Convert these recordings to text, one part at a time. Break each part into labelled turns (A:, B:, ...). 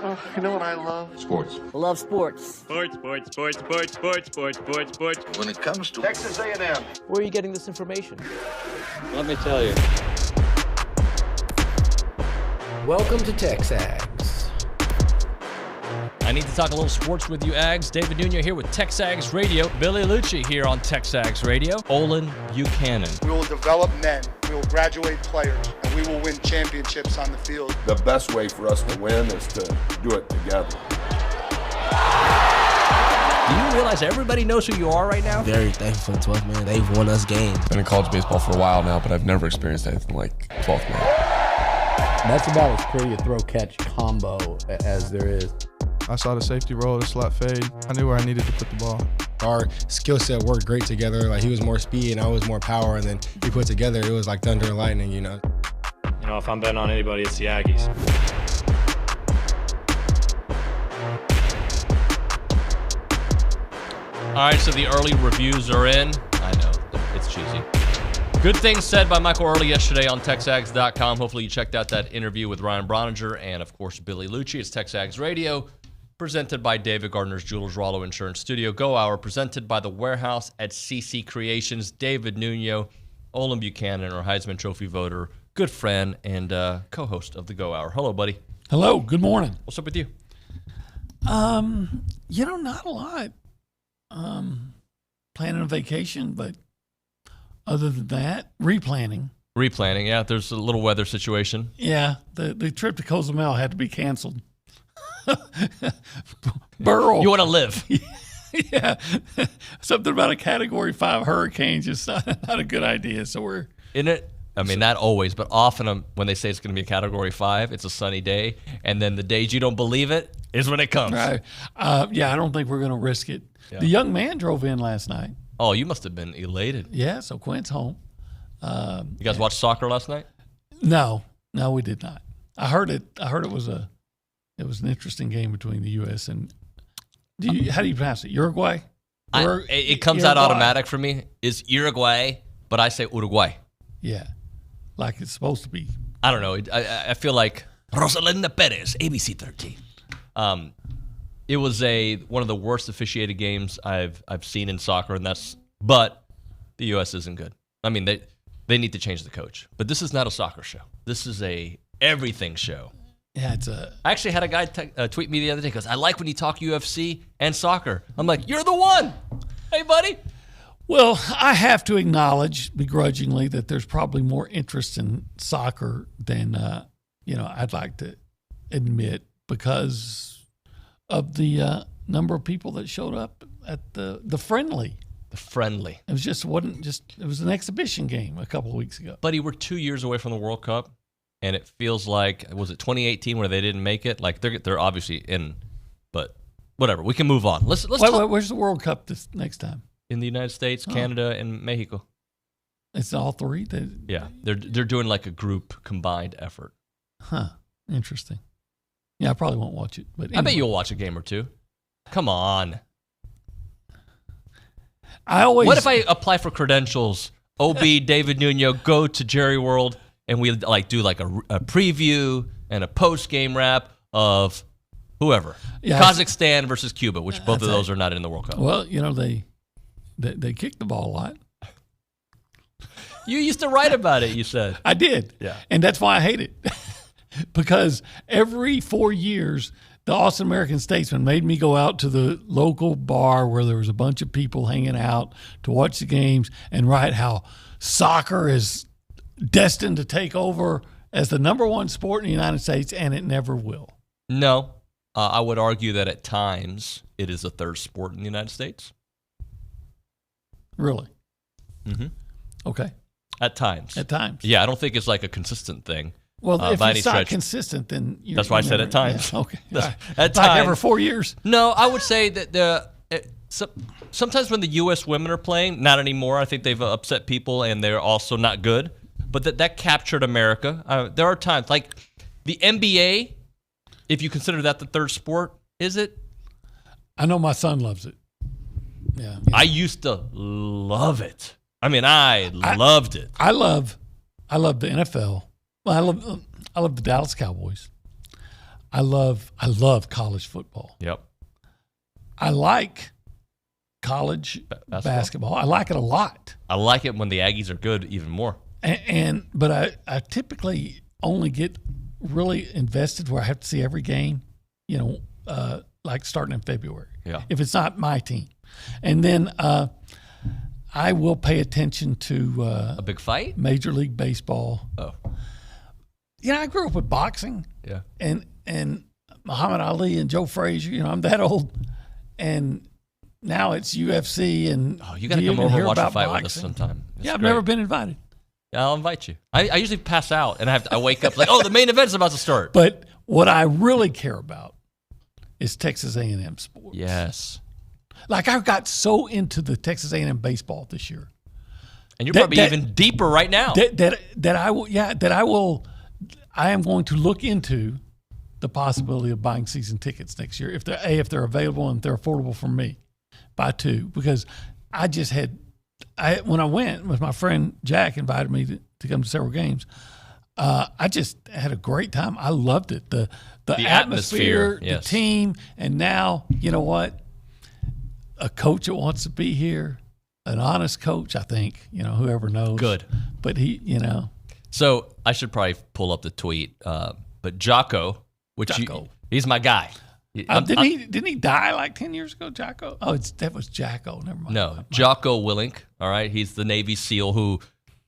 A: Oh, you know what I love?
B: Sports.
C: Love sports.
D: Sports.
A: When it comes to Texas A&M,
C: Where are you getting this information?
D: Let me tell you.
E: Welcome to TexAgs.
F: I need to talk a little sports with you, Ags. David Nuño here with TexAgs Radio. Billy Lucci here on TexAgs Radio. Olin Buchanan.
G: We will develop men, we will graduate players, and we will win championships on the field.
B: The best way for us to win is to do it together.
F: Do you realize everybody knows who you are right now?
H: Very thankful for 12th man. They've won us games.
I: Been in college baseball for a while now, but I've never experienced anything like 12th man.
J: That's about as pretty a throw-catch combo as there is.
K: I saw the safety roll, the slot fade. I knew where I needed to put the ball.
L: Our skill set worked great together. Like, he was more speed and I was more power, and then we put together, it was like thunder and lightning, you know.
D: You know, if I'm betting on anybody, it's the Aggies.
F: All right, so the early reviews are in. I know, it's cheesy. Good things said by Michael Earley yesterday on TexAgs.com. Hopefully you checked out that interview with Ryan Brauninger and, of course, Billy Lucci. It's TexAgs Radio, presented by David Gardner's Jewelers Rollo Insurance Studio. Go Hour, presented by The Warehouse at CC Creations. David Nuño, Olin Buchanan, our Heisman Trophy voter, good friend, and co-host of the Go Hour. Hello, buddy.
M: Hello, good morning.
F: What's up with you?
M: You know, not a lot. Planning a vacation, but other than that, replanning.
F: Replanning, yeah. There's a little weather situation.
M: Yeah, the trip to Cozumel had to be canceled. Burl.
F: You want to live.
M: Yeah. Something about a Category 5 hurricane just not a good idea. So we're...
F: Isn't it? I mean, not always, but often when they say it's going to be a Category 5, it's a sunny day. And then the days you don't believe it is when it comes.
M: Right. Yeah, I don't think we're going to risk it. Yeah. The young man drove in last night.
F: Oh, you must have been elated.
M: Yeah, so Quinn's home.
F: You guys watch soccer last night?
M: No, we did not. I heard it was an interesting game between the U.S. and how do you pronounce it? Uruguay?
F: It comes out automatic for me. It's Uruguay, but I say Uruguay.
M: Yeah, like it's supposed to be.
F: I don't know. I feel like Rosalinda Perez, ABC 13. It was one of the worst officiated games I've seen in soccer, but the U.S. isn't good. I mean, they need to change the coach. But this is not a soccer show. This is a everything show.
M: Yeah,
F: I actually had a guy tweet me the other day. He goes, I like when you talk UFC and soccer. I'm like, you're the one. Hey, buddy.
M: Well, I have to acknowledge begrudgingly that there's probably more interest in soccer than I'd like to admit, because of the number of people that showed up at the friendly.
F: The friendly.
M: It was an exhibition game a couple of weeks ago.
F: Buddy, we're 2 years away from the World Cup, and it feels like, was it 2018 where they didn't make it? Like they're obviously in, but whatever. We can move on. Let's
M: wait, where's the World Cup this next time?
F: In the United States, Canada, and Mexico.
M: It's all three?
F: Yeah, they're doing like a group combined effort.
M: Huh, interesting. Yeah, I probably won't watch it. But anyway.
F: I bet you'll watch a game or two. Come on. What if I apply for credentials? OB David Nuño, go to Jerry World, and we do like a preview and a post game wrap of whoever. Yeah, Kazakhstan versus Cuba, which both of those are not in the World Cup.
M: Well, they kick the ball a lot.
F: You used to write about it, you said.
M: I did.
F: Yeah.
M: And that's why I hate it. Because every 4 years, the Austin American Statesman made me go out to the local bar where there was a bunch of people hanging out to watch the games and write how soccer is destined to take over as the number one sport in the United States, and it never will.
F: No. I would argue that at times it is the third sport in the United States.
M: Really?
F: Mm-hmm.
M: Okay.
F: At times.
M: At times.
F: Yeah, I don't think it's like a consistent thing.
M: Well, if it's not consistent, then
F: that's why I said at times.
M: Yeah, okay.
F: At
M: like every 4 years.
F: No, I would say that sometimes when the U.S. women are playing, not anymore. I think they've upset people, and they're also not good. But that captured America. There are times like the NBA. If you consider that the third sport, is it?
M: I know my son loves it. Yeah.
F: I used to love it. I mean, I loved it.
M: I love the NFL. Well, I love the Dallas Cowboys. I love college football.
F: Yep.
M: I like college basketball. I like it a lot.
F: I like it when the Aggies are good even more.
M: But I typically only get really invested where I have to see every game, like starting in February.
F: Yeah.
M: If it's not my team. And then I will pay attention to
F: a big fight?
M: Major League Baseball.
F: Oh.
M: I grew up with boxing.
F: Yeah.
M: And Muhammad Ali and Joe Frazier, I'm that old. And now it's UFC and
F: you got to come over and watch a fight
M: boxing?
F: with us sometime. It's
M: I've
F: great.
M: never been invited.
F: Yeah, I'll invite you. I usually pass out and I wake up like, the main event's about to start.
M: But what I really care about is Texas A&M sports.
F: Yes.
M: Like I got so into the Texas A&M baseball this year.
F: And you're probably even deeper right now.
M: I am going to look into the possibility of buying season tickets next year if they're available and if they're affordable for me. Buy 2 because I just had when I went with my friend Jack invited me to come to several games. I just had a great time. I loved it. The atmosphere,
F: yes.
M: The team, and now you know what? A coach that wants to be here, an honest coach. I think whoever knows.
F: Good,
M: but he.
F: So I should probably pull up the tweet. But Jocko, he's my guy.
M: Didn't he die like 10 years ago, Jocko? Oh, that was Jocko. Never mind.
F: No, Jocko Willink. All right, he's the Navy SEAL who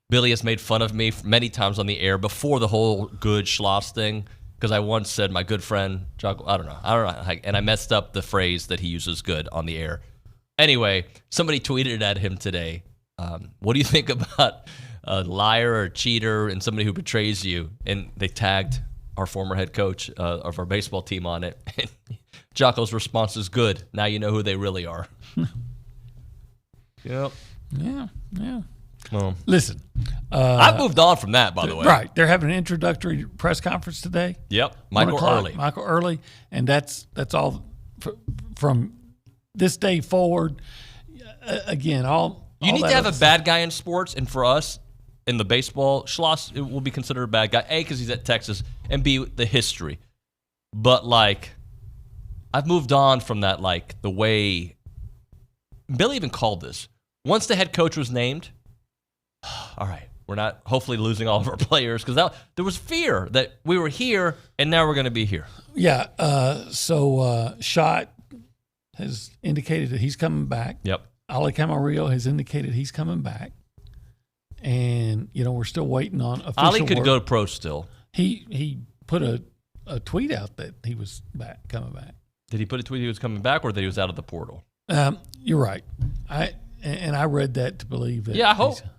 F: Billy has made fun of me many times on the air before the whole good Schloss thing because I once said my good friend Jocko. I don't know, and I messed up the phrase that he uses good on the air. Anyway, somebody tweeted at him today. What do you think about a liar or cheater and somebody who betrays you? And they tagged our former head coach of our baseball team on it. And Jocko's response is good. Now you know who they really are. Yep.
M: Yeah.
F: Well,
M: listen.
F: I've moved on from that, by the way.
M: Right. They're having an introductory press conference today.
F: Yep. Michael
M: Earley. And that's all from this day forward. Again,
F: you need to have a bad guy in sports, and for us, in the baseball, Schloss will be considered a bad guy. A, because he's at Texas, and B, the history. But, I've moved on from that, the way Billy even called this. Once the head coach was named, all right, we're not hopefully losing all of our players because there was fear that we were here, and now we're going to be here.
M: Yeah, so Schott has indicated that he's coming back.
F: Yep.
M: Ali Camarillo has indicated he's coming back. And, we're still waiting on official
F: Ali could
M: word.
F: go pro still.
M: He put a tweet out that he was coming back.
F: Did he put a tweet he was coming back or that he was out of the portal?
M: You're right. I read that to believe that.
F: Yeah,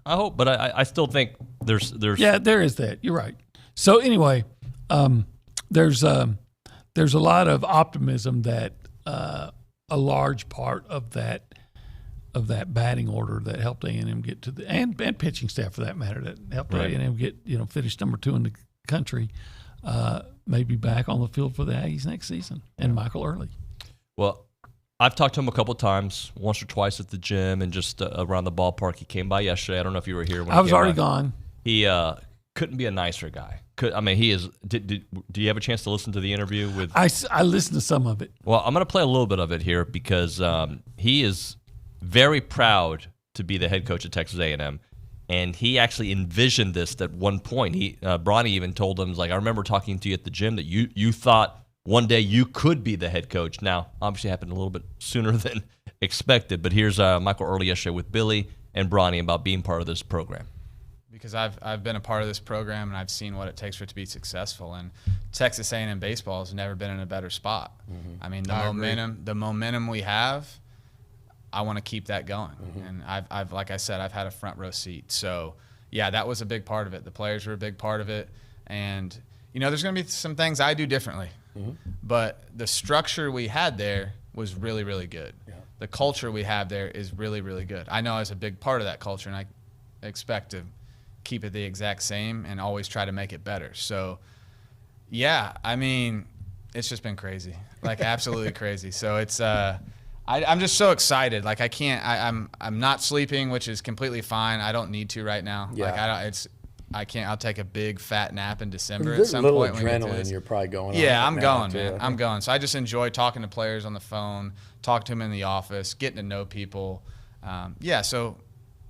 F: I hope. But I still think there's.
M: Yeah, there is that. You're right. So anyway, there's a lot of optimism that a large part of that batting order that helped A&M get to the and pitching staff for that matter that helped A&M get finish number 2 in the country may be back on the field for the Aggies next season and Michael Earley.
F: Well, I've talked to him a couple times, once or twice at the gym and just around the ballpark. He came by yesterday. I don't know if you were here when
M: I was already gone.
F: He couldn't be a nicer guy. He is. Do you have a chance to listen to the interview with?
M: I listened to some of it.
F: Well, I'm going to play a little bit of it here because he is very proud to be the head coach at Texas A&M, and he actually envisioned this at one point. Bronny even told him, I remember talking to you at the gym that you thought one day you could be the head coach. Now, obviously, it happened a little bit sooner than expected, but here's Michael Earley yesterday with Billy and Bronny about being part of this program.
N: Because I've been a part of this program and I've seen what it takes for it to be successful. And Texas A&M baseball has never been in a better spot. Mm-hmm. I mean, the momentum we have, I want to keep that going. Mm-hmm. And I've like I said, I've had a front row seat. So yeah, that was a big part of it. The players were a big part of it. And there's going to be some things I do differently. Mm-hmm. But the structure we had there was really, really good. Yeah. The culture we have there is really, really good. I know I was a big part of that culture, and I expect to keep it the exact same and always try to make it better. So, yeah, I mean, it's just been crazy, absolutely crazy. So it's I'm just so excited. I'm not sleeping, which is completely fine. I don't need to right now. Yeah. I'll take a big fat nap in December
J: There's
N: at some
J: a little
N: point.
J: adrenaline you're probably going on.
N: Yeah, I'm
J: now,
N: going,
J: too.
N: man. I'm going. So I just enjoy talking to players on the phone, talk to them in the office, getting to know people. So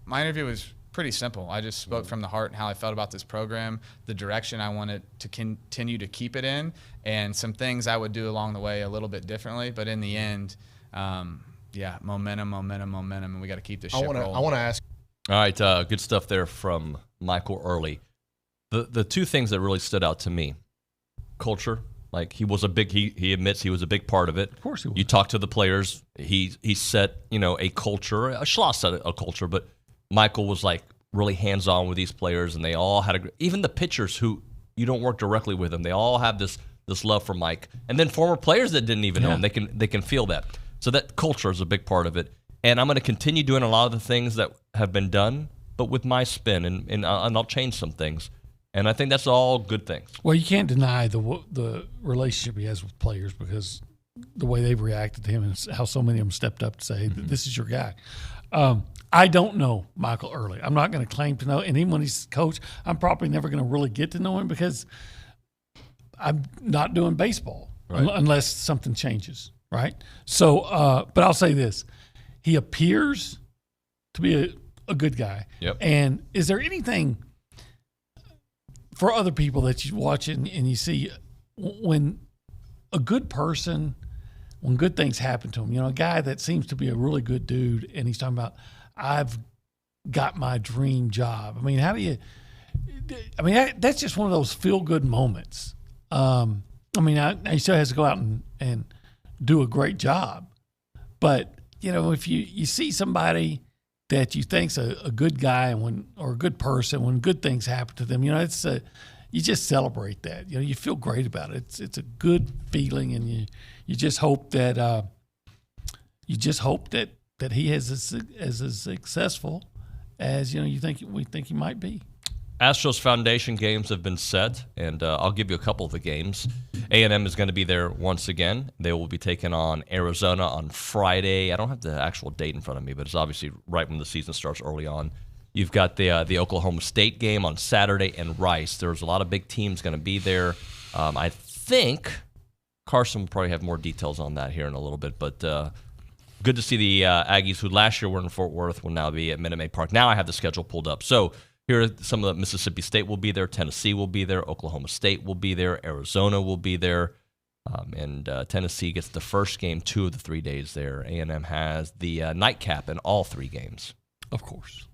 N: my interview was pretty simple. I just spoke from the heart and how I felt about this program, the direction I wanted to continue to keep it in, and some things I would do along the way a little bit differently. But in the end, momentum, and we got to keep this ship rolling.
G: I want to ask.
F: All right, good stuff there from Michael Earley. The two things that really stood out to me, culture. Like he admits he was a big part of it.
M: Of course he was.
F: You talk to the players. He set a culture. Schloss set a culture, but Michael was like really hands-on with these players, and they all had even the pitchers who you don't work directly with them. They all have this love for Mike, and then former players that didn't even know him. They can feel that. So that culture is a big part of it. And I'm going to continue doing a lot of the things that have been done, but with my spin, and I'll change some things. And I think that's all good things.
M: Well, you can't deny the relationship he has with players because the way they've reacted to him and how so many of them stepped up to say, this is your guy. I don't know Michael Earley. I'm not going to claim to know. And even when he's coach, I'm probably never going to really get to know him because I'm not doing baseball unless something changes, right? So, but I'll say this. He appears to be a good guy.
F: Yep.
M: And is there anything for other people that you watch and you see when a good person, when good things happen to him, a guy that seems to be a really good dude and he's talking about, I've got my dream job. I mean, that's just one of those feel-good moments. He still has to go out and do a great job. But, if you see somebody that you think's a good guy or a good person, when good things happen to them, you just celebrate that. You feel great about it. It's a good feeling, and you just hope that that he is as successful as we think he might be.
F: Astros Foundation games have been set, and I'll give you a couple of the games. A&M is going to be there once again. They will be taking on Arizona on Friday. I don't have the actual date in front of me, but it's obviously right when the season starts early on. You've got the Oklahoma State game on Saturday and Rice. There's a lot of big teams going to be there. I think Carson will probably have more details on that here in a little bit, but good to see the Aggies, who last year were in Fort Worth, will now be at Minute Maid Park. Now I have the schedule pulled up. So here are some of the Mississippi State will be there, Tennessee will be there, Oklahoma State will be there, Arizona will be there, and Tennessee gets the first game 2 of the 3 days there. A&M has the nightcap in all 3 games.
M: Of course.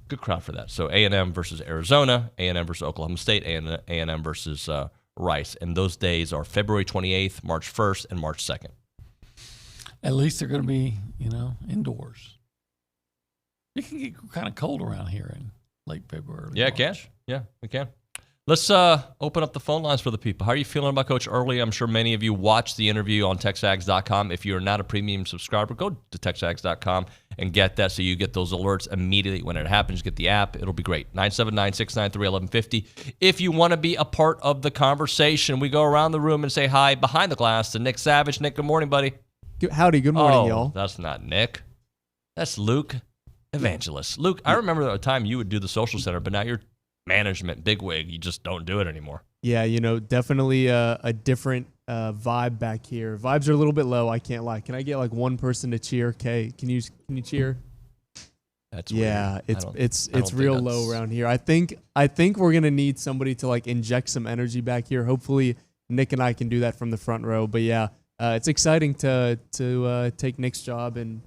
F: Good crowd for that. So A&M versus Arizona, A&M versus Oklahoma State, A&M versus Rice. And those days are February 28th, March 1st, and March 2nd.
M: At least they're going to be, indoors. It can get kind of cold around here in late February.
F: Yeah, it can. Yeah, it can. Let's open up the phone lines for the people. How are you feeling about Coach Earley? I'm sure many of you watched the interview on TexAgs.com. If you're not a premium subscriber, go to TexAgs.com and get that so you get those alerts immediately when it happens. Get the app. It'll be great. 979-693-1150. If you want to be a part of the conversation, we go around the room and say hi behind the glass to Nick Savage. Nick, good morning, buddy.
O: Howdy, good morning, y'all.
F: That's not Nick. That's Luke Evangelist. Luke, I remember the time you would do the social center, but now you're management bigwig. You just don't do it anymore.
O: Yeah, definitely a different vibe back here. Vibes are a little bit low, I can't lie. Can I get like one person to cheer? Okay, can you cheer?
F: That's
O: yeah,
F: weird.
O: it's real low around here. I think we're gonna need somebody to like inject some energy back here. Hopefully Nick and I can do that from the front row. But yeah, it's exciting to take Nick's job, and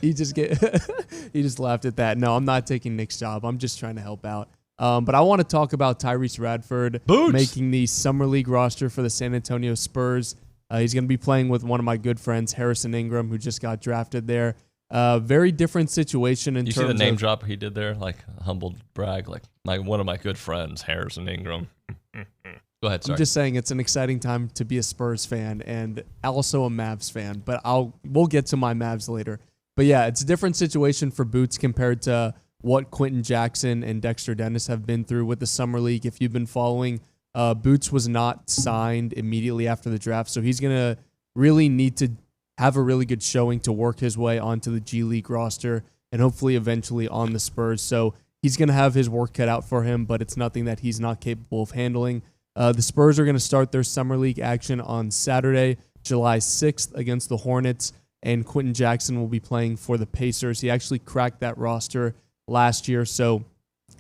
O: he just laughed at that. No, I'm not taking Nick's job. I'm just trying to help out. But I want to talk about Tyrese Radford making the Summer League roster for the San Antonio Spurs. He's going to be playing with one of my good friends, Harrison Ingram, who just got drafted there. Very different situation in terms of...
F: You see the name drop he did there? Like a humble brag, like one of my good friends, Harrison Ingram. Go ahead, sorry.
O: I'm just saying it's an exciting time to be a Spurs fan and also a Mavs fan, but we'll get to my Mavs later. But yeah, it's a different situation for Boots compared to what Quentin Jackson and Dexter Dennis have been through with the Summer League. If you've been following, Boots was not signed immediately after the draft, so he's going to really need to have a really good showing to work his way onto the G League roster and hopefully eventually on the Spurs. So he's going to have his work cut out for him, but it's nothing that he's not capable of handling. The Spurs are going to start their Summer League action on Saturday, July 6th against the Hornets, and Quentin Jackson will be playing for the Pacers. He actually cracked that roster last year, so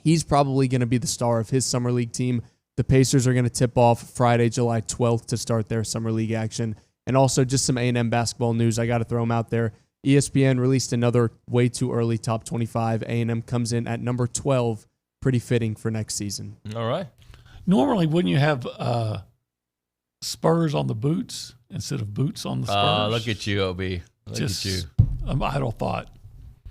O: he's probably going to be the star of his Summer League team. The Pacers are going to tip off Friday, July 12th to start their Summer League action. And also just some A&M basketball news. I got to throw them out there. ESPN released another way too early top 25. A&M comes in at number 12. Pretty fitting for next season.
F: All right.
M: Normally, wouldn't you have Spurs on the boots instead of boots on the Spurs?
F: Look at you, OB. Look at you.
M: An idle thought.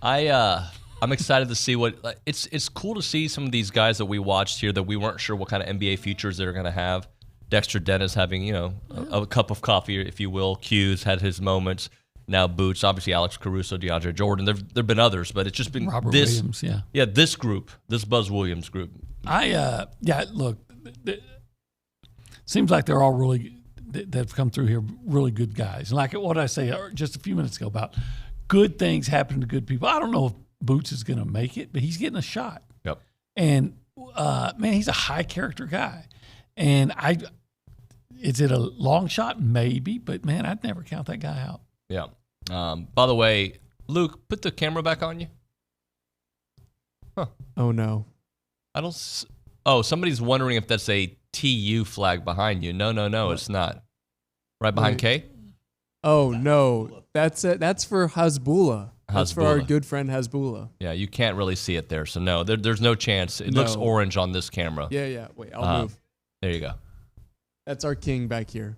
F: I'm excited to see what it's cool to see some of these guys that we watched here that we weren't sure what kind of NBA futures they're going to have. Dexter Dennis having, a cup of coffee, if you will. Q's had his moments. Now Boots, obviously Alex Caruso, DeAndre Jordan. There've been others, but it's just been
M: Robert
F: this
M: Williams,
F: yeah, this group, this Buzz Williams group.
M: Look, seems like they're all really that have come through here really good guys. And like what I say just a few minutes ago about good things happening to good people. I don't know if Boots is going to make it, but he's getting a shot.
F: Yep.
M: And man, he's a high character guy. And is it a long shot? Maybe, but man, I'd never count that guy out.
F: Yeah. By the way, Luke, put the camera back on you. Huh.
O: Oh no.
F: Somebody's wondering if that's a TU flag behind you. No, it's not. Right behind K?
O: Oh no. That's for Hasbulla. That's for our good friend Hasbulla.
F: Yeah, you can't really see it there, so no, there's no chance. It looks orange on this camera.
O: Yeah. Wait, I'll move.
F: There you go.
O: That's our king back here.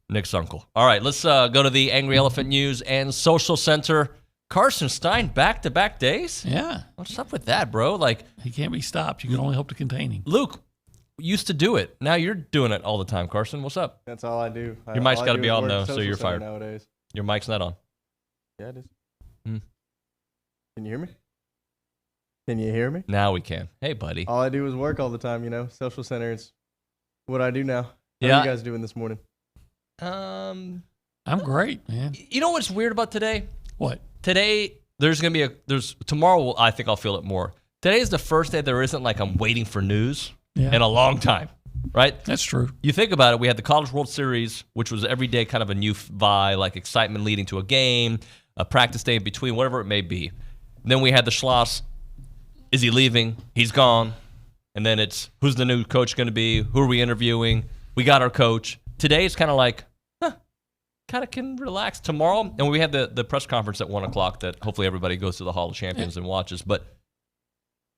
F: Nick's uncle. All right, let's go to the Angry Elephant News and Social Center. Carson Stein, back-to-back days?
M: Yeah.
F: What's up with that, bro?
M: He can't be stopped. You can only hope to contain him.
F: Luke used to do it. Now you're doing it all the time, Carson. What's up?
P: That's all I do.
F: Your mic's got to be on, though, so you're fired.
P: Nowadays.
F: Your mic's not on.
P: Yeah, it is. Can you hear me? Can you hear me?
F: Now we can. Hey, buddy.
P: All I do is work all the time, Social Center is what I do now. How are you guys doing this morning?
M: I'm great, man.
F: You know what's weird about today?
M: What?
F: Today, there's going to be tomorrow, I think I'll feel it more. Today is the first day there isn't like I'm waiting for news in a long time, right?
M: That's true.
F: You think about it, we had the College World Series, which was every day kind of a new vibe, like excitement leading to a game, a practice day in between, whatever it may be. Then we had the Schloss. Is he leaving? He's gone. And then it's, who's the new coach going to be? Who are we interviewing? We got our coach. Today it's kind of like, kind of can relax. Tomorrow, and we had the press conference at 1 o'clock that hopefully everybody goes to the Hall of Champions and watches. But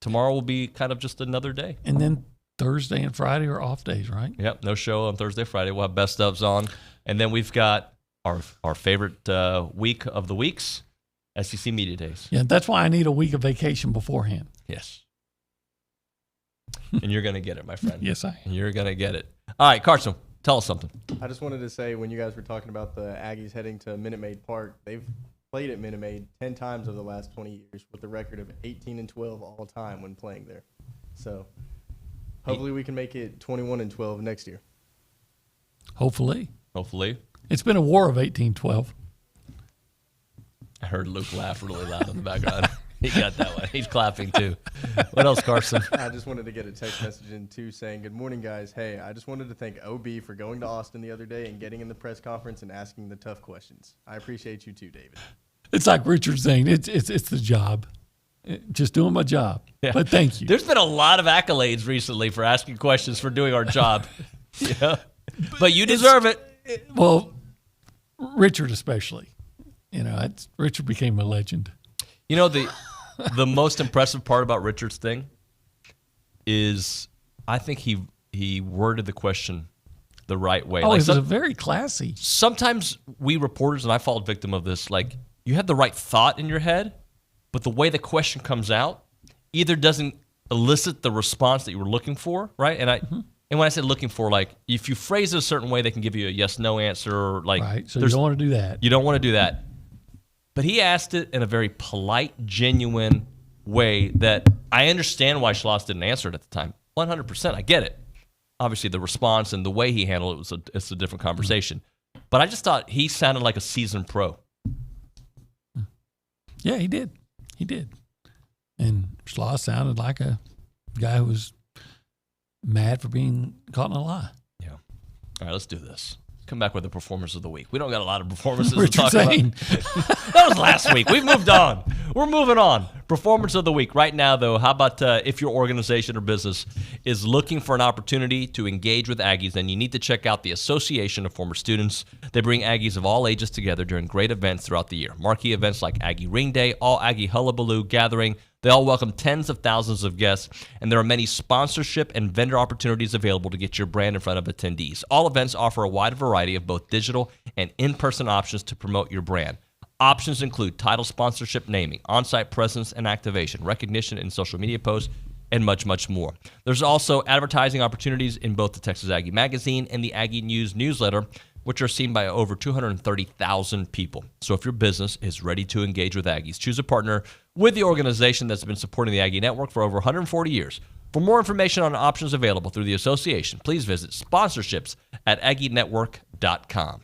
F: tomorrow will be kind of just another day.
M: And then Thursday and Friday are off days, right?
F: Yep, no show on Thursday, Friday. We'll have best ofs on. And then we've got our favorite week of the weeks, SEC Media Days.
M: Yeah, that's why I need a week of vacation beforehand.
F: Yes. And you're going to get it, my friend.
M: Yes, I am.
F: You're going to get it. All right, Carson, tell us something.
P: I just wanted to say, when you guys were talking about the Aggies heading to Minute Maid Park, they've played at Minute Maid 10 times over the last 20 years with a record of 18-12 all time when playing there. So hopefully we can make it 21-12 next year.
M: Hopefully. It's been a war of 18-12.
F: I heard Luke laugh really loud in the background. He got that one. He's clapping too. What else, Carson?
P: I just wanted to get a text message in too saying, good morning, guys. Hey, I just wanted to thank OB for going to Austin the other day and getting in the press conference and asking the tough questions. I appreciate you too, David.
M: It's like Richard saying, it's the job. Just doing my job. Yeah. But thank you.
F: There's been a lot of accolades recently for asking questions for doing our job. Yeah. But you deserve it.
M: Well, Richard especially. Richard became a legend.
F: The most impressive part about Richard's thing is I think he worded the question the right way.
M: Oh, it was a very classy.
F: Sometimes we reporters, and I fall victim of this, like you have the right thought in your head, but the way the question comes out either doesn't elicit the response that you were looking for, right? And when I say looking for, like if you phrase it a certain way, they can give you a yes/no answer. Or like,
M: right. So you don't want to do that.
F: You don't want to do that. But he asked it in a very polite, genuine way that I understand why Schloss didn't answer it at the time. 100%, I get it. Obviously, the response and the way he handled it it's a different conversation. But I just thought he sounded like a seasoned pro.
M: Yeah, he did. And Schloss sounded like a guy who was mad for being caught in a lie.
F: Yeah. All right, let's do this. Come back with the performance of the week. We don't got a lot of performances to talk about. That was last week. We've moved on. We're moving on. Performance of the week. Right now, though, how about if your organization or business is looking for an opportunity to engage with Aggies, then you need to check out the Association of Former Students. They bring Aggies of all ages together during great events throughout the year. Marquee events like Aggie Ring Day, All Aggie Hullabaloo Gathering. They all welcome tens of thousands of guests, and there are many sponsorship and vendor opportunities available to get your brand in front of attendees. All events offer a wide variety of both digital and in-person options to promote your brand. Options include title sponsorship, naming, on-site presence and activation, recognition in social media posts, and much, much more. There's also advertising opportunities in both the Texas Aggie Magazine and the Aggie News newsletter, which are seen by over 230,000 people. So if your business is ready to engage with Aggies, choose a partner with the organization that's been supporting the Aggie Network for over 140 years. For more information on options available through the association, please visit sponsorships at aggienetwork.com.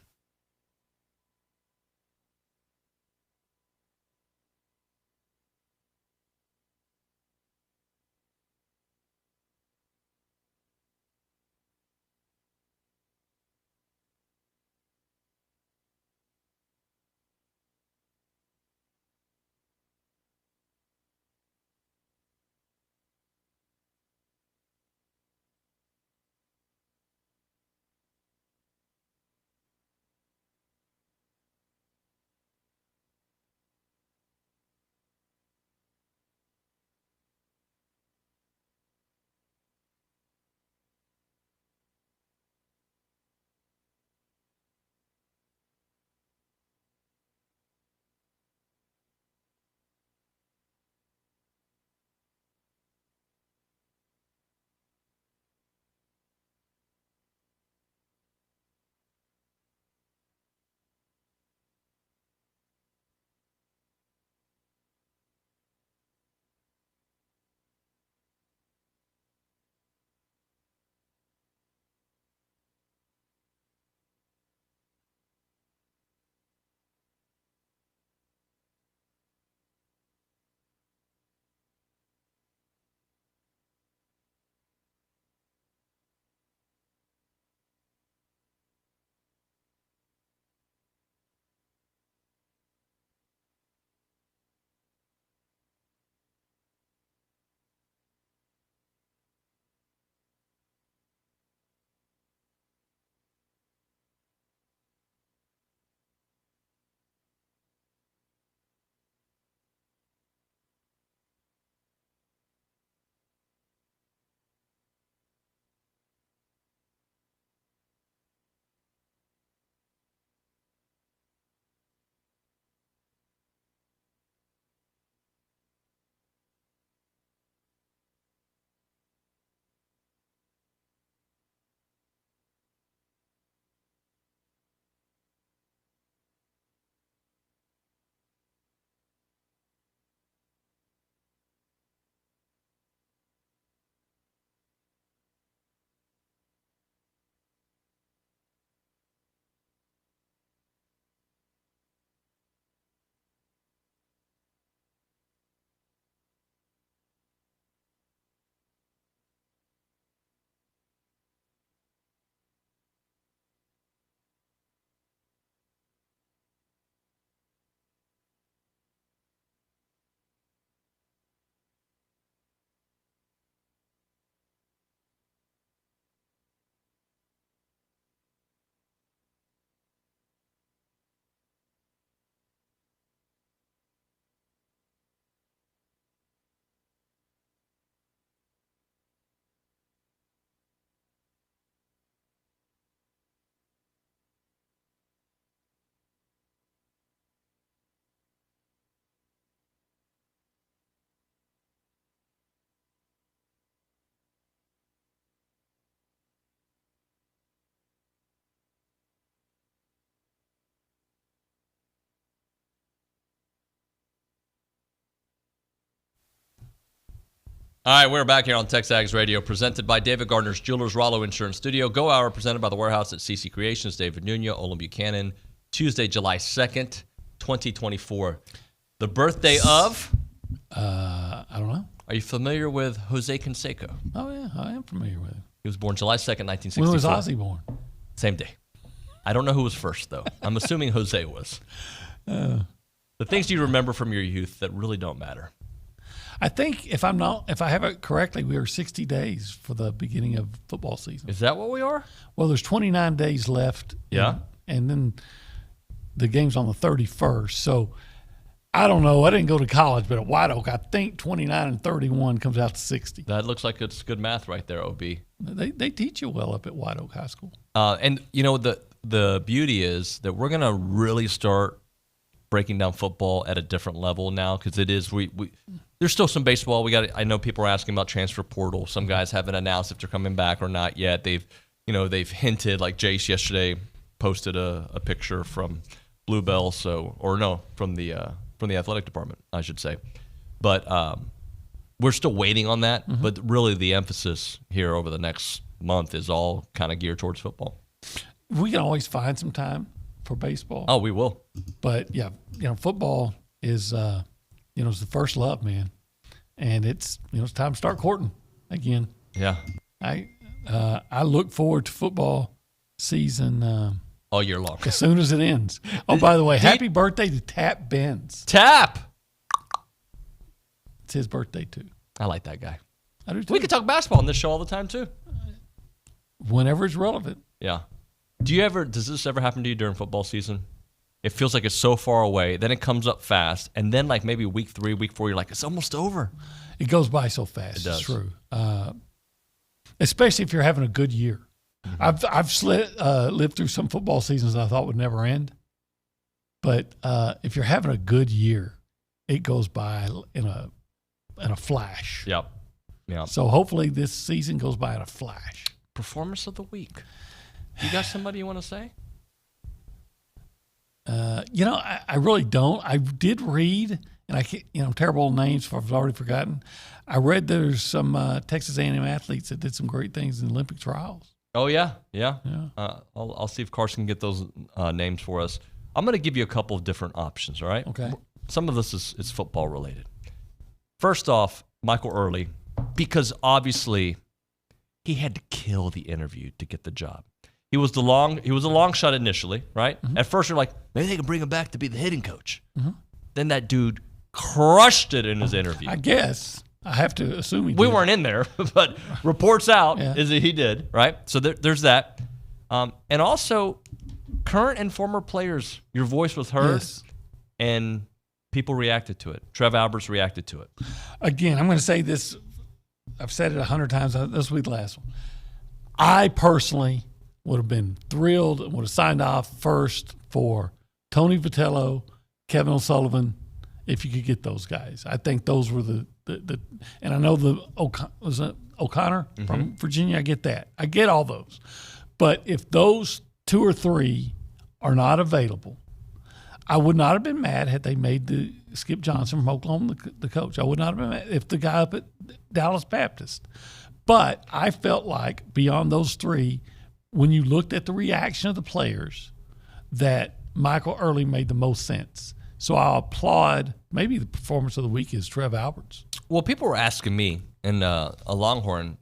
F: All right, we're back here on TexAgs Radio, presented by David Gardner's Jewelers Rollo Insurance Studio. Go Hour, presented by The Warehouse at CC Creations. David Nuño, Olin Buchanan. Tuesday, July 2nd, 2024. The birthday of
M: I don't know.
F: Are you familiar with Jose Canseco?
M: Oh, yeah, I am familiar with him.
F: He was born July 2nd, 1964.
M: When was Ozzie born?
F: Same day. I don't know who was first, though. I'm assuming Jose was. The things you remember from your youth that really don't matter.
M: I think if I have it correctly, we are 60 days for the beginning of football season.
F: Is that what we are?
M: Well, there's 29 days left.
F: Yeah.
M: And then the game's on the 31st. So I don't know. I didn't go to college, but at White Oak, I think 29 and 31 comes out to 60.
F: That looks like it's good math right there, OB.
M: They teach you well up at White Oak High School.
F: And, you know, the beauty is that we're going to really start breaking down football at a different level now because it is there's still some baseball. I know people are asking about transfer portal. Some guys haven't announced if they're coming back or not yet. They've hinted, like Jace yesterday posted a picture from Bluebell, from the athletic department, I should say. But we're still waiting on that. Mm-hmm. But really the emphasis here over the next month is all kind of geared towards football.
M: We can always find some time for baseball.
F: Oh, we will.
M: But yeah, football is it's the first love, man, and it's time to start courting again.
F: Yeah.
M: I look forward to football season
F: all year long
M: as soon as it ends. Oh, by the way, happy birthday to Tap Benz.
F: Tap.
M: It's his birthday too.
F: I like that guy.
M: I do too.
F: We could talk basketball on this show all the time too.
M: Whenever it's relevant.
F: Yeah. Does this ever happen to you during football season? It feels like it's so far away. Then it comes up fast. And then like maybe week 3, week 4, you're like, it's almost over.
M: It goes by so fast.
F: It does.
M: It's true. Especially if you're having a good year. Mm-hmm. I've lived through some football seasons I thought would never end. But if you're having a good year, it goes by in a flash.
F: Yep.
M: So hopefully this season goes by in a flash.
F: Performance of the week. You got somebody you want to say?
M: I really don't. I did read, and I'm terrible with names, so I've already forgotten. I read there's some Texas A&M athletes that did some great things in Olympic trials.
F: Oh, yeah. I'll see if Carson can get those names for us. I'm going to give you a couple of different options, all right?
M: Okay.
F: Some of this is football related. First off, Michael Earley, because obviously he had to kill the interview to get the job. He was a long shot initially, right? Mm-hmm. At first, you're like, maybe they can bring him back to be the hitting coach. Mm-hmm. Then that dude crushed it in his interview.
M: I guess. I have to assume he did.
F: We weren't in there, but reports out is that he did, right? So there's that. And also, current and former players, your voice was heard, and people reacted to it. Trev Alberts reacted to it.
M: Again, I'm going to say this. I've said it 100 times. This will be the last one. I personally would have been thrilled and would have signed off first for Tony Vitello, Kevin O'Sullivan, if you could get those guys. I think those were the and I know was it O'Connor from Virginia. I get that. I get all those. But if those 2 or 3 are not available, I would not have been mad had they made the Skip Johnson from Oklahoma the coach. I would not have been mad if the guy up at Dallas Baptist. But I felt like beyond those 3, when you looked at the reaction of the players, that Michael Earley made the most sense. So I'll applaud. Maybe the performance of the week is Trev Alberts.
F: Well, people were asking me, and a Longhorn,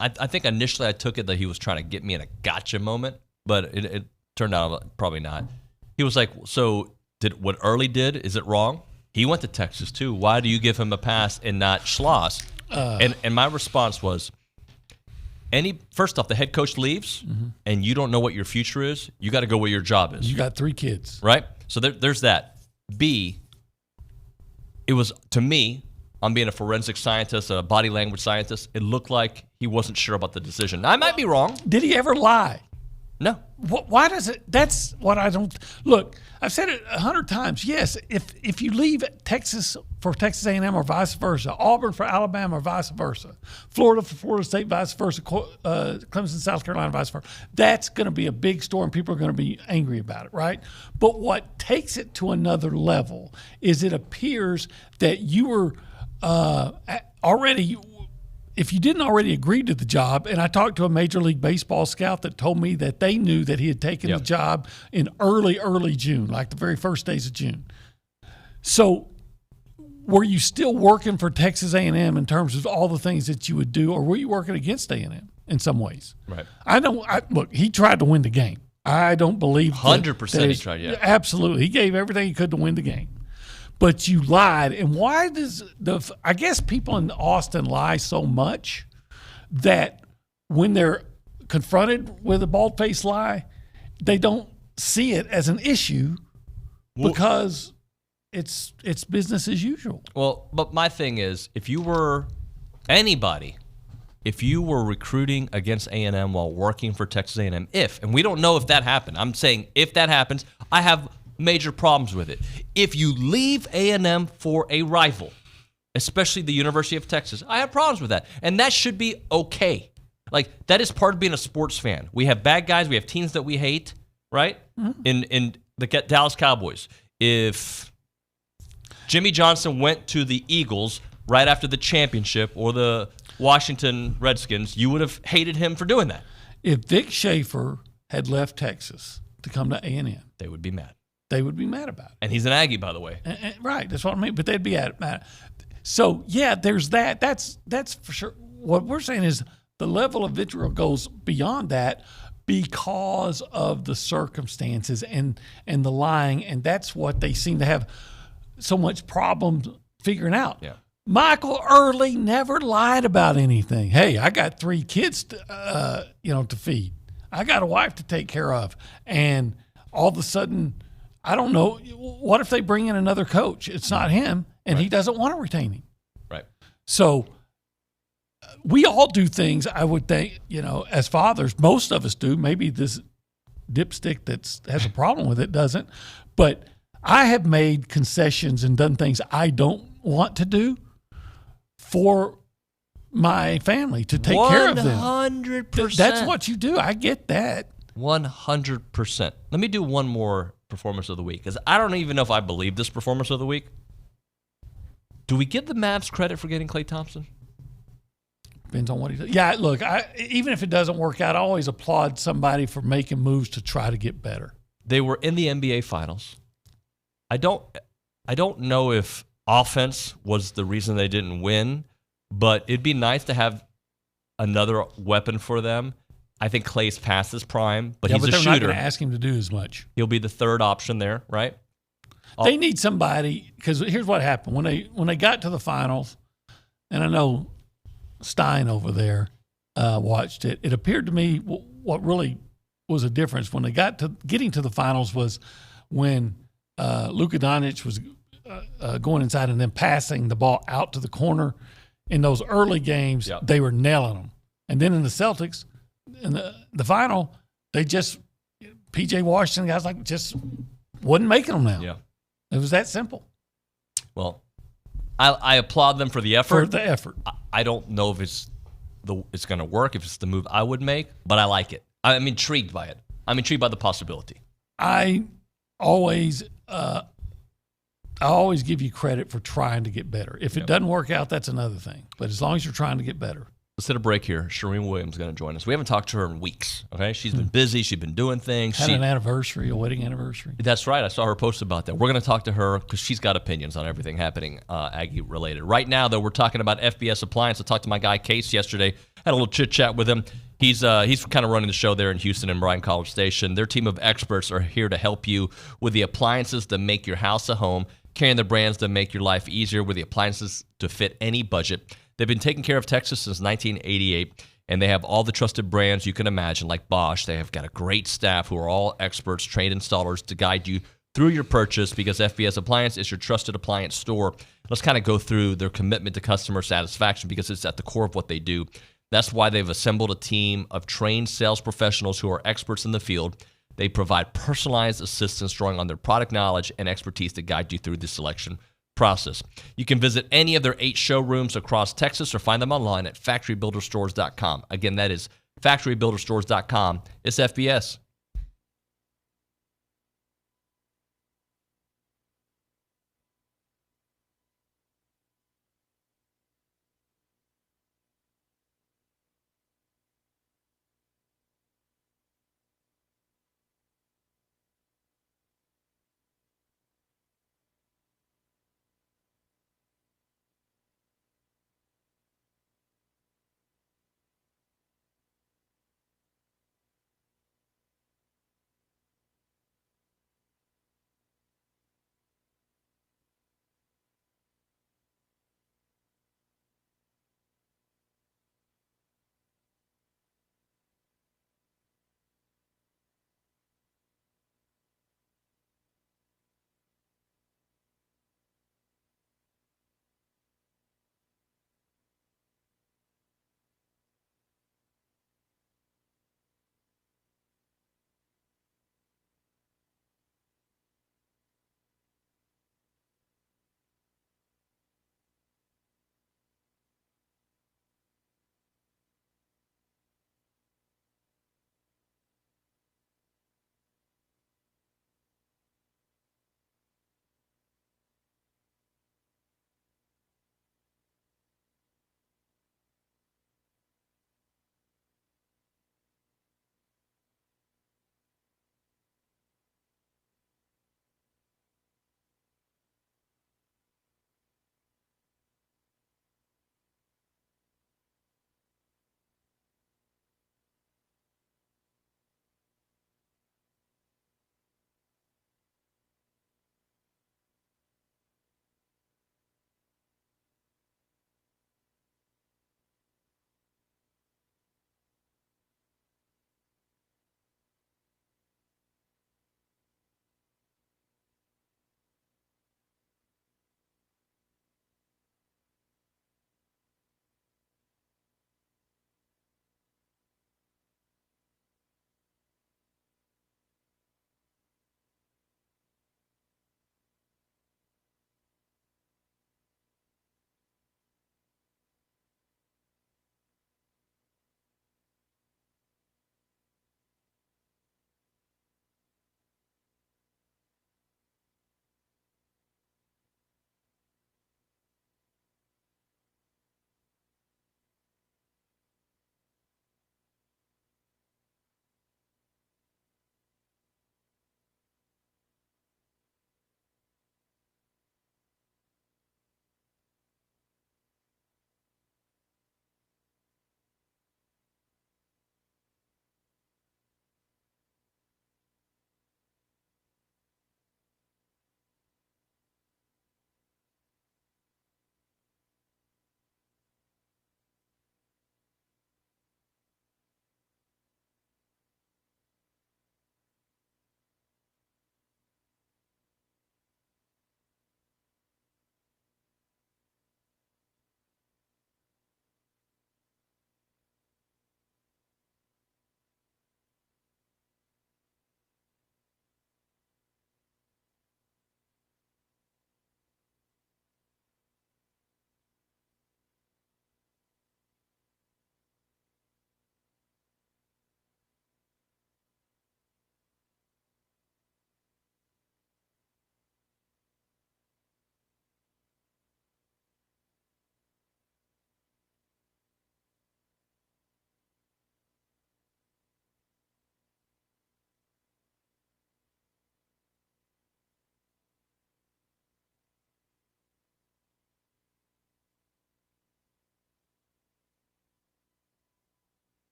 F: I think initially I took it that he was trying to get me in a gotcha moment, but it turned out probably not. He was like, so what Early did, is it wrong? He went to Texas too. Why do you give him a pass and not Schloss? And my response was, first off, the head coach leaves, and you don't know what your future is. You got to go where your job is.
M: You got 3 kids,
F: right? So there's that. B, it was, to me, I'm being a forensic scientist, a body language scientist, it looked like he wasn't sure about the decision. Now, I might be wrong.
M: Did he ever lie?
F: No.
M: Why does it? That's what I don't. Look, I've said it 100 times. Yes, if you leave Texas for Texas A&M or vice versa, Auburn for Alabama or vice versa, Florida for Florida State vice versa, Clemson, South Carolina vice versa, that's going to be a big story and people are going to be angry about it, right? But what takes it to another level is it appears that you were already. If you didn't already agree to the job, and I talked to a Major League Baseball scout that told me that they knew that he had taken the job in early June, like the very first days of June. So were you still working for Texas A&M in terms of all the things that you would do, or were you working against A&M in some ways?
F: Right.
M: Look, he tried to win the game. I don't believe
F: 100% he tried, yeah.
M: Absolutely. He gave everything he could to win the game. But you lied. And why does I guess people in Austin lie so much that when they're confronted with a bald-faced lie, they don't see it as an issue because it's business as usual.
F: Well, but my thing is, if you were recruiting against A&M while working for Texas A&M, and we don't know if that happened. I'm saying if that happens, I have major problems with it. If you leave A&M for a rival, especially the University of Texas, I have problems with that. And that should be okay. Like, that is part of being a sports fan. We have bad guys. We have teams that we hate, right? Mm-hmm. In the Dallas Cowboys. If Jimmy Johnson went to the Eagles right after the championship or the Washington Redskins, you would have hated him for doing that.
M: If Vic Schaefer had left Texas to come to A&M,
F: they would be mad.
M: They would be mad about it.
F: And he's an Aggie, by the way.
M: Right, that's what I mean. But they'd be mad. So, yeah, there's that. That's for sure. What we're saying is the level of vitriol goes beyond that because of the circumstances and the lying, and that's what they seem to have so much problem figuring out.
F: Yeah.
M: Michael Earley never lied about anything. Hey, I got 3 kids to feed. I got a wife to take care of. And all of a sudden, I don't know, what if they bring in another coach? It's not him, and he doesn't want to retain him.
F: Right.
M: So we all do things, I would think, as fathers, most of us do. Maybe this dipstick that has a problem with it doesn't. But I have made concessions and done things I don't want to do for my family to take care of them.
F: 100%.
M: That's what you do. I get that.
F: 100%. Let me do one more performance of the week, because I don't even know if I believe this performance of the week. Do we give the Mavs credit for getting Klay Thompson?
M: Depends on what he does. Yeah, look, even if it doesn't work out, I always applaud somebody for making moves to try to get better.
F: They were in the NBA Finals. I don't know if offense was the reason they didn't win, but it'd be nice to have another weapon for them. I think Klay's past his prime, but he's a shooter.
M: They're not going to ask him to do as much.
F: He'll be the third option there, right?
M: They need somebody, because here's what happened. When they got to the finals, and I know Stein over there watched it, it appeared to me what really was a difference when they getting to the finals was when Luka Doncic was going inside and then passing the ball out to the corner. In those early games, they were nailing them. And then in the Celtics, in the final, they just P.J. Washington guys just wasn't making them now.
F: Yeah,
M: it was that simple.
F: Well, I applaud them for the effort.
M: For the effort,
F: I don't know if it's going to work, if it's the move I would make, but I like it. I'm intrigued by it. I'm intrigued by the possibility.
M: I always give you credit for trying to get better. If it doesn't work out, that's another thing. But as long as you're trying to get better.
F: Let's hit a break here. Charean Williams is going to join us. We haven't talked to her in weeks, okay? She's been busy. She's been doing things.
M: Had an anniversary, a wedding anniversary.
F: That's right. I saw her post about that. We're going to talk to her because she's got opinions on everything happening Aggie-related. Right now, though, we're talking about FBS Appliance. I talked to my guy, Case, yesterday. Had a little chit-chat with him. He's kind of running the show there in Houston and Bryan College Station. Their team of experts are here to help you with the appliances that make your house a home, carrying the brands that make your life easier with the appliances to fit any budget. They've been taking care of Texas since 1988, and they have all the trusted brands you can imagine, like Bosch. They have got a great staff who are all experts, trained installers to guide you through your purchase, because FBS Appliance is your trusted appliance store. Let's kind of go through their commitment to customer satisfaction, because it's at the core of what they do. That's why they've assembled a team of trained sales professionals who are experts in the field. They provide personalized assistance drawing on their product knowledge and expertise to guide you through the selection process. You can visit any of their 8 showrooms across Texas or find them online at factorybuilderstores.com. Again, that is factorybuilderstores.com. It's FBS.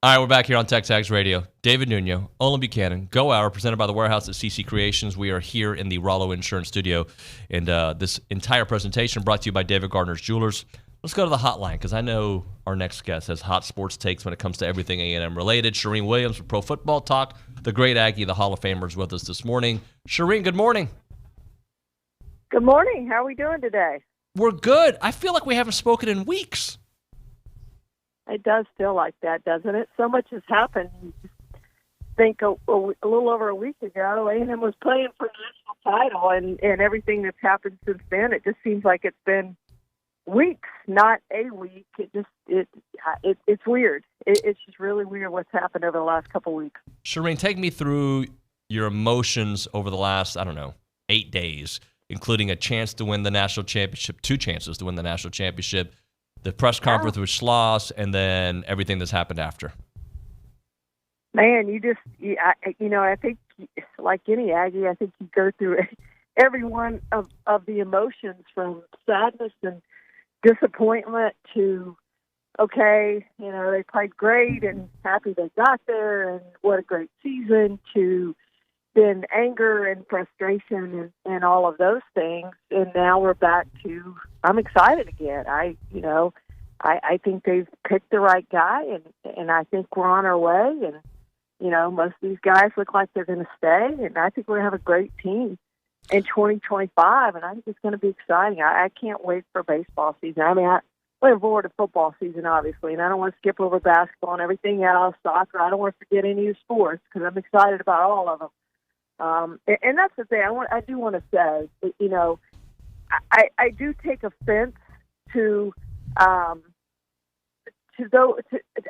F: All right, we're back here on TexAgs Radio. David Nuño, Olin Buchanan, Go Hour, presented by the Warehouse at CC Creations. We are here in the Rollo Insurance Studio, and this entire presentation brought to you by David Gardner's Jewelers. Let's go to the hotline, because I know our next guest has hot sports takes when it comes to everything A&M related. Charean Williams from Pro Football Talk, the great Aggie, the Hall of Famer, is with us this morning. Charean, good morning.
Q: Good morning. How are we doing today?
F: We're good. I feel like we haven't spoken in weeks.
Q: It does feel like that, doesn't it? So much has happened. You just think a little over a week ago, A&M was playing for the national title, and everything that's happened since then, it just seems like it's been weeks, not a week. It's weird. It's just really weird what's happened over the last couple of weeks.
F: Charean, take me through your emotions over the last, 8 days, including a chance to win the national championship, 2 chances to win the national championship, the press conference with Schloss, and then everything that's happened after.
Q: Man, I think like any Aggie, I think you go through every one of the emotions, from sadness and disappointment to, okay, they played great and happy they got there and what a great season, to then anger and frustration and all of those things. And now we're back to, I'm excited again. I think they've picked the right guy, and I think we're on our way. And, most of these guys look like they're going to stay, and I think we're going to have a great team in 2025, and I think it's going to be exciting. I can't wait for baseball season. I'm looking forward to football season, obviously, and I don't want to skip over basketball and everything else, soccer. I don't want to forget any of the sports, because I'm excited about all of them. And that's the thing I do want to say. I do take offense to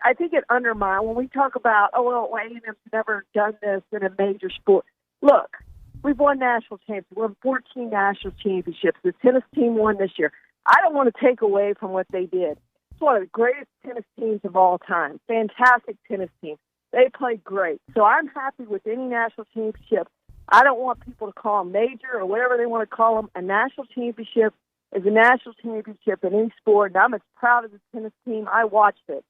Q: I think it undermines when we talk about, A&M's never done this in a major sport. Look, we've won national championships. We won 14 national championships. The tennis team won this year. I don't want to take away from what they did. It's one of the greatest tennis teams of all time. Fantastic tennis team. They played great. So I'm happy with any national championship. I don't want people to call them major or whatever they want to call them. A national championship is a national championship in any sport, and I'm as proud of the tennis team. I watched it.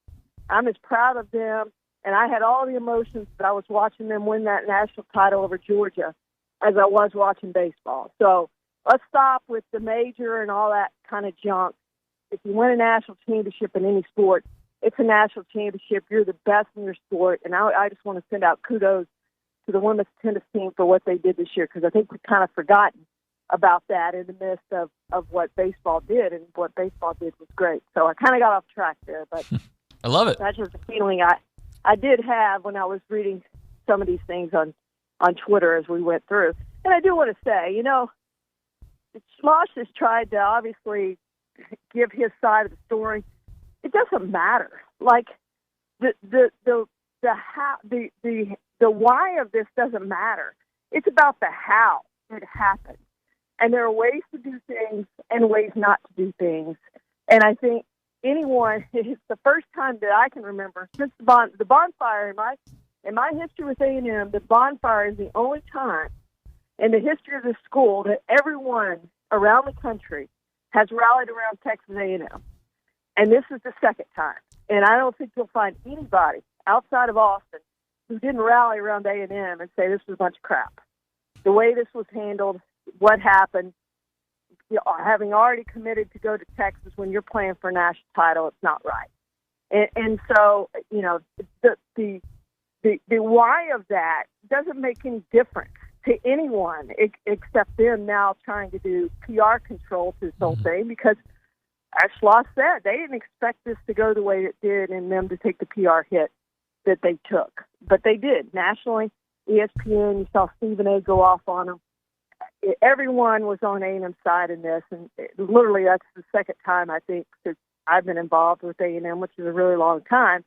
Q: I'm as proud of them, and I had all the emotions that I was watching them win that national title over Georgia as I was watching baseball. So let's stop with the major and all that kind of junk. If you win a national championship in any sport, it's a national championship. You're the best in your sport, and I just want to send out kudos to the women's tennis team for what they did this year, because I think we've kind of forgotten about that in the midst of what baseball did, and what baseball did was great. So I kind of got off track there, but
F: I love it.
Q: That's just a feeling I did have when I was reading some of these things on Twitter as we went through. And I do want to say, Schloss has tried to obviously give his side of the story. It doesn't matter. Like the why of this doesn't matter. It's about the how it happened. And there are ways to do things and ways not to do things. And I think it's the first time that I can remember since the bonfire in my history with A&M, the bonfire is the only time in the history of the school that everyone around the country has rallied around Texas A&M. And this is the second time. And I don't think you'll find anybody outside of Austin who didn't rally around A&M and say this was a bunch of crap. The way this was handled, what happened, having already committed to go to Texas when you're playing for a national title, it's not right. And so, the why of that doesn't make any difference to anyone except them now trying to do PR control to this whole thing, because as Schloss said, they didn't expect this to go the way it did and them to take the PR hit that they took. But they did. Nationally, ESPN, you saw Stephen A. go off on them. Everyone was on A&M's side in this, and literally that's the second time I think that I've been involved with A&M, which is a really long time,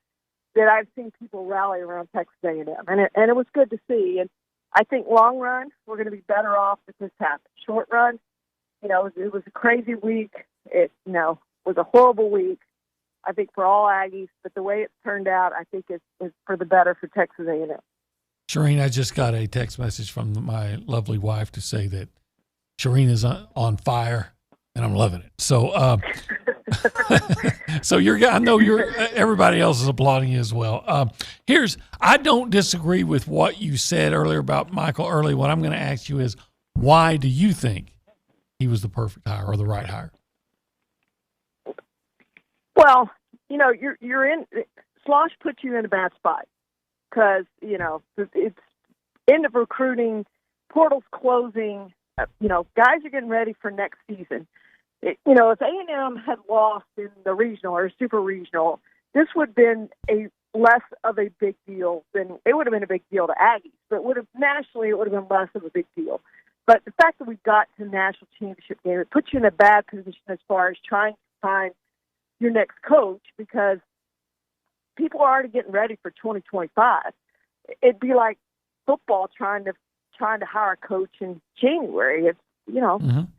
Q: that I've seen people rally around Texas A&M, and it was good to see. And I think long run, we're going to be better off if this happens. Short run, it was a crazy week. It was a horrible week, I think, for all Aggies, but the way it turned out, I think is for the better for Texas A&M.
M: Charean, I just got a text message from my lovely wife to say that Charean is on fire, and I'm loving it. So So I know everybody else is applauding you as well. I don't disagree with what you said earlier about Michael Earley. What I'm going to ask you is, why do you think he was the perfect hire or the right hire?
Q: Well, you're in Slosh puts you in a bad spot because it's end of recruiting, portals closing. Guys are getting ready for next season. If A&M had lost in the regional or super regional, this would have been less of a big deal than it would have been a big deal to Aggies, but nationally it would have been less of a big deal. But the fact that we got to the national championship game, it puts you in a bad position as far as trying to find your next coach because people are already getting ready for 2025. It'd be like football trying to hire a coach in January. It's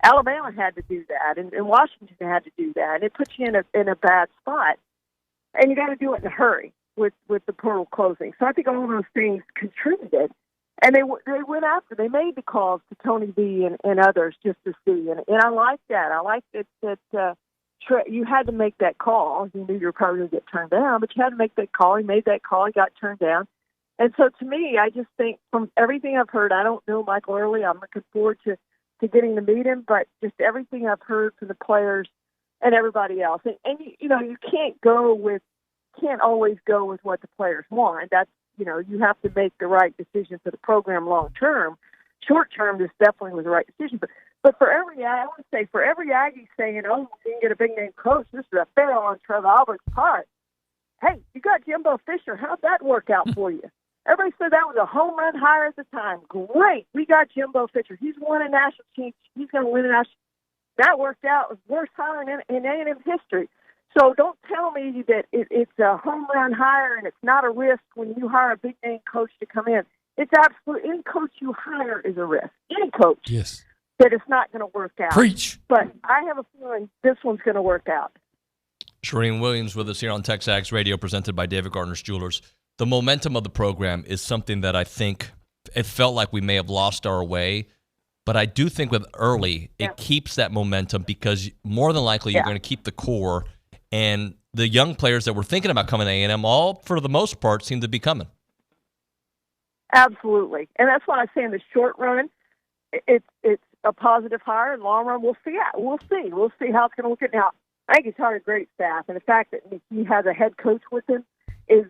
Q: Alabama had to do that, and Washington had to do that. And it puts you in a bad spot, and you got to do it in a hurry with the portal closing. So I think all those things contributed, and they went after. They made the calls to Tony B and others just to see, and I like that. I like that you had to make that call. You knew you were probably going to get turned down, but you had to make that call. He made that call. He got turned down. And so to me, I just think from everything I've heard, I don't know Michael Earley. I'm looking forward to getting to meet him, but just everything I've heard from the players and everybody else. And you can't always go with what the players want. That's, you have to make the right decision for the program long term. Short term, this definitely was the right decision. But for every Aggie saying, oh, we can get a big name coach, this is a fail on Trevor Albert's part. Hey, you got Jimbo Fisher. How'd that work out for you? Everybody said that was a home run hire at the time. Great. We got Jimbo Fisher. He's won a national championship. He's going to win a national. That worked out. It was the worst hire in A&M history. So don't tell me that it's a home run hire and it's not a risk when you hire a big name coach to come in. It's absolutely, any coach you hire is a risk. Any coach.
M: Yes.
Q: That it's not going to work out.
M: Preach.
Q: But I have a feeling this one's going to work out.
F: Charean Williams with us here on TexAgs Radio, presented by David Gardner's Jewelers. The momentum of the program is something that I think it felt like we may have lost our way, but I do think with Early, it keeps that momentum because more than likely you're going to keep the core, and the young players that were thinking about coming to A&M all, for the most part, seem to be coming.
Q: Absolutely. And that's why I say in the short run, it's a positive hire. In the long run, we'll see. We'll see how it's going to look. Now, I think he's hired a great staff, and the fact that he has a head coach with him is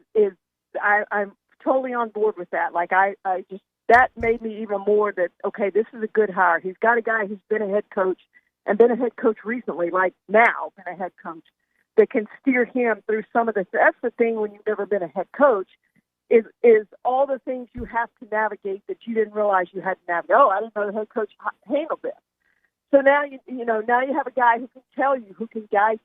Q: I'm totally on board with that. Like I just, that made me even more that, okay, this is a good hire. He's got a guy who's been a head coach and been a head coach recently, like now been a head coach, that can steer him through some of this. That's the thing when you've never been a head coach is all the things you have to navigate that you didn't realize you had to navigate. Oh, I didn't know the head coach handled this. So now now you have a guy who can tell you, who can guide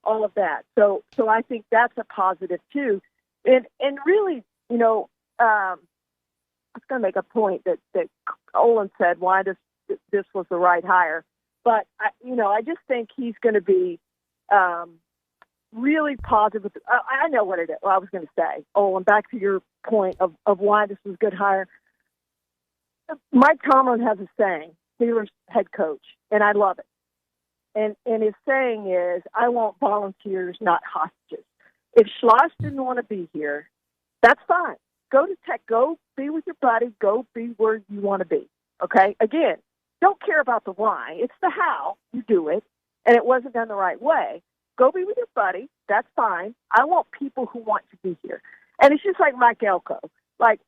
Q: all of that. So I think that's a positive too. And really, I was going to make a point that Olin said why this was the right hire, but I just think he's going to be really positive. I know what it is. Well, I was going to say, Olin, back to your point of why this was a good hire. Mike Tomlin has a saying, Steelers head coach, and I love it. And his saying is, I want volunteers, not hostages. If Schloss didn't want to be here, that's fine. Go to Tech. Go be with your buddy. Go be where you want to be. Okay? Again, don't care about the why. It's the how you do it, and it wasn't done the right way. Go be with your buddy. That's fine. I want people who want to be here. And it's just like Mike Elko. Like,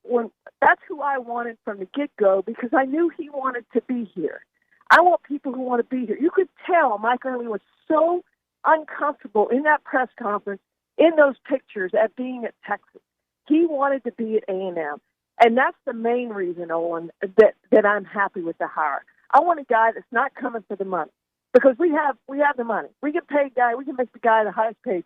Q: that's who I wanted from the get-go because I knew he wanted to be here. I want people who want to be here. You could tell Mike Earley was so uncomfortable in that press conference, in those pictures, at being at Texas. He wanted to be at A&M. And that's the main reason, Olin, that I'm happy with the hire. I want a guy that's not coming for the money because we have the money. We can pay a guy. We can make the guy the highest paid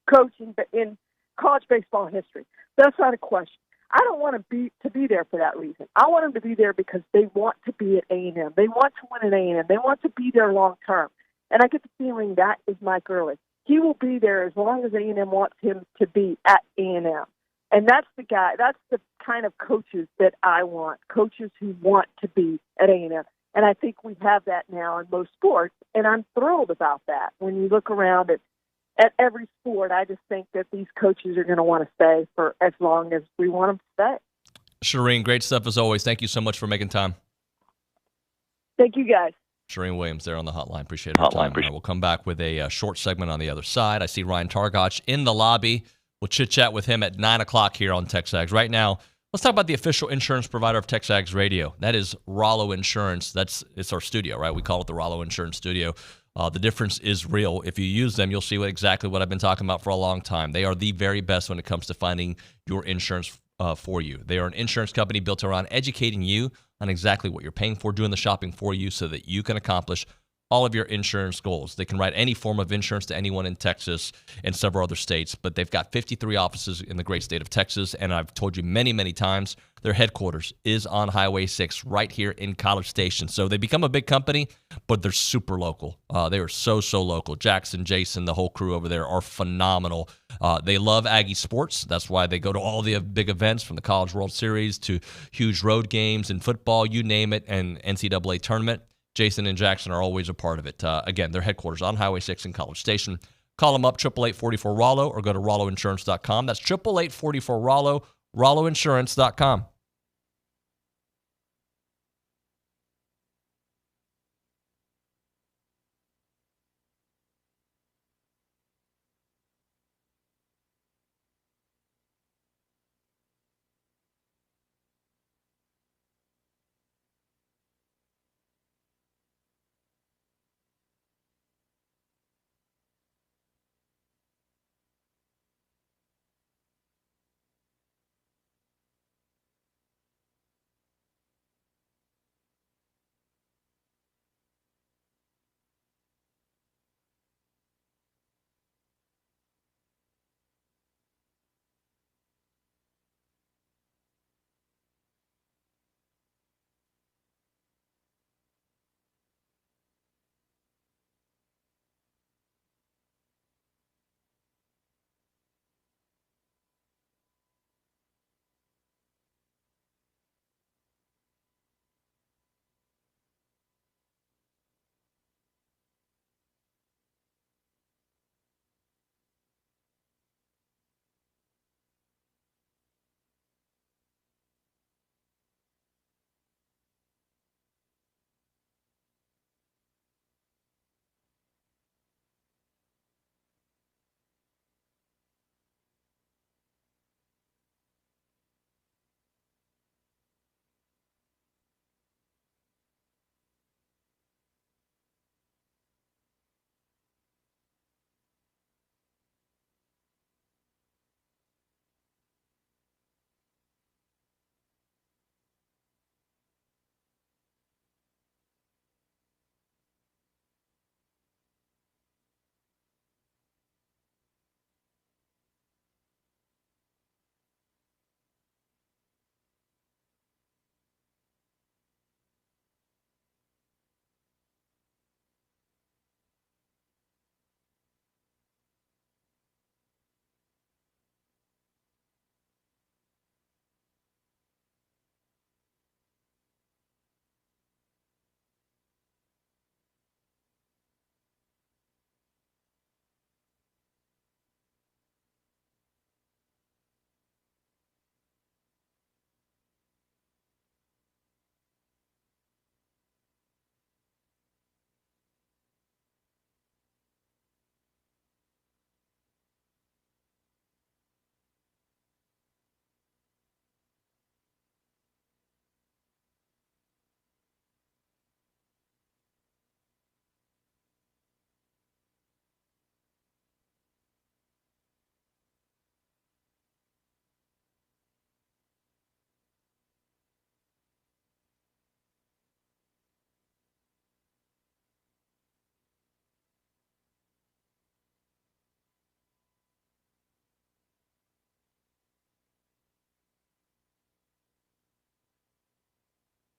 Q: coach in college baseball history. That's not a question. I don't want him to be there for that reason. I want him to be there because they want to be at A&M. They want to win at A&M. They want to be there long term. And I get the feeling that is Mike Earley. He will be there as long as A&M wants him to be at A&M. And that's the guy, that's the kind of coaches that I want, coaches who want to be at A&M. And I think we have that now in most sports, and I'm thrilled about that. When you look around at every sport, I just think that these coaches are going to want to stay for as long as we want them to stay.
F: Charean, great stuff as always. Thank you so much for making time.
Q: Thank you, guys.
F: Charean Williams there on the hotline. Appreciate her time. We'll come back with a short segment on the other side. I see Ryan Targac in the lobby. We'll chit-chat with him at 9 o'clock here on TexAgs. Right now, let's talk about the official insurance provider of TexAgs Radio. That is Rollo Insurance. It's our studio, right? We call it the Rollo Insurance Studio. The difference is real. If you use them, you'll see exactly what I've been talking about for a long time. They are the very best when it comes to finding your insurance for you. They are an insurance company built around educating you on exactly what you're paying for, doing the shopping for you so that you can accomplish all of your insurance goals. They can write any form of insurance to anyone in Texas and several other states, but they've got 53 offices in the great state of Texas, and I've told you many, many times, their headquarters is on Highway 6 right here in College Station. So they become a big company, but they're super local. They are so local. Jackson, Jason, the whole crew over there are phenomenal. They love Aggie sports. That's why they go to all the big events, from the College World Series to huge road games and football, you name it, and NCAA tournament. Jason and Jackson are always a part of it. Again, their headquarters on Highway 6 in College Station. Call them up, 888-44-ROLLO, or go to ROLLOinsurance.com. That's 888-44-ROLLO, ROLLOinsurance.com.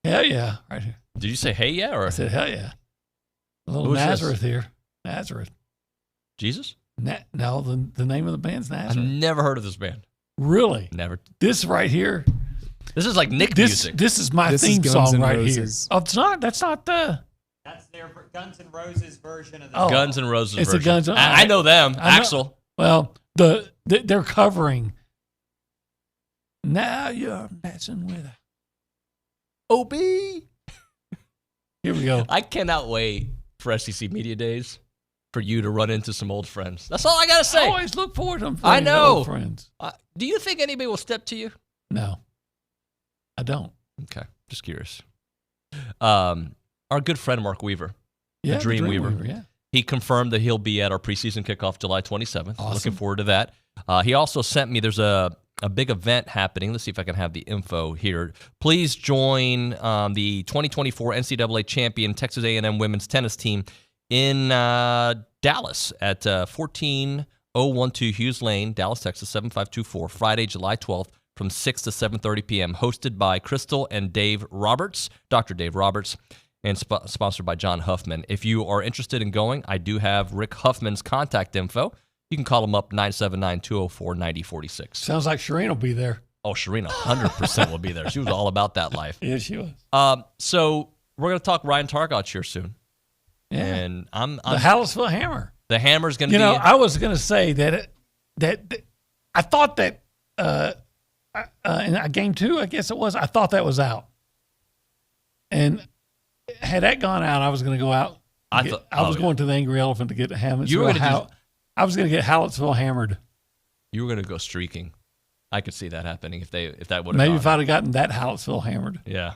M: Hell yeah, right here.
F: Did you say hey yeah? Or
M: I said hell yeah. A little Nazareth here. Nazareth.
F: Jesus?
M: No, the name of the band's Nazareth.
F: I've never heard of this band.
M: Really?
F: Never.
M: This right here,
F: This is like Nick music.
M: This is my theme song right here. Oh, it's not. That's not the.
R: That's their Guns N' Roses version of the
M: Oh,
F: Guns N' Roses
M: it's
F: version.
M: a Guns N'
F: I know them. Axel.
M: Well, they're covering. Now you're messing with
F: OB.
M: Here we go.
F: I cannot wait for SEC Media Days for you to run into some old friends. That's all I got to say.
M: I always look forward to them.
F: I know.
M: Old friends.
F: Do you think anybody will step to you?
M: No, I don't.
F: Okay, just curious. Our good friend Mark Weaver, the Dream Weaver,
M: yeah.
F: He confirmed that he'll be at our preseason kickoff July 27th.
M: Awesome.
F: Looking forward to that. He also sent me, there's a big event happening. Let's see if I can have the info here. Please join the 2024 NCAA champion Texas A&M women's tennis team in Dallas at 14012 Hughes Lane, Dallas, Texas, 75224, Friday, July 12th from 6 to 7:30 p.m., hosted by Crystal and Dave Roberts, Dr. Dave Roberts, and sponsored by John Huffman. If you are interested in going, I do have Rick Huffman's contact info. You can call him up, 979-204-9046.
M: Sounds like Charean will be there.
F: Oh, Charean 100% will be there. She was all about that life.
M: Yeah, she was.
F: So we're going to talk Ryan Targac here soon.
M: Yeah.
F: And I'm
M: the Hallettsville Hammer.
F: The Hammer's going to be.
M: You know, I was going to say that I thought that in game 2, I guess it was, I thought that was out. And had that gone out, I was going to go out. I was going to the Angry Elephant to get Hallettsville. I was going to get Hallettsville hammered.
F: You were going to go streaking. I could see that happening if that would have.
M: Maybe if I'd have gotten that Hallettsville hammered.
F: Yeah.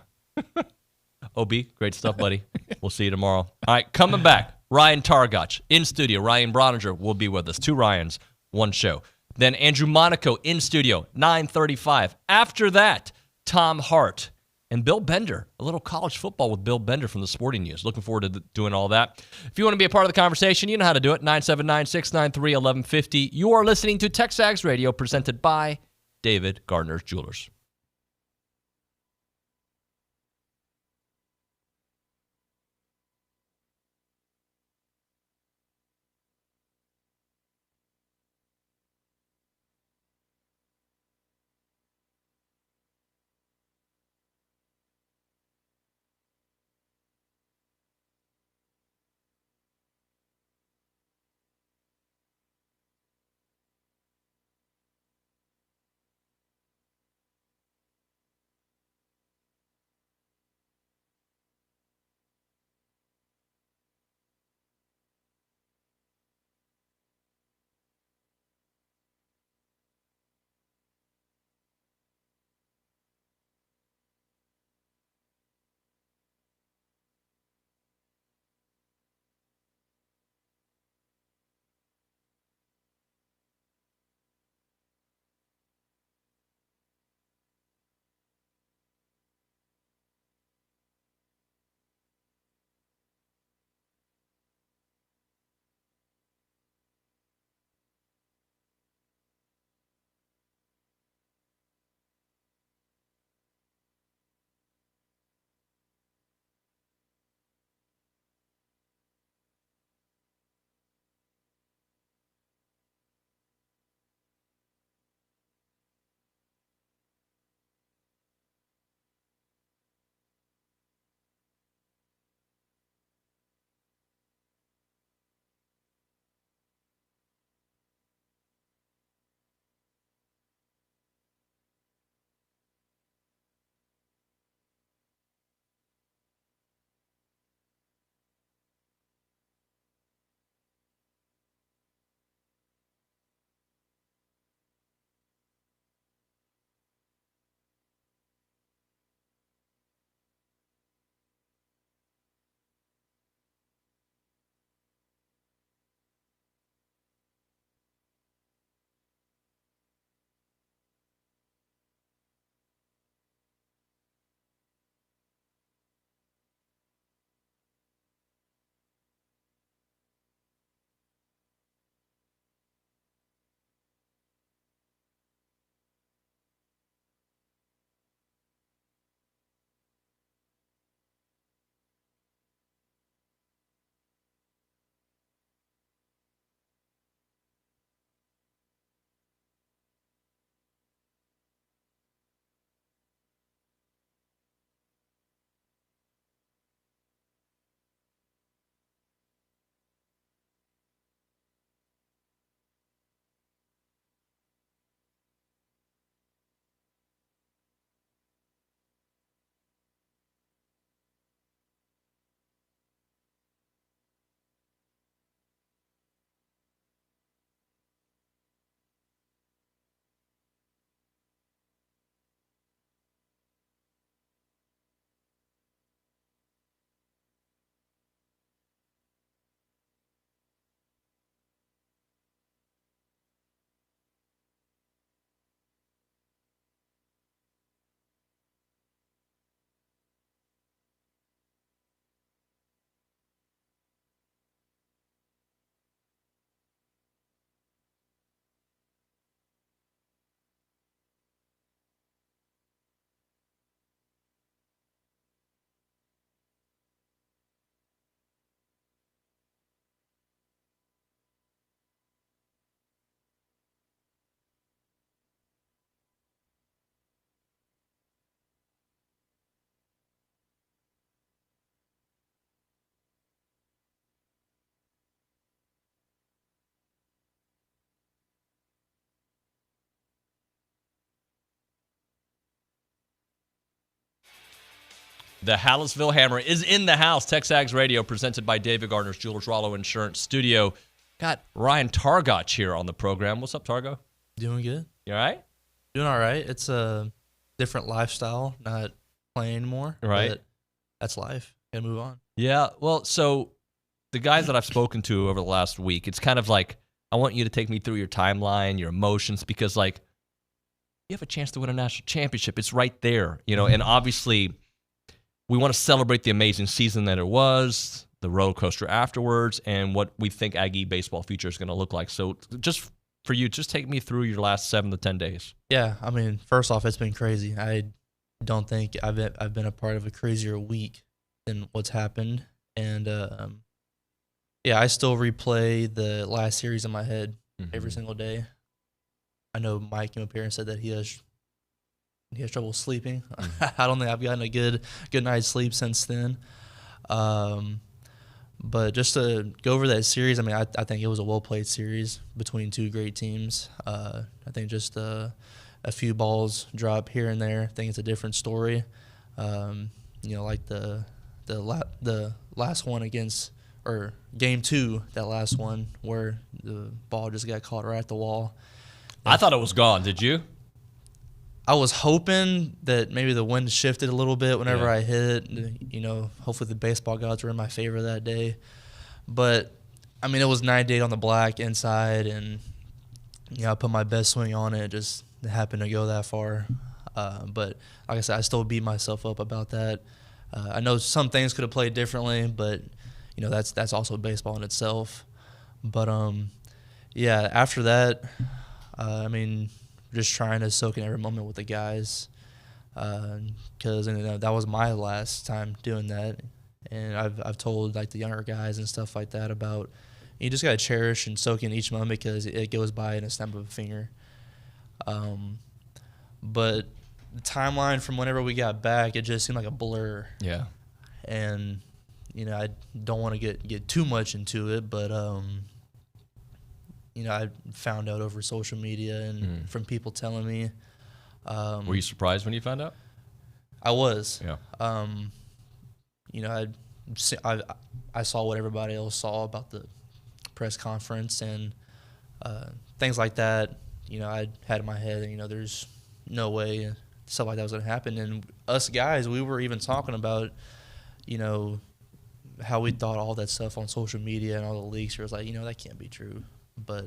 F: OB, great stuff, buddy. We'll see you tomorrow. All right, coming back, Ryan Targac in studio. Ryan Brauninger will be with us. 2 Ryans, 1 show. Then Andrew Monaco in studio, 9:35. After that, Tom Hart and Bill Bender, a little college football with Bill Bender from the Sporting News. Looking forward to doing all that. If you want to be a part of the conversation, you know how to do it, 979-693-1150. You are listening to TexAgs Radio, presented by David Gardner's Jewelers. The Hallisville Hammer is in the house. TexAgs Radio, presented by David Gardner's Jewelers Rollo Insurance Studio. Got Ryan Targac here on the program. What's up, Targo?
S: Doing good.
F: You all right?
S: Doing all right. It's a different lifestyle, not playing anymore.
F: Right.
S: But that's life. Gotta move on.
F: Yeah. Well, so the guys that I've spoken to over the last week, it's kind of like, I want you to take me through your timeline, your emotions, because, like, you have a chance to win a national championship. It's right there, and obviously we want to celebrate the amazing season that it was, the roller coaster afterwards, and what we think Aggie baseball future is going to look like. So just for you, just take me through your last 7 to 10 days.
S: Yeah, I mean, first off, it's been crazy. I don't think I've been a part of a crazier week than what's happened. And, I still replay the last series in my head every single day. I know Mike came up here and said that he has trouble sleeping. I don't think I've gotten a good night's sleep since then. But just to go over that series, I mean, I think it was a well-played series between two great teams. I think just a few balls drop here and there. I think it's a different story. Like the last one against, or game 2, that last one where the ball just got caught right at the wall.
F: I thought it was gone. Did you?
S: I was hoping that maybe the wind shifted a little bit whenever I hit it. Hopefully the baseball gods were in my favor that day. But, I mean, it was 98 on the black inside, and, I put my best swing on it. Just happened to go that far. But, like I said, I still beat myself up about that. I know some things could have played differently, but, that's also baseball in itself. But, after that, just trying to soak in every moment with the guys, because that was my last time doing that, and I've told like the younger guys and stuff like that about you just gotta cherish and soak in each moment because it goes by in a snap of a finger. But the timeline from whenever we got back, it just seemed like a blur.
F: Yeah,
S: and I don't want to get too much into it, but I found out over social media and from people telling me.
F: Were you surprised when you found out?
S: I was.
F: Yeah.
S: I saw what everybody else saw about the press conference and things like that. I had in my head, there's no way stuff like that was going to happen. And us guys, we were even talking about, how we thought all that stuff on social media and all the leaks. It was like, that can't be true. But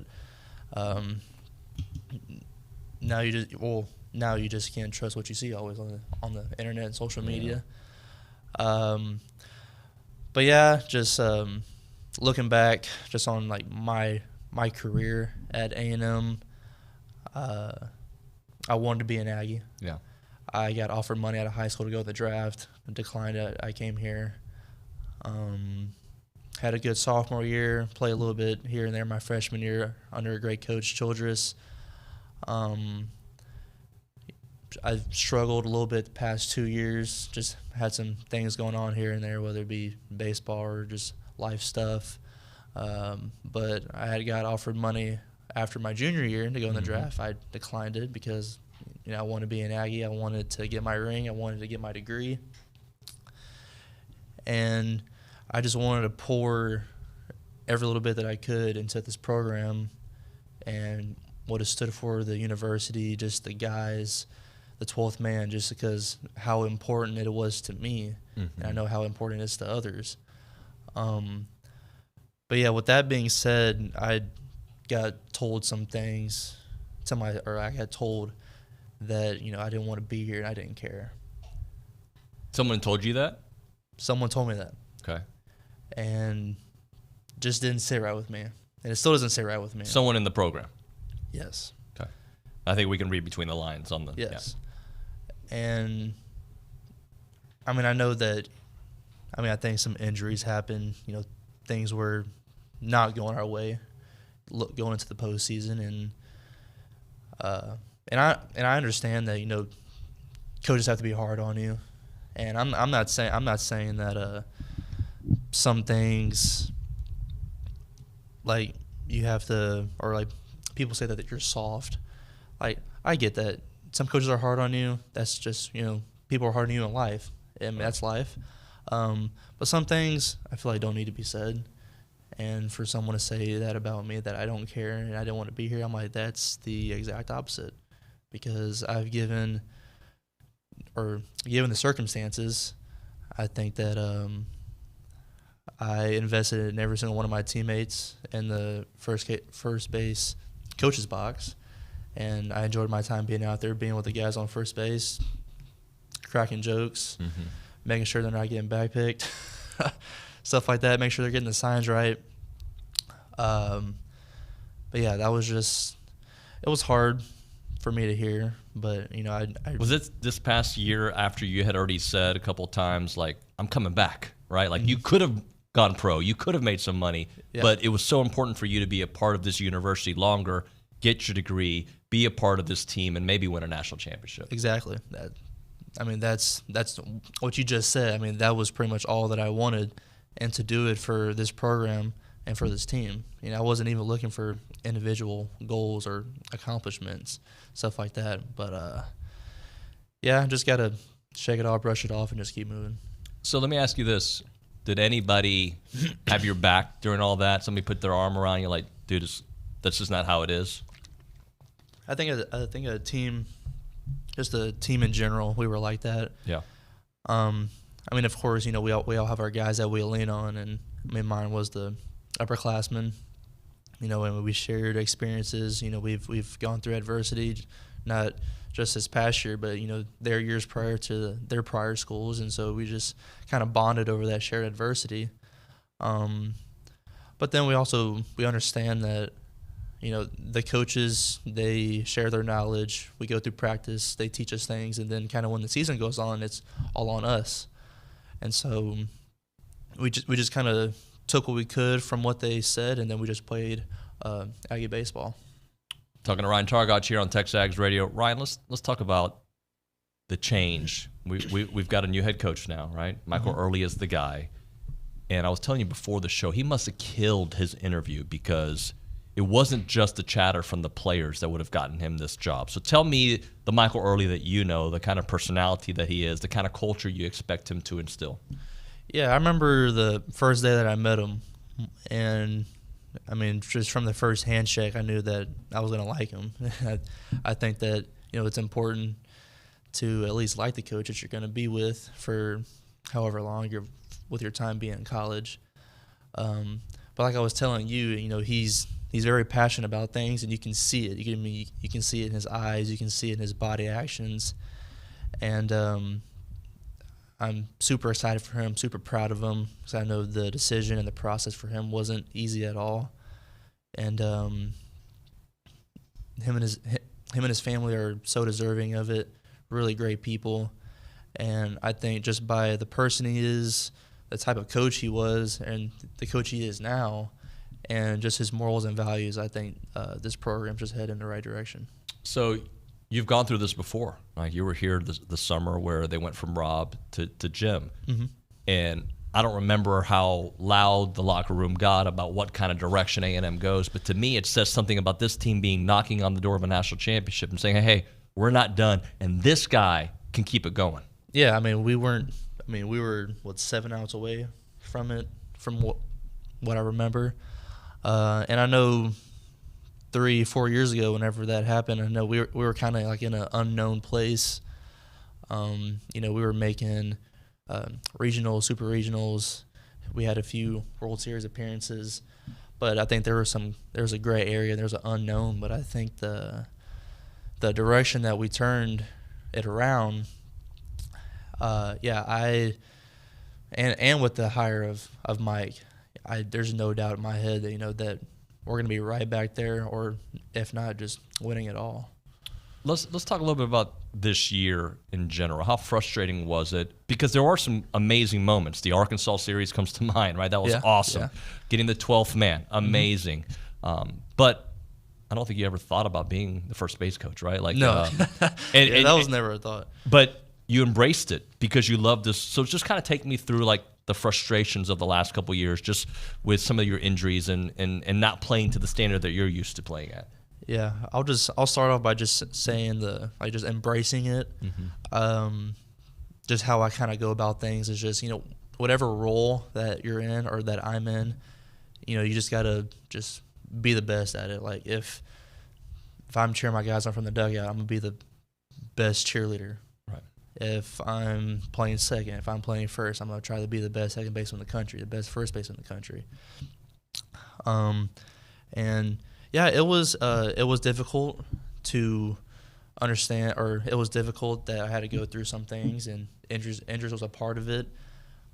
S: now you just can't trust what you see always on the internet and social media. But just looking back, just on like my career at A&M, I wanted to be an Aggie.
F: Yeah,
S: I got offered money out of high school to go to the draft. Declined it. I came here. Had a good sophomore year, played a little bit here and there my freshman year under a great coach, Childress. I've struggled a little bit the past 2 years, just had some things going on here and there, whether it be baseball or just life stuff. But I got offered money after my junior year to go in the draft. I declined it because I wanted to be an Aggie. I wanted to get my ring. I wanted to get my degree. And I just wanted to pour every little bit that I could into this program and what it stood for, the university, just the guys, the 12th man, just because how important it was to me. And I know how important it is to others. But with that being said, I got told some things I got told that, I didn't want to be here and I didn't care.
F: Someone told you that?
S: Someone told me that.
F: Okay.
S: And just didn't sit right with me. And it still doesn't sit right with me.
F: Someone in the program?
S: Yes.
F: Okay. I think we can read between the lines on the...
S: Yes. Yeah. And, I know that... I think some injuries happened. Things were not going our way going into the postseason. And I understand that, coaches have to be hard on you. And I'm not saying that some things like you have to, or like people say that you're soft. Like I get that some coaches are hard on you. That's just people are hard on you in life, I mean, that's life. But some things I feel like don't need to be said. And for someone to say that about me, that I don't care and I don't want to be here, I'm like, that's the exact opposite. Because I've given the circumstances, I think that I invested in every single one of my teammates in the first base coach's box. And I enjoyed my time being out there, being with the guys on first base, cracking jokes, making sure they're not getting backpicked, stuff like that, make sure they're getting the signs right. But yeah, that was just, it was hard for me to hear, but you know, I
F: was it this past year after you had already said a couple of times, like, I'm coming back, right? Like, you could have gone pro, you could have made some money, but it was so important for you to be a part of this university longer, get your degree, be a part of this team, and maybe win a national championship.
S: Exactly. I mean, that's what you just said. I mean, that was pretty much all that I wanted, and to do it for this program and for this team. You know, I wasn't even looking for individual goals or accomplishments, stuff like that. But yeah, just got to shake it off, brush it off, and just keep moving.
F: So let me ask you this. Did anybody have your back during all that? Somebody put their arm around you like, dude, that's just not how it is?
S: I think a team, just a team in general, we were like that.
F: Yeah.
S: I mean, of course, you know, we all have our guys that we lean on, and I mean, mine was the upperclassmen. You know, and we shared experiences. You know, we've gone through adversity, not just this past year, but you know, their years prior to their prior schools, and so we just kind of bonded over that shared adversity. But then we understand that, you know, the coaches, they share their knowledge. We go through practice, they teach us things, and then kind of when the season goes on, it's all on us. And so we just kind of took what we could from what they said, and then we just played Aggie baseball.
F: Talking to Ryan Targac here on TexAgs Radio. Ryan, let's talk about the change. We've got a new head coach now, right? Michael Earley is the guy. And I was telling you before the show, he must have killed his interview because it wasn't just the chatter from the players that would have gotten him this job. So tell me the Michael Earley that you know, the kind of personality that he is, the kind of culture you expect him to instill.
S: Yeah, I remember the first day that I met him, and I mean, just from the first handshake, I knew that I was going to like him. I think that, you know, it's important to at least like the coach that you're going to be with for however long you're with your time being in college. But like I was telling you, you know, he's very passionate about things, and you can see it. You can see it in his eyes. You can see it in his body actions. And I'm super excited for him, super proud of him, because I know the decision and the process for him wasn't easy at all. And him and his family are so deserving of it. Really great people. And I think just by the person he is, the type of coach he was, and the coach he is now, and just his morals and values, I think this program's just headed in the right direction.
F: So you've gone through this before. Like, you were here the summer where they went from Rob to Jim. And I don't remember how loud the locker room got about what kind of direction A&M goes, but to me it says something about this team being knocking on the door of a national championship and saying, hey, we're not done, and this guy can keep it going.
S: Yeah, I mean, we were 7 outs away from it, from what I remember. And I know 3-4 years ago, whenever that happened, I know we were kind of like in an unknown place. You know, we were making regionals, super regionals. We had a few World Series appearances, but I think there was a gray area. There was an unknown, but I think the direction that we turned it around, and with the hire of Mike, there's no doubt in my head that, you know, that we're going to be right back there, or if not, just winning it all.
F: Let's talk a little bit about this year in general. How frustrating was it? Because there are some amazing moments. The Arkansas series comes to mind, right? That was awesome. Yeah. Getting the 12th man, amazing. But I don't think you ever thought about being the first base coach, right? Like,
S: no, and that was never a thought.
F: But you embraced it because you loved this. So just kind of take me through like the frustrations of the last couple of years, just with some of your injuries and not playing to the standard that you're used to playing at.
S: Yeah, I'll start off by just saying just embracing it. just how I kind of go about things is just, whatever role that you're in or that I'm in, you just got to just be the best at it. Like if I'm cheering my guys on from the dugout, I'm going to be the best cheerleader.
F: Right.
S: If I'm playing second, if I'm playing first, I'm going to try to be the best second baseman in the country, the best first baseman in the country. And yeah, it was difficult to understand, or it was difficult that I had to go through some things, and injuries was a part of it.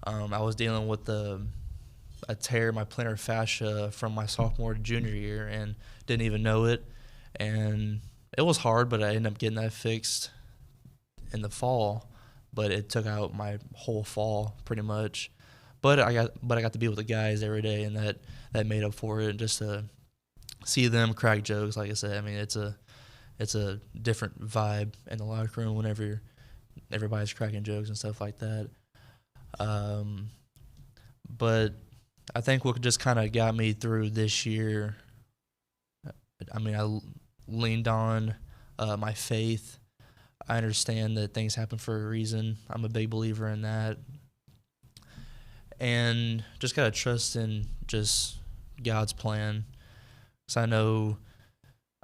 S: I was dealing with a tear in my plantar fascia from my sophomore to junior year and didn't even know it. And it was hard, but I ended up getting that fixed in the fall. But it took out my whole fall pretty much. But I got to be with the guys every day, and that made up for it. Just to see them crack jokes, like I said, I mean, it's a different vibe in the locker room whenever everybody's cracking jokes and stuff like that. But I think what just kind of got me through this year, I mean, I leaned on my faith. I understand that things happen for a reason. I'm a big believer in that. And just got to trust in just God's plan. Because I know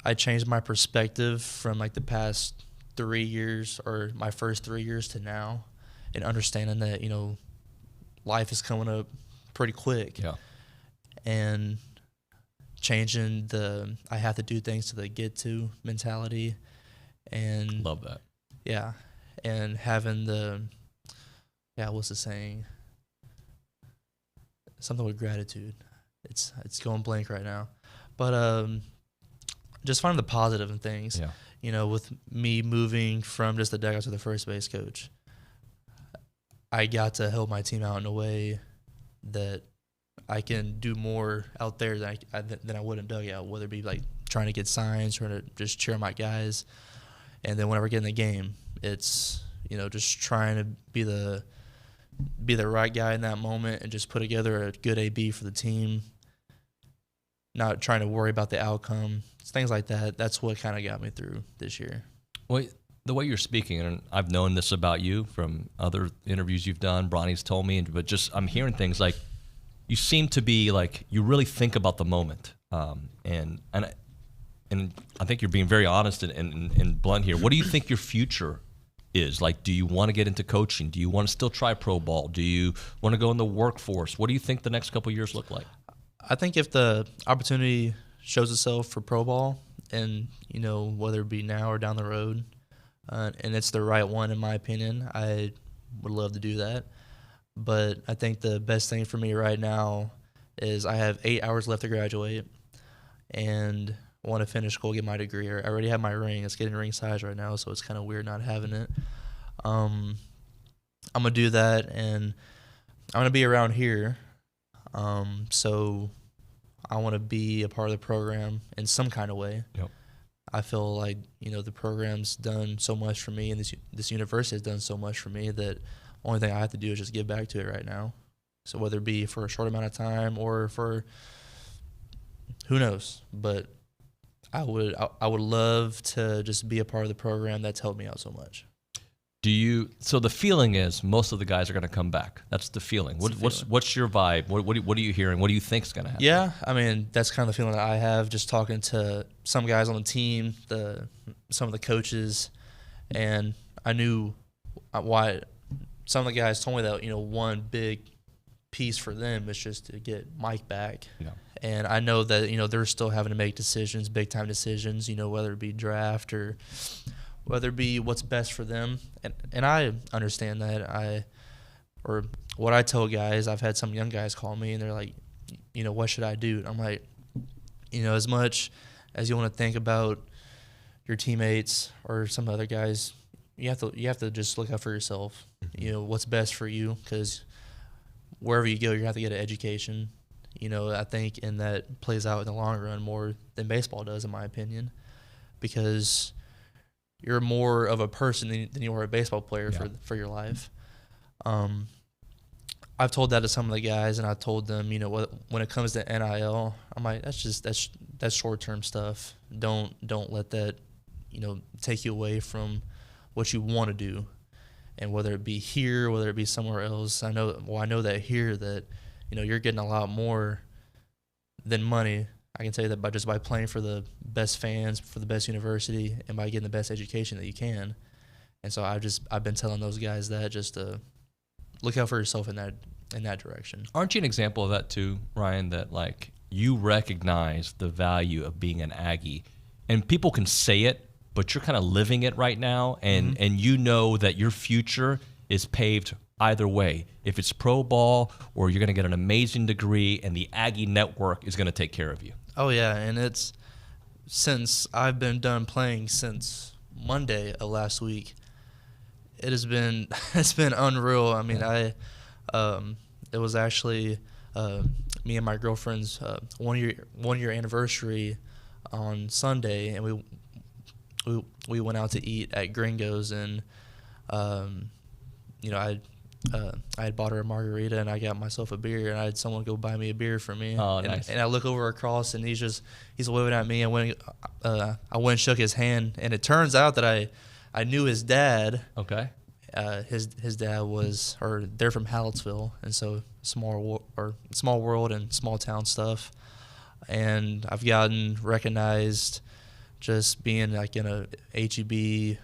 S: I changed my perspective from like the past 3 years, or my first 3 years, to now, and understanding that, life is coming up pretty quick.
F: Yeah.
S: And changing the I have to do things to the get to mentality. And
F: love that.
S: Yeah. And having what's the saying? Something with gratitude. It's going blank right now. But just find the positive in things.
F: Yeah.
S: With me moving from just the dugout to the first base coach, I got to help my team out in a way that I can do more out there than I would in dugout, whether it be like trying to get signs, trying to just cheer my guys. And then whenever I get in the game, it's, just trying to be the right guy in that moment and just put together a good AB for the team, not trying to worry about the outcome. It's things like that. That's what kind of got me through this year.
F: Well, the way you're speaking, and I've known this about you from other interviews you've done, Bronny's told me, but just I'm hearing things like you seem to be like you really think about the moment, and I think you're being very honest and blunt here. What do you think your future is? Like, do you want to get into coaching? Do you want to still try pro ball? Do you want to go in the workforce? What do you think the next couple of years look like?
S: I think if the opportunity shows itself for pro ball, and whether it be now or down the road, and it's the right one in my opinion, I would love to do that. But I think the best thing for me right now is I have 8 hours left to graduate, and I want to finish school, get my degree. I already have my ring. It's getting ring size right now, so it's kind of weird not having it. I'm going to do that, and I'm going to be around here. So I want to be a part of the program in some kind of way.
F: Yep.
S: I feel like, the program's done so much for me, and this university has done so much for me, that the only thing I have to do is just give back to it right now. So whether it be for a short amount of time or for who knows, but I would love to just be a part of the program that's helped me out so much.
F: So the feeling is most of the guys are going to come back. That's the feeling. What's your vibe? What are you hearing? What do you think is going to happen?
S: Yeah, I mean, that's kind of the feeling that I have just talking to some guys on the team, some of the coaches, and I knew why some of the guys told me that, one big piece for them is just to get Mike back.
F: Yeah.
S: And I know that, they're still having to make decisions, big time decisions, whether it be draft or whether it be what's best for them. And I understand that. Or what I tell guys, I've had some young guys call me and they're like, what should I do? And I'm like, as much as you want to think about your teammates or some other guys, you have to just look out for yourself. What's best for you, because wherever you go, you have to get an education. I think, and that plays out in the long run more than baseball does, in my opinion, because you're more of a person than you are a baseball player for your life. I've told that to some of the guys, and I told them, when it comes to NIL, I'm like, that's short-term stuff. Don't let that, take you away from what you want to do. And whether it be here, whether it be somewhere else, I know that here that, you're getting a lot more than money. I can tell you that by playing for the best fans, for the best university, and by getting the best education that you can. And so I've been telling those guys that just to look out for yourself in that direction.
F: Aren't you an example of that too, Ryan, that like you recognize the value of being an Aggie, and people can say it, but you're kind of living it right now, and you know that your future is paved either way. If it's pro ball or you're going to get an amazing degree, and the Aggie network is going to take care of you.
S: Oh yeah, and it's since I've been done playing since Monday of last week. It's been unreal. I mean, it was actually me and my girlfriend's 1 year anniversary on Sunday, and we went out to eat at Gringo's, and I had bought her a margarita, and I got myself a beer, and I had someone go buy me a beer for me.
F: Oh, nice.
S: And I look over across, and he's waving at me. I went and shook his hand, and it turns out that I knew his dad.
F: Okay.
S: His dad they're from Hallettsville, and so small world and small town stuff. And I've gotten recognized just being like in a HEB,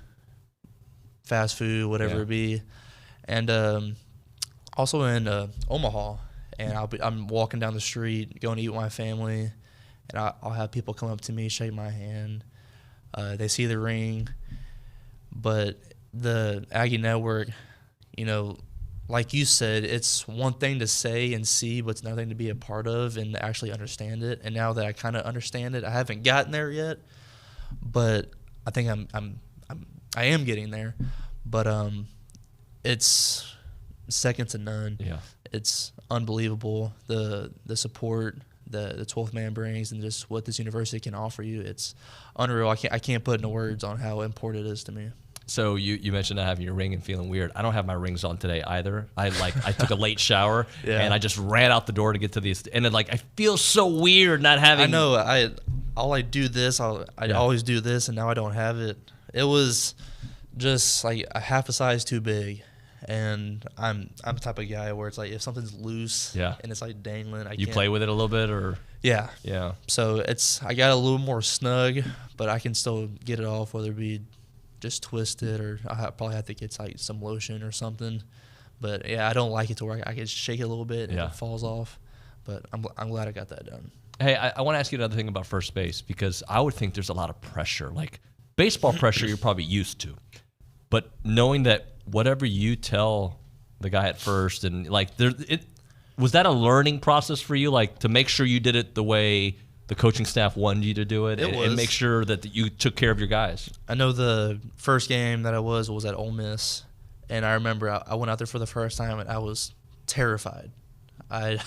S: fast food, whatever it be, and also in Omaha. And I'm walking down the street, going to eat with my family, and I'll have people come up to me, shake my hand. They see the ring, but the Aggie Network, like you said, it's one thing to say and see, but it's another thing to be a part of and actually understand it. And now that I kind of understand it, I haven't gotten there yet, but I think I am getting there. But it's second to none.
F: Yeah,
S: it's unbelievable, the support the 12th man brings, and just what this university can offer you. It's unreal. I can't put into words on how important it is to me.
F: So you mentioned not having your ring and feeling weird. I don't have my rings on today either. I took a late shower and I just ran out the door to get to these, and then I feel so weird not having.
S: I know. I always do this, and now I don't have it. It was just like a half a size too big, and I'm the type of guy where it's like if something's loose and it's like dangling, I can't.
F: Play with it a little bit, or
S: yeah. So I got a little more snug, but I can still get it off, whether it be just twist it, or probably have to get like some lotion or something. But yeah, I don't like it to where I can shake it a little bit and it falls off. But I'm glad I got that done.
F: Hey, I want to ask you another thing about first base, because I would think there's a lot of pressure, like baseball pressure you're probably used to, but knowing that whatever you tell the guy at first, and was that a learning process for you, like to make sure you did it the way the coaching staff wanted you to do it, and make sure that you took care of your guys?
S: I know the first game that I was at Ole Miss, and I remember I went out there for the first time, and I was terrified. I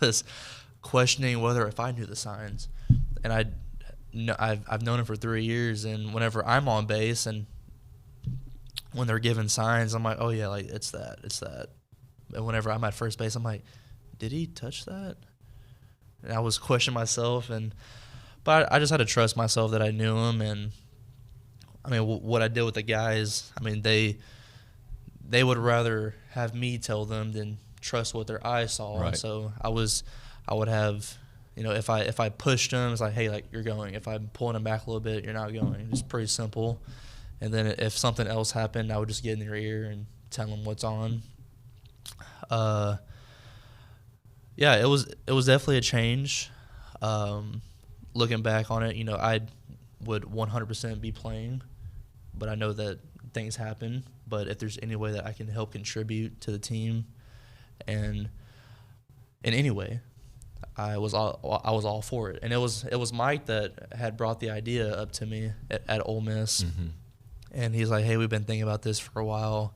S: was questioning whether if I knew the signs, and I've known him for 3 years, and whenever I'm on base and when they're giving signs, I'm like, oh yeah, like it's that. And whenever I'm at first base, I'm like, did he touch that? And I was questioning myself, but I just had to trust myself that I knew him. And I mean, what I did with the guys, I mean, they would rather have me tell them than trust what their eyes saw.
F: Right.
S: And so I would have, if I pushed them, it's like, hey, like you're going. If I'm pulling them back a little bit, you're not going. It's pretty simple. And then if something else happened, I would just get in their ear and tell them what's on. Yeah, it was definitely a change. Looking back on it, I would 100% be playing, but I know that things happen. But if there's any way that I can help contribute to the team, and in any way, I was all for it. And it was Mike that had brought the idea up to me at Ole Miss, and he's like, "Hey, we've been thinking about this for a while.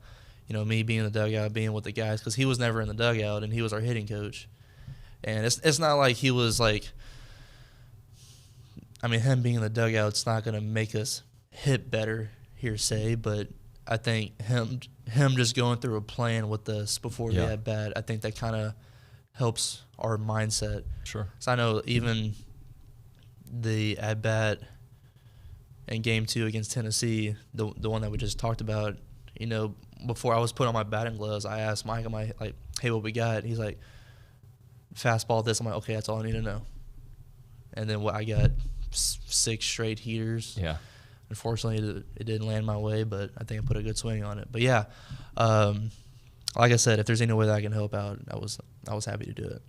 S: Me being in the dugout, being with the guys, because he was never in the dugout, and he was our hitting coach." And it's not like he was like, I mean, him being in the dugout, it's not going to make us hit better, hearsay, but I think him just going through a plan with us before the at-bat, I think that kind of helps our mindset.
F: Sure.
S: So I know even the at-bat in Game 2 against Tennessee, the one that we just talked about, before I was putting on my batting gloves, I asked Mike, I'm like, hey, what we got? He's like, fastball this. I'm like, okay, that's all I need to know. And then I got 6 straight heaters.
F: Yeah.
S: Unfortunately, it didn't land my way, but I think I put a good swing on it. But yeah, like I said, if there's any way that I can help out, I was happy to do it.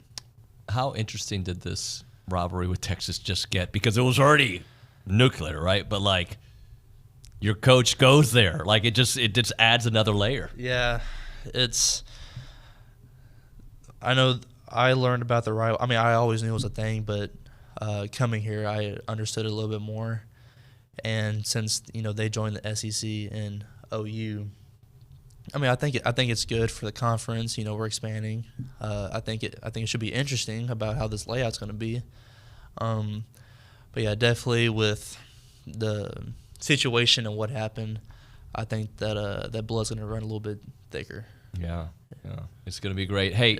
F: How interesting did this rivalry with Texas just get? Because it was already nuclear, right? But like, your coach goes there, like it just adds another layer.
S: Yeah, I know I learned about the rival. I mean, I always knew it was a thing, but coming here, I understood it a little bit more. And since they joined the SEC and OU, I mean, I think it's good for the conference. We're expanding. I think it should be interesting about how this layout's going to be. But yeah, definitely with the situation and what happened, I think that that blood's going to run a little bit thicker.
F: Yeah, it's going to be great. Hey,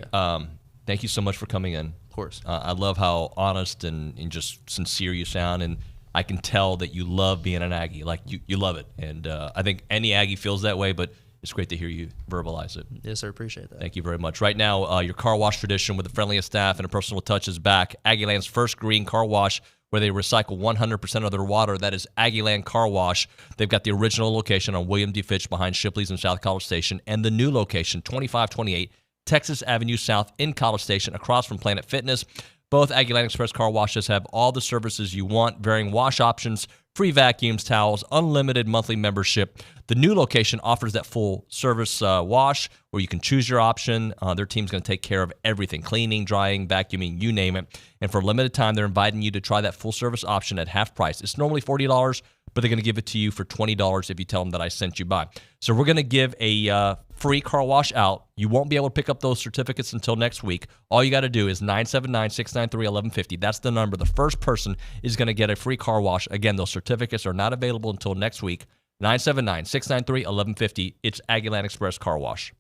F: thank you so much for coming in.
S: Of course.
F: I love how honest and just sincere you sound, and I can tell that you love being an Aggie. Like, you love it. And I think any Aggie feels that way, but it's great to hear you verbalize it.
S: Yes, sir. Appreciate that.
F: Thank you very much. Right now, your car wash tradition with the friendliest staff and a personal touch is back. Aggieland's first green car wash where they recycle 100% of their water. That is Aggieland Car Wash. They've got the original location on William D. Fitch behind Shipley's in South College Station, and the new location, 2528 Texas Avenue South in College Station, across from Planet Fitness. Both Aggieland Express car washes have all the services you want, varying wash options, free vacuums, towels, unlimited monthly membership. The new location offers that full service wash where you can choose your option. Their team's going to take care of everything, cleaning, drying, vacuuming, you name it. And for a limited time, they're inviting you to try that full service option at half price. It's normally $40, but they're going to give it to you for $20 if you tell them that I sent you by. So we're going to give a free car wash out. You won't be able to pick up those certificates until next week. All you got to do is 979-693-1150. That's the number. The first person is going to get a free car wash. Again, those certificates are not available until next week. 979-693-1150. It's Aggieland Express Car Wash.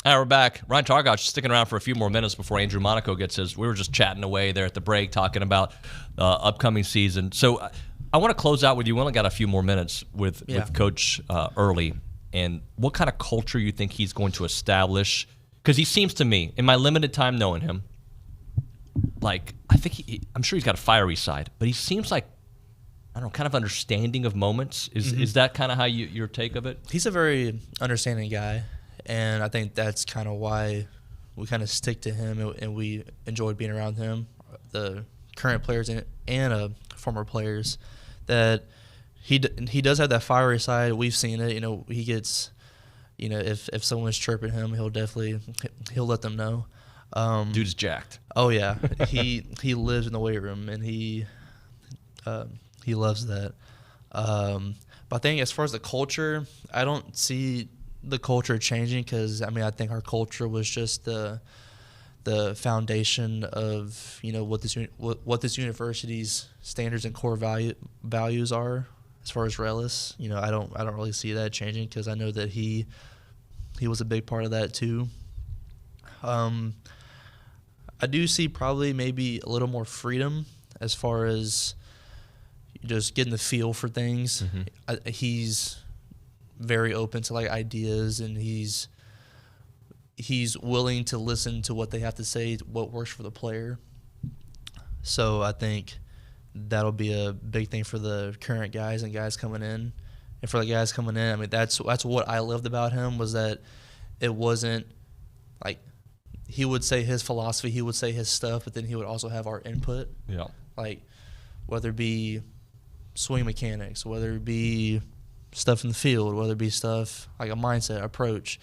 F: All right, we're back. Ryan Targac sticking around for a few more minutes before Andrew Monaco gets his. We were just chatting away there at the break, talking about upcoming season. So I want to close out with you. We only got a few more minutes with Coach Earley, and what kind of culture you think he's going to establish. Because he seems to me, in my limited time knowing him, like I think I'm sure he's got a fiery side, but he seems like, I don't know, kind of understanding of moments. Is that kind of how your take of it?
S: He's a very understanding guy, and I think that's kind of why we kind of stick to him and we enjoyed being around him, the current players and former players, that he does have that fiery side. We've seen it. He gets, if someone's chirping him, he'll let them know.
F: Dude's jacked.
S: Oh yeah, he lives in the weight room and he loves that. But I think as far as the culture, I don't see the culture changing because I think our culture was just the foundation of what this university's standards and core values are as far as Relis. I don't really see that changing because I know that he was a big part of that too. I do see probably maybe a little more freedom as far as just getting the feel for things. He's very open to like ideas, and he's willing to listen to what they have to say, what works for the player. So I think that'll be a big thing for the current guys and guys coming in. And for the guys coming in, that's what I loved about him, was that it wasn't like he would say his philosophy, he would say his stuff, but then he would also have our input.
F: Yeah.
S: Like whether it be swing mechanics, whether it be stuff in the field, whether it be stuff like a mindset, approach,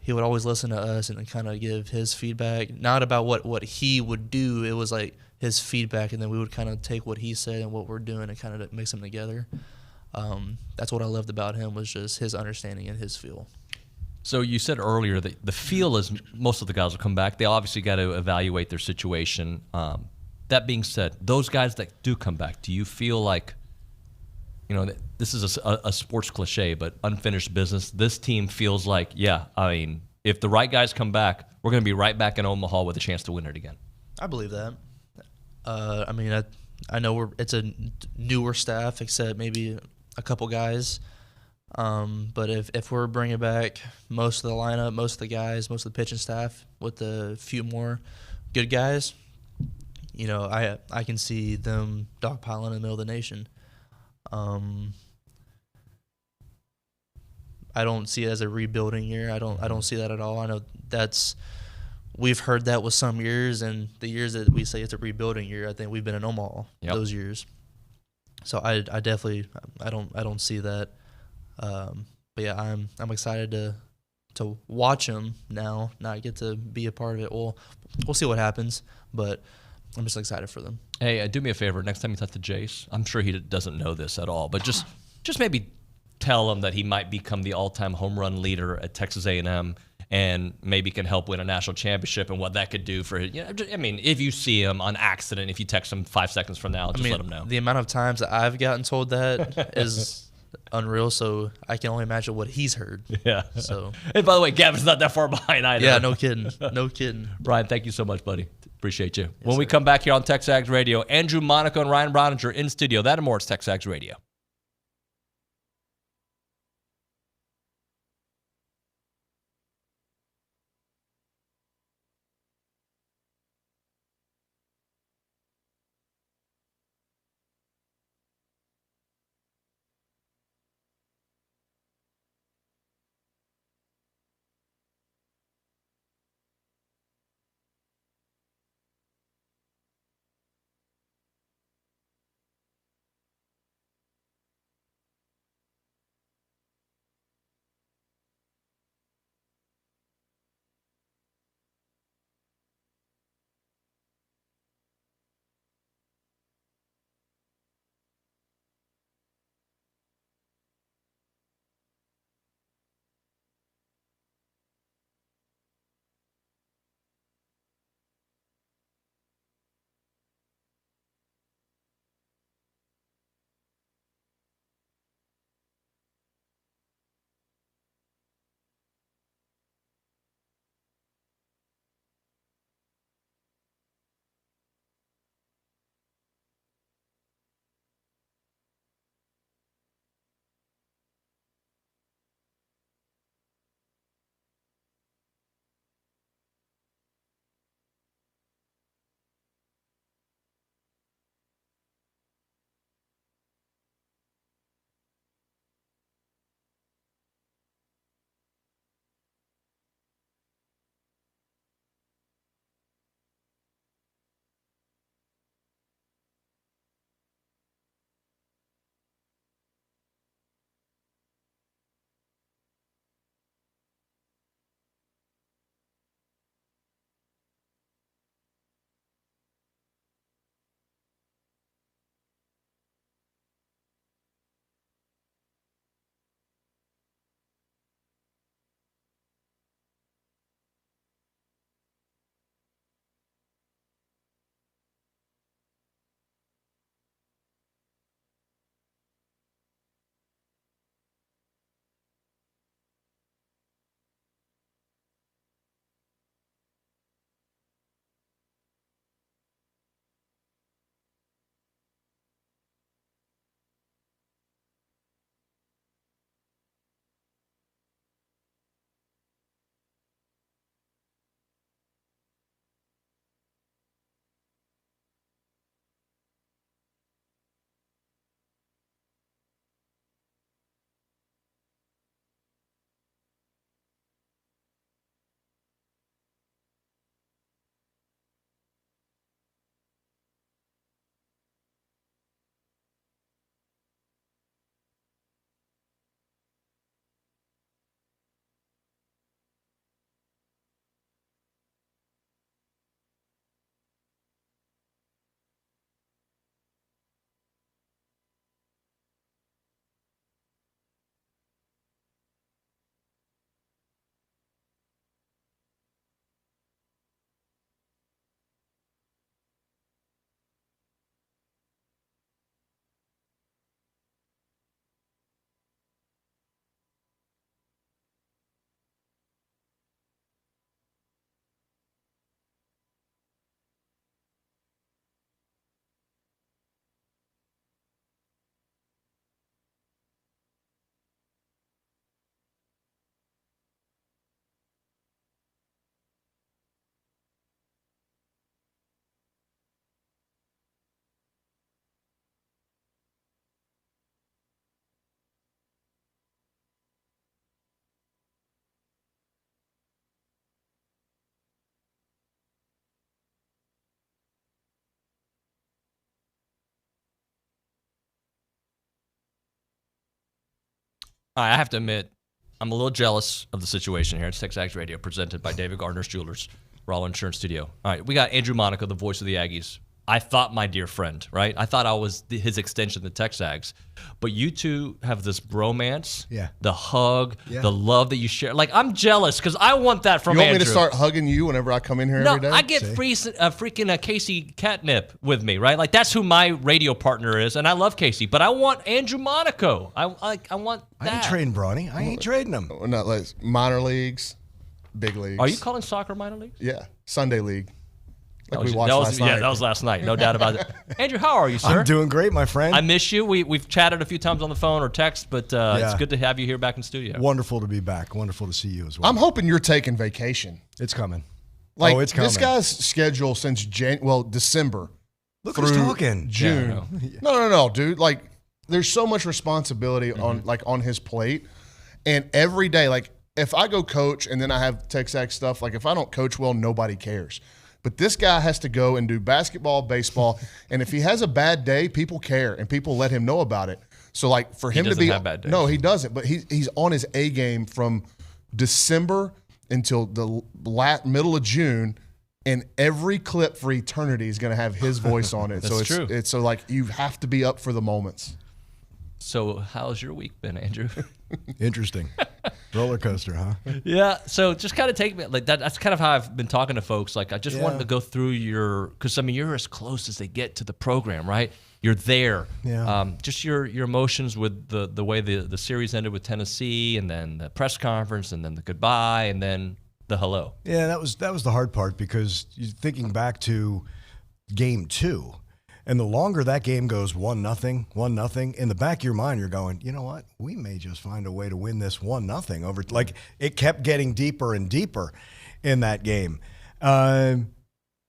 S: he would always listen to us and kind of give his feedback, not about what he would do. It was like his feedback, and then we would kind of take what he said and what we're doing and kind of mix them together. That's what I loved about him, was just his understanding and his feel.
F: So you said earlier that the feel is most of the guys will come back. They obviously got to evaluate their situation. That being said, those guys that do come back, do you feel like, this is a sports cliche, but unfinished business? This team feels like, if the right guys come back, we're going to be right back in Omaha with a chance to win it again.
S: I believe that. I know it's a newer staff, except maybe a couple guys. But if we're bringing back most of the lineup, most of the guys, most of the pitching staff with a few more good guys, I can see them dogpiling in the middle of the nation. I don't see it as a rebuilding year. I don't see that at all. I know we've heard that with some years, and the years that we say it's a rebuilding year, I think we've been in Omaha those years. So I definitely don't see that. But yeah, I'm excited to watch them now, not get to be a part of it. We'll see what happens, but I'm just excited for them.
F: Hey, do me a favor. Next time you talk to Jace, I'm sure he doesn't know this at all, but just maybe tell him that he might become the all-time home run leader at Texas A&M, and maybe can help win a national championship, and what that could do for if you see him on accident, if you text him 5 seconds from now, let him know.
S: The amount of times that I've gotten told that is unreal, so I can only imagine what he's heard.
F: Yeah.
S: So.
F: And by the way, Gavin's not that far behind either.
S: Yeah, no kidding. No kidding.
F: Ryan, thank you so much, buddy. Appreciate you. When we come back here on TexAgs Radio, Andrew Monaco and Ryan Brauninger in studio. That and more, it's TexAgs Radio. I have to admit, I'm a little jealous of the situation here. It's TexAgs Radio, presented by David Gardner's Jewelers, Raw Insurance Studio. All right, we got Andrew Monaco, the voice of the Aggies. I thought my dear friend, right? I thought I was his extension, the TexAgs. But you two have this bromance, the hug, the love that you share. Like, I'm jealous because I want that from Andrew.
B: You want me to start hugging you whenever I come in here every day?
F: No, I get freaking Casey Catnip with me, right? Like, that's who my radio partner is, and I love Casey. But I want Andrew Monaco. I want that.
T: I ain't trading Bronny. I ain't trading him.
B: Not like minor leagues, big leagues.
F: Are you calling soccer minor leagues?
B: Yeah, Sunday league. Like
F: we watched last night. Yeah, that was last night. No doubt about it. Andrew, how are you, sir?
T: I'm doing great, my friend.
F: I miss you. We've chatted a few times on the phone or text, but it's good to have you here back in studio.
T: Wonderful to be back. Wonderful to see you as well.
B: I'm hoping you're taking vacation.
T: It's coming.
B: Like,
T: it's coming.
B: This guy's schedule since December.
T: Look who's talking.
B: June. Yeah, no, dude. Like, there's so much responsibility on his plate, and every day, like, if I go coach and then I have TexAgs stuff, like, if I don't coach well, nobody cares. But this guy has to go and do basketball, baseball, and if he has a bad day, people care and people let him know about it. So, like, for him to be
F: have bad days.
B: No, he doesn't. But he's on his A game from December until the middle of June, and every clip for eternity is going to have his voice on it.
F: That's true.
B: It's so, like, you have to be up for the moments.
F: So, how's your week been, Andrew?
T: Interesting. Roller coaster, huh?
F: Yeah. So just kind of take me like that. That's kind of how I've been talking to folks. Like, I just wanted to go through because I mean, you're as close as they get to the program, right? You're there.
T: Yeah.
F: Just your emotions with the way the series ended with Tennessee, and then the press conference, and then the goodbye, and then the hello.
T: Yeah, that was the hard part, because you're thinking back to game 2. And the longer that game goes 1-0, in the back of your mind, you're going, you know what? We may just find a way to win this 1-0 over. Like, it kept getting deeper and deeper in that game. On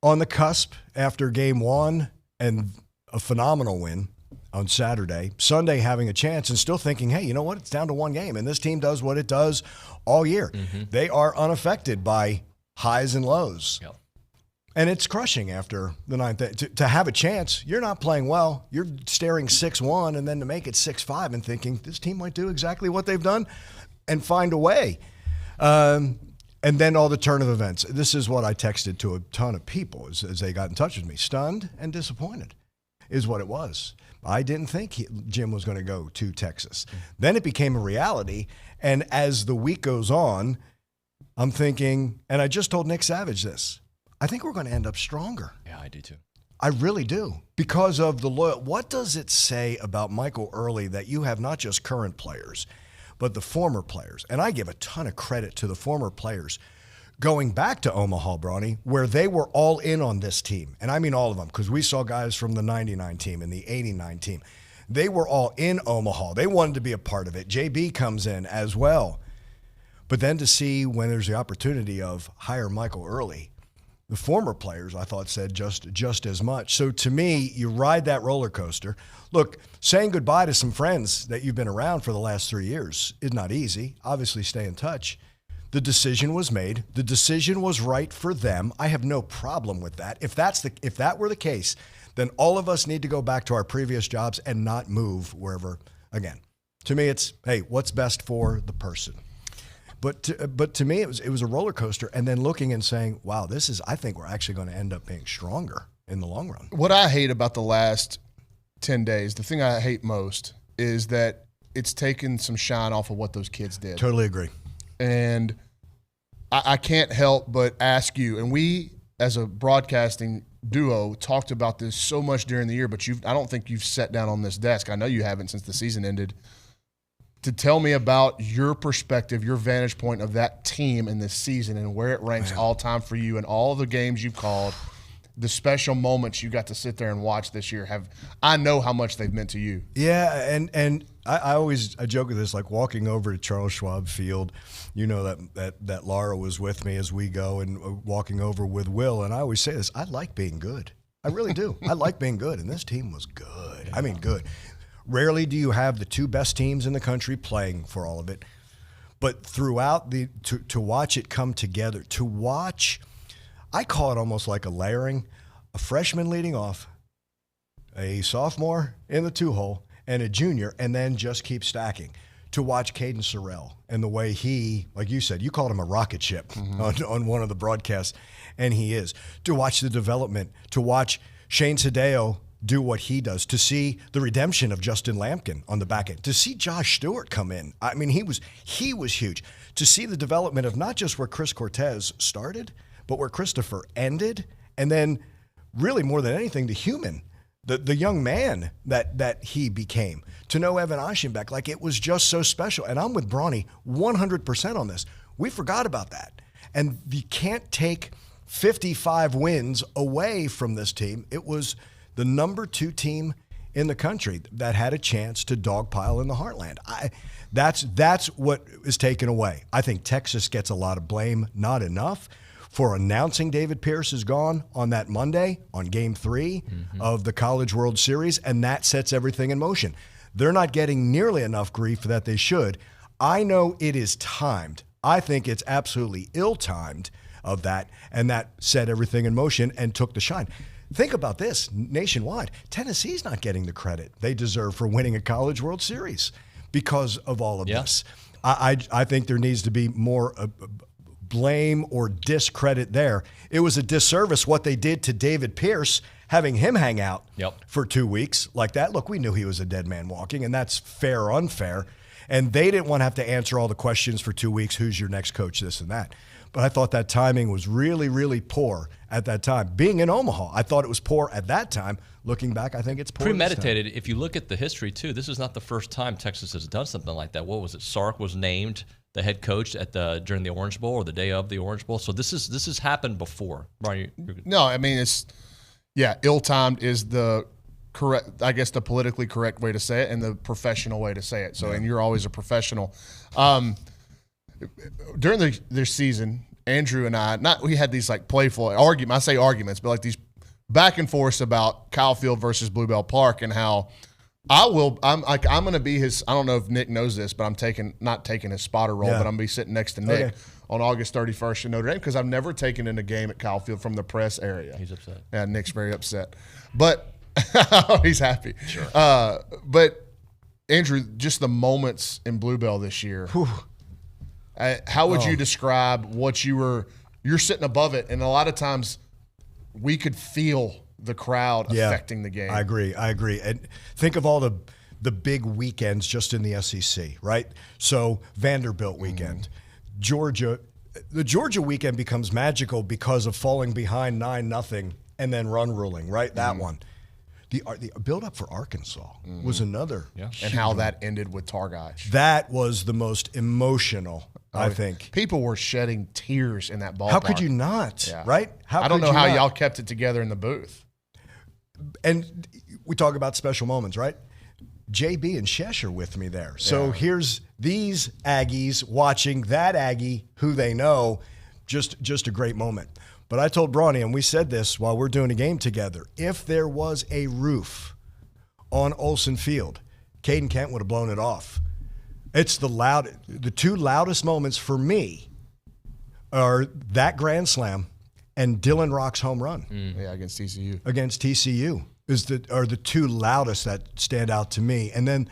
T: the cusp after game 1 and a phenomenal win on Saturday, Sunday having a chance and still thinking, hey, you know what? It's down to one game. And this team does what it does all year. Mm-hmm. They are unaffected by highs and lows. Yep. And it's crushing after the 9th. To have a chance, you're not playing well. You're staring 6-1, and then to make it 6-5 and thinking this team might do exactly what they've done and find a way. And then all the turn of events. This is what I texted to a ton of people as they got in touch with me. Stunned and disappointed is what it was. I didn't think Jim was going to go to Texas. Then it became a reality, and as the week goes on, I'm thinking, and I just told Nick Savage this, I think we're going to end up stronger.
F: Yeah, I do too.
T: I really do. Because of the loyal. What does it say about Michael Earley that you have not just current players, but the former players? And I give a ton of credit to the former players going back to Omaha, Bronny, where they were all in on this team. And I mean all of them, because we saw guys from the 99 team and the 89 team. They were all in Omaha. They wanted to be a part of it. JB comes in as well. But then to see when there's the opportunity of hire Michael Earley, the former players, I thought, said just as much. So to me, you ride that roller coaster. Look, saying goodbye to some friends that you've been around for the last 3 years is not easy. Obviously, stay in touch. The decision was made. The decision was right for them. I have no problem with that. If that were the case, then all of us need to go back to our previous jobs and not move wherever again. To me, it's, hey, what's best for the person? But to me, it was a roller coaster, and then looking and saying, wow, I think we're actually going to end up being stronger in the long run.
B: What I hate about the last 10 days, the thing I hate most is that it's taken some shine off of what those kids did.
T: Totally agree.
B: And I can't help but ask you, and we as a broadcasting duo talked about this so much during the year, but I don't think you've sat down on this desk. I know you haven't since the season ended. To tell me about your perspective, your vantage point of that team in this season and where it ranks all time for you and all the games you've called, the special moments you got to sit there and watch this year. I know how much they've meant to you.
T: Yeah, and I joke with this, like walking over to Charles Schwab Field, you know that Laura was with me as we go, and walking over with Will, and I always say this, I like being good. I really do. I like being good, and this team was good. Yeah. I mean, good. Rarely do you have the two best teams in the country playing for all of it. But throughout to watch it come together, to watch, I call it almost like a layering, a freshman leading off, a sophomore in the 2-hole, and a junior, and then just keep stacking. to watch Caden Sorrell and the way he, like you said, you called him a rocket ship on one of the broadcasts, and he is. To watch the development, to watch Shane Sadeo do what he does, to see the redemption of Justin Lampkin on the back end, to see Josh Stewart come in. I mean, he was huge. To see the development of not just where Chris Cortez started, but where Christopher ended, and then really more than anything, the human, the young man that he became. To know Evan Aschenbeck, like, it was just so special. And I'm with Brawny 100% on this. We forgot about that. And you can't take 55 wins away from this team. It was the number 2 team in the country that had a chance to dogpile in the Heartland. That's what is taken away. I think Texas gets a lot of blame, not enough, for announcing David Pierce is gone on that Monday on Game 3 of the College World Series, and that sets everything in motion. They're not getting nearly enough grief that they should. I know it is timed. I think it's absolutely ill-timed of that, and that set everything in motion and took the shine. Think about this nationwide. Tennessee's not getting the credit they deserve for winning a College World Series because of all of this. I think there needs to be more blame or discredit there. It was a disservice what they did to David Pierce, having him hang out for 2 weeks like that. Look, we knew he was a dead man walking, and that's fair or unfair. And they didn't want to have to answer all the questions for 2 weeks. Who's your next coach, this and that. But I thought that timing was really, really poor at that time. Being in Omaha, I thought it was poor at that time. Looking back, I think it's poor.
F: Premeditated. If you look at the history, too, this is not the first time Texas has done something like that. What was it? Sark was named the head coach during the Orange Bowl or the day of the Orange Bowl. So this has happened before. Brian,
B: no, I mean, ill-timed is the correct, I guess, the politically correct way to say it and the professional way to say it. So, and you're always a professional. During their season, Andrew and I, we had these like playful arguments. I say arguments, but like these back and forth about Kyle Field versus Bluebell Park and how I'm going to be his. I don't know if Nick knows this, but I'm not taking his spotter role, but I'm going to be sitting next to Nick on August 31st in Notre Dame because I've never taken in a game at Kyle Field from the press area.
F: He's upset.
B: Yeah, Nick's very upset, but he's happy.
F: Sure.
B: But Andrew, just the moments in Bluebell this year. How would you describe what you're sitting above it? And a lot of times we could feel the crowd affecting the game.
T: I agree. And think of all the big weekends just in the SEC, right? So Vanderbilt weekend, Georgia. The Georgia weekend becomes magical because of falling behind 9-0 and then run ruling, right? That one. The build-up for Arkansas was another.
B: Yeah. And how that ended with Targac.
T: That was the most emotional, I think.
B: People were shedding tears in that ballpark.
T: How could you not, right?
B: I don't know how y'all kept it together in the booth.
T: And we talk about special moments, right? JB and Shesh are with me there. So here's these Aggies watching that Aggie who they know. Just a great moment. But I told Brawny, and we said this while we're doing a game together, if there was a roof on Olsen Field, Caden Kent would have blown it off. It's the two loudest moments for me are that grand slam and Dylan Rock's home run.
B: Yeah, against TCU.
T: Against TCU are the two loudest that stand out to me. And then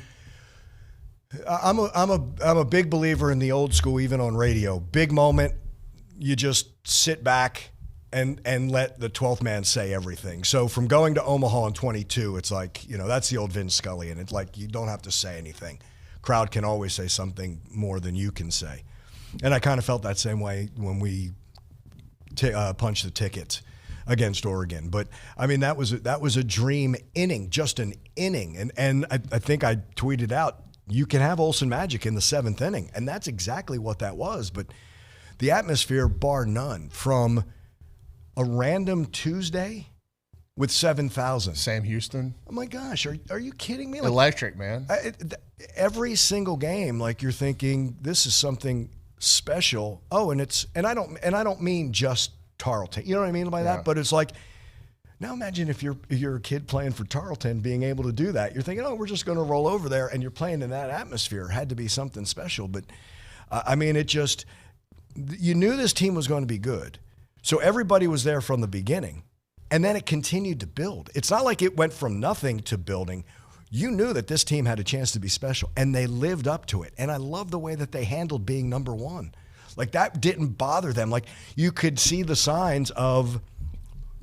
T: I'm a big believer in the old school, even on radio. Big moment, you just sit back and let the 12th man say everything. So from going to Omaha in 22, it's like, that's the old Vin Scully, and it's like you don't have to say anything. Crowd can always say something more than you can say. And I kind of felt that same way when we punched the ticket against Oregon. But, I mean, that was a dream inning, just an inning. And I think I tweeted out, you can have Olsen magic in the 7th inning. And that's exactly what that was. But the atmosphere, bar none, from a random Tuesday with 7,000.
B: Sam Houston.
T: Oh, my gosh. Are you kidding me?
B: Electric, man.
T: Every single game, like you're thinking, this is something special. Oh, and I don't mean just Tarleton. You know what I mean by that? But it's like, now imagine if you're a kid playing for Tarleton being able to do that. You're thinking, oh, we're just going to roll over there, and you're playing in that atmosphere. It had to be something special. But, I mean, you knew this team was going to be good. So everybody was there from the beginning, and then it continued to build. It's not like it went from nothing to building. you knew that this team had a chance to be special, and they lived up to it. And I love the way that they handled being number one. Like, that didn't bother them. Like, you could see the signs of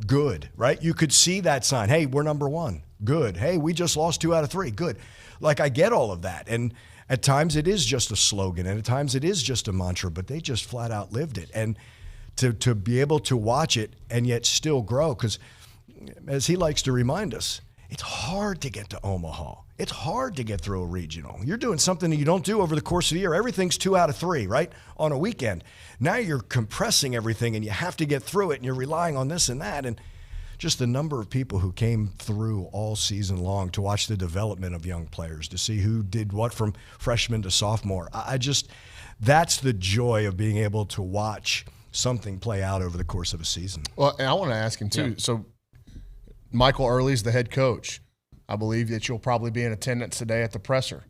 T: good, right? You could see that sign. Hey, we're number one. Good. Hey, we just lost 2 out of 3. Good. Like, I get all of that. And at times it is just a slogan, and at times it is just a mantra, but they just flat out lived it. And to be able to watch it and yet still grow, because as he likes to remind us, it's hard to get to Omaha. It's hard to get through a regional. You're doing something that you don't do over the course of the year. Everything's 2 out of 3, right, on a weekend. Now you're compressing everything, and you have to get through it, and you're relying on this and that. And just the number of people who came through all season long to watch the development of young players, to see who did what from freshman to sophomore. That's the joy of being able to watch something play out over the course of a season.
B: Well, and I want to ask him too. Yeah. So Michael Earley's the head coach. I believe that you'll probably be in attendance today at the presser.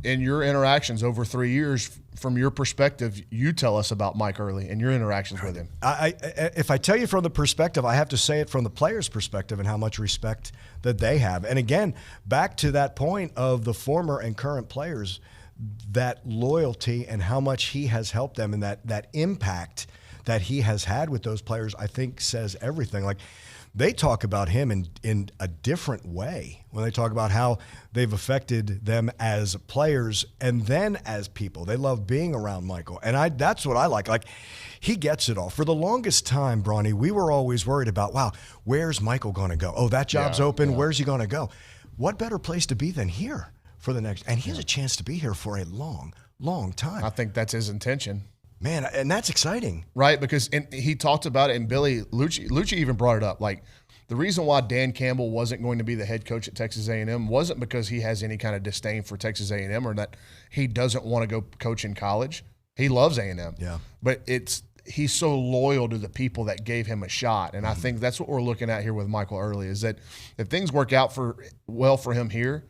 B: In your interactions over 3 years, from your perspective, you tell us about Mike Earley and your interactions with him.
T: If I tell you from the perspective, I have to say it from the player's perspective and how much respect that they have. And again, back to that point of the former and current players, that loyalty and how much he has helped them, and that impact that he has had with those players, I think says everything. Like, they talk about him in a different way when they talk about how they've affected them as players and then as people. They love being around Michael. And that's what I like. Like, he gets it all. For the longest time, Brawny, we were always worried about, wow, where's Michael going to go? Oh, that job's open. Yeah. Where's he going to go? What better place to be than here for the next? And he has a chance to be here for a long, long time.
B: I think that's his intention.
T: Man, and that's exciting.
B: Right, because he talked about it, and Billy Lucci even brought it up. Like, the reason why Dan Campbell wasn't going to be the head coach at Texas A&M wasn't because he has any kind of disdain for Texas A&M or that he doesn't want to go coach in college. He loves A&M.
T: Yeah.
B: But he's so loyal to the people that gave him a shot. And I think that's what we're looking at here with Michael Earley, is that if things work out well for him here,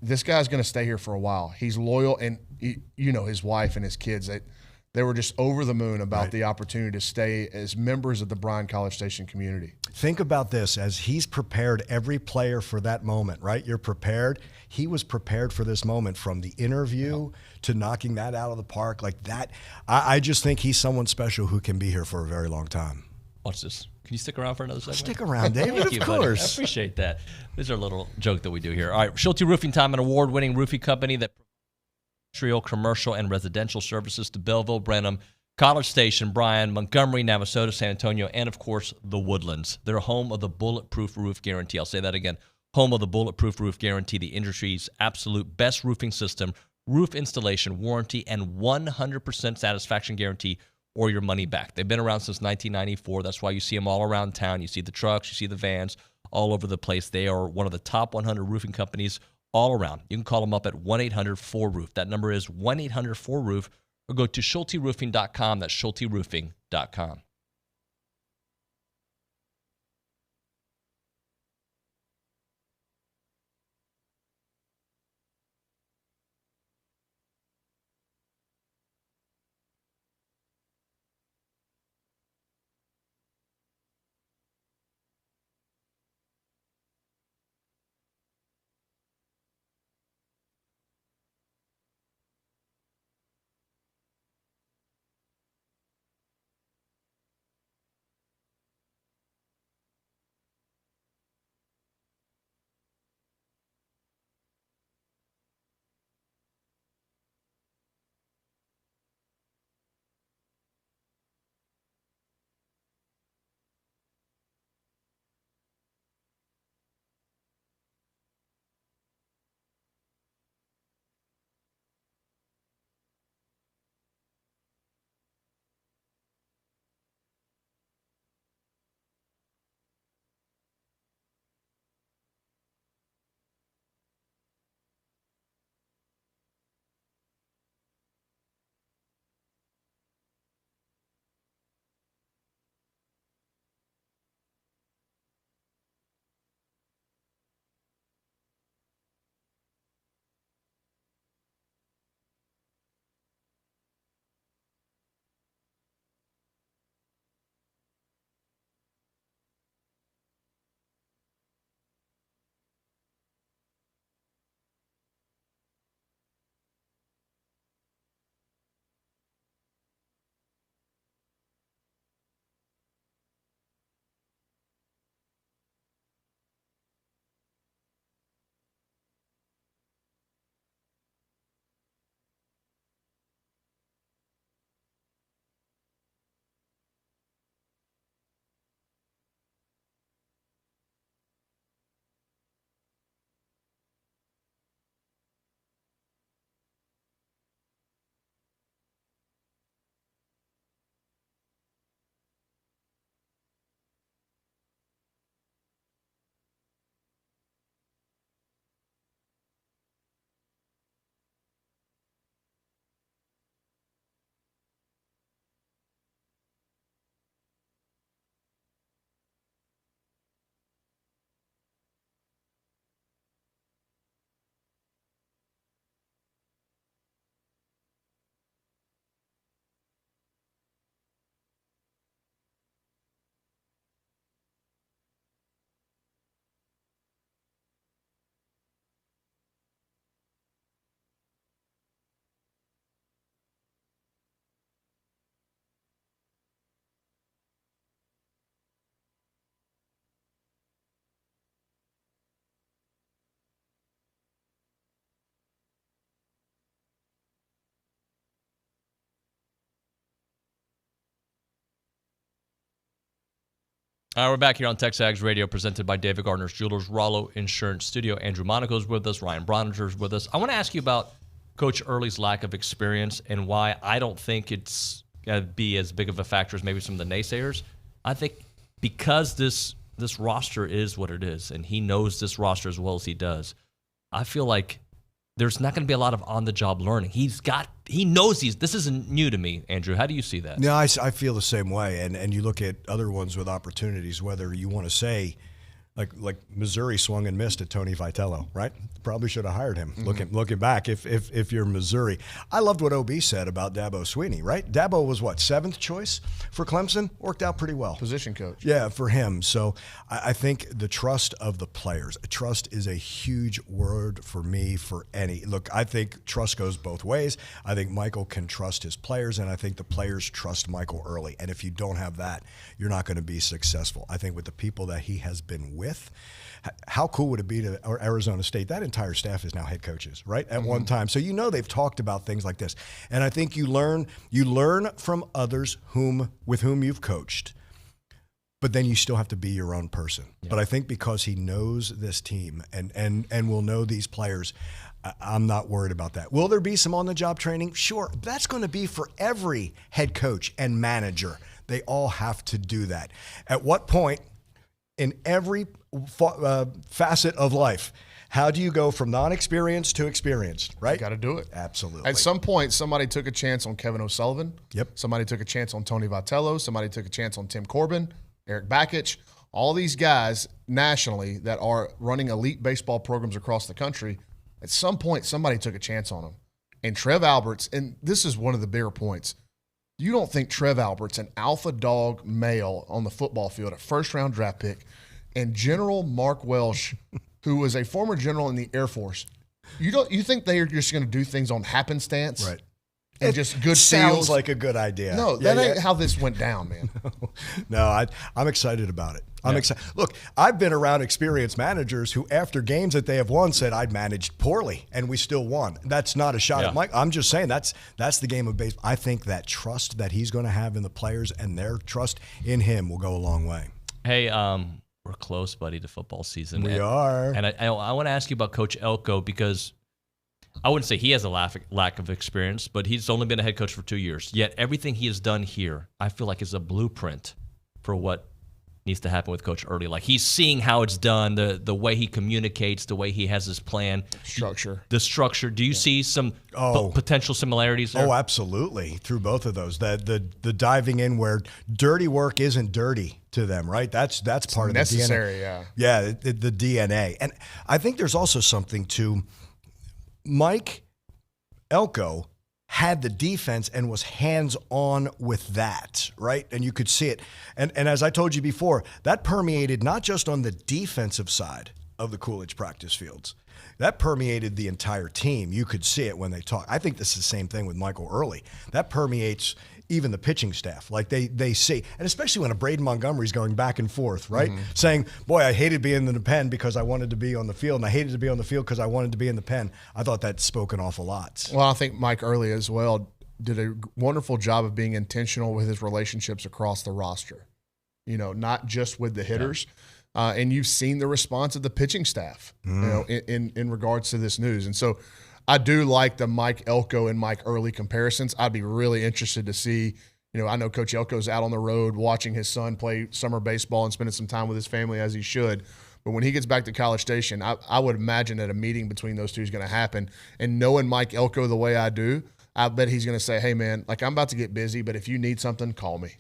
B: this guy's going to stay here for a while. He's loyal, and his wife and his kids, they were just over the moon about the opportunity to stay as members of the Bryan College Station community.
T: Think about this, as he's prepared every player for that moment, right? You're prepared. He was prepared for this moment, from the interview to knocking that out of the park. Like that, I just think he's someone special who can be here for a very long time.
F: Watch this. Can you stick around for another segment?
T: Stick around, David,
F: Thank you,
T: of course.
F: Buddy. I appreciate that. This is our little joke that we do here. All right, Schulte Roofing Time, an award-winning roofing company that industrial, commercial, and residential services to Belleville, Brenham, College Station, Bryan, Montgomery, Navasota, San Antonio, and, of course, the Woodlands. They're home of the Bulletproof Roof Guarantee. I'll say that again. Home of the Bulletproof Roof Guarantee, the industry's absolute best roofing system, roof installation, warranty, and 100% satisfaction guarantee, or your money back. They've been around since 1994. That's why you see them all around town. You see the trucks, you see the vans all over the place. They are one of the top 100 roofing companies all around. You can call them up at 1-800-4ROOF. That number is 1-800-4ROOF, or go to schulteroofing.com. That's schulteroofing.com. All right, we're back here on TexAgs Radio, presented by David Gardner's Jewelers, Rollo Insurance Studio. Andrew Monaco's with us. Ryan Brauninger's with us. I want to ask you about Coach Earley's lack of experience and why I don't think it's going to be as big of a factor as maybe some of the naysayers. I think because this roster is what it is, and he knows this roster as well as he does, I feel like there's not going to be a lot of on-the-job learning. He knows this isn't new to me, Andrew. How do you see that?
T: No, I feel the same way. And you look at other ones with opportunities, whether you want to say, like Missouri swung and missed at Tony Vitello, right? Probably should have hired him.
B: Mm-hmm.
T: Looking back, if you're Missouri. I loved what OB said about Dabo Swinney, right? Dabo was what, 7th choice for Clemson? Worked out pretty well.
B: Position coach.
T: Yeah, for him. So I think the trust of the players. Trust is a huge word for me for any. Look, I think trust goes both ways. I think Michael can trust his players, and I think the players trust Michael Earley. And if you don't have that, you're not going to be successful. I think with the people that he has been with, how cool would it be to Arizona State? That entire staff is now head coaches, right? At one time. So they've talked about things like this. And I think you learn from others with whom you've coached, but then you still have to be your own person. Yeah. But I think because he knows this team and will know these players, I'm not worried about that. Will there be some on-the-job training? Sure. That's going to be for every head coach and manager. They all have to do that. At what point in every facet of life, how do you go from non-experienced to experienced, right?
B: You got to do it.
T: Absolutely.
B: At some point, somebody took a chance on Kevin O'Sullivan.
T: Yep.
B: Somebody took a chance on Tony Vitello. Somebody took a chance on Tim Corbin, Eric Bakich. All these guys nationally that are running elite baseball programs across the country, at some point, somebody took a chance on them. And Trev Alberts, and this is one of the bigger points, you don't think Trev Alberts, an alpha dog male on the football field, a first-round draft pick, and General Mark Welsh, who was a former general in the Air Force, you think they are just going to do things on happenstance?
T: Right.
B: And just good
T: sounds
B: feels?
T: Like a good idea.
B: No, that ain't how this went down, man.
T: No, I'm excited about it. I'm excited. Look, I've been around experienced managers who, after games that they have won, said I'd managed poorly and we still won. That's not a shot at Mike. I'm just saying that's the game of baseball. I think that trust that he's going to have in the players and their trust in him will go a long way.
F: Hey, we're close, buddy, to football season.
T: We are.
F: And I want to ask you about Coach Elko, because I wouldn't say he has a lack of experience, but he's only been a head coach for 2 years. Yet everything he has done here, I feel like, is a blueprint for what needs to happen with Coach Earley. Like, he's seeing how it's done, the way he communicates, the way he has his plan.
B: Structure.
F: The structure. Do you see some potential similarities there?
T: Oh, absolutely. Through both of those. The diving in where dirty work isn't dirty to them, right? That's part of
B: necessary,
T: the DNA.
B: Yeah.
T: Yeah, the DNA. And I think there's also something to Mike Elko had the defense and was hands-on with that, right? And you could see it. And as I told you before, that permeated not just on the defensive side of the Coolidge practice fields. That permeated the entire team. You could see it when they talk. I think this is the same thing with Michael Earley. That permeates even the pitching staff. Like they see, and especially when a Braden Montgomery's going back and forth, right? Saying, boy, I hated being in the pen because I wanted to be on the field, and I hated to be on the field because I wanted to be in the pen. I thought that spoke an awful lot.
B: Well, I think Mike Earley as well did a wonderful job of being intentional with his relationships across the roster. You know, not just with the hitters. And you've seen the response of the pitching staff, you know, in regards to this news. And so I do like the Mike Elko and Mike Earley comparisons. I'd be really interested to see, you know, I know Coach Elko's out on the road watching his son play summer baseball and spending some time with his family, as he should. But when he gets back to College Station, I would imagine that a meeting between those two is going to happen. And knowing Mike Elko the way I do, I bet he's going to say, hey, man, like, I'm about to get busy, but if you need something, call me.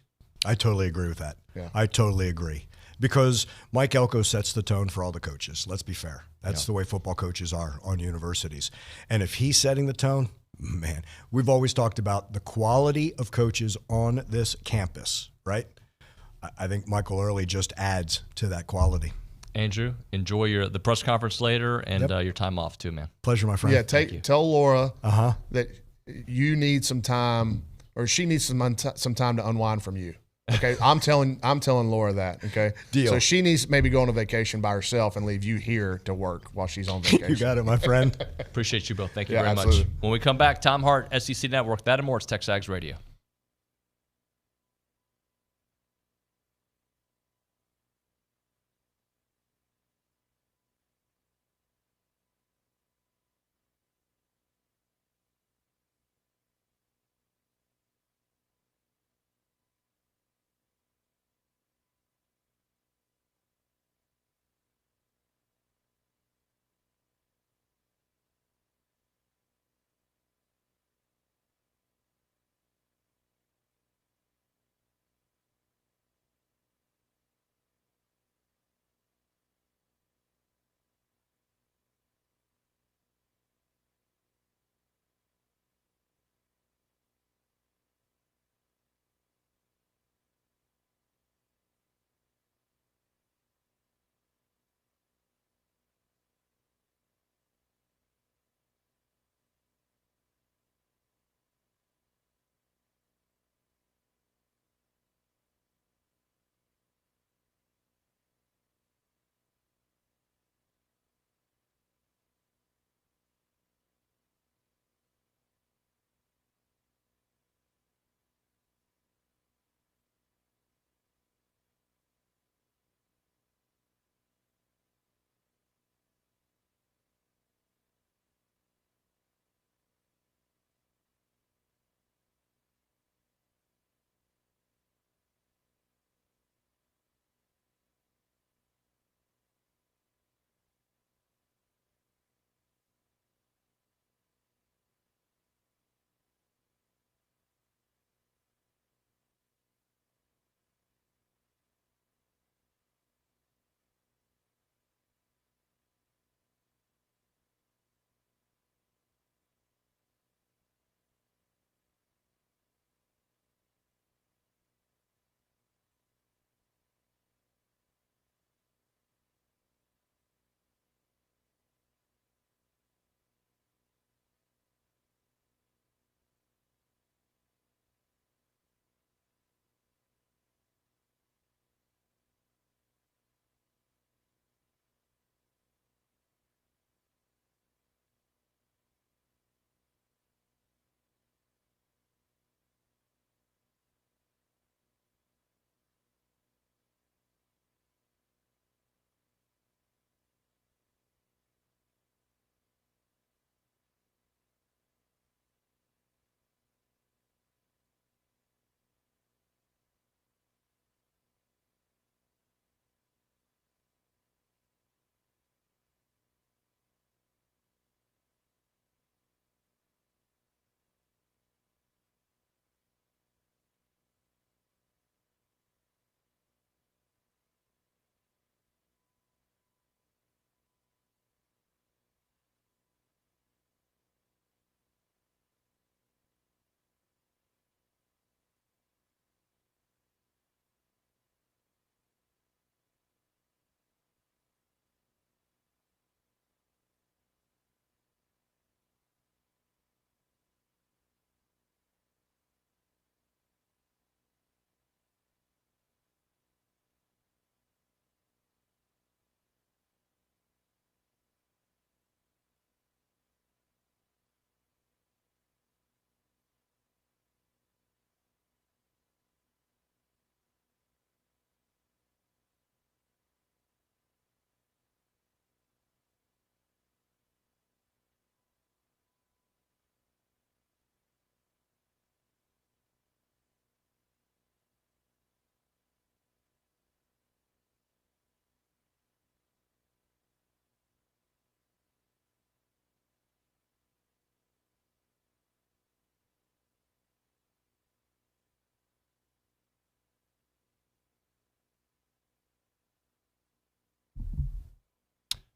T: I totally agree with that.
B: Yeah.
T: I totally agree. Because Mike Elko sets the tone for all the coaches. Let's be fair. That's the way football coaches are on universities. And if he's setting the tone, man, we've always talked about the quality of coaches on this campus, right? I think Michael Earley just adds to that quality.
F: Andrew, enjoy the press conference later and your time off too, man.
T: Pleasure, my friend.
B: Yeah, tell Laura that you need some time, or she needs some time to unwind from you. Okay, I'm telling Laura that. Okay,
T: deal.
B: So she needs to maybe go on a vacation by herself and leave you here to work while she's on vacation.
T: You got it, my friend.
F: Appreciate you both. Thank you very
B: absolutely.
F: much. When we come back, Tom Hart, SEC Network. That and more. It's TexAgs Radio.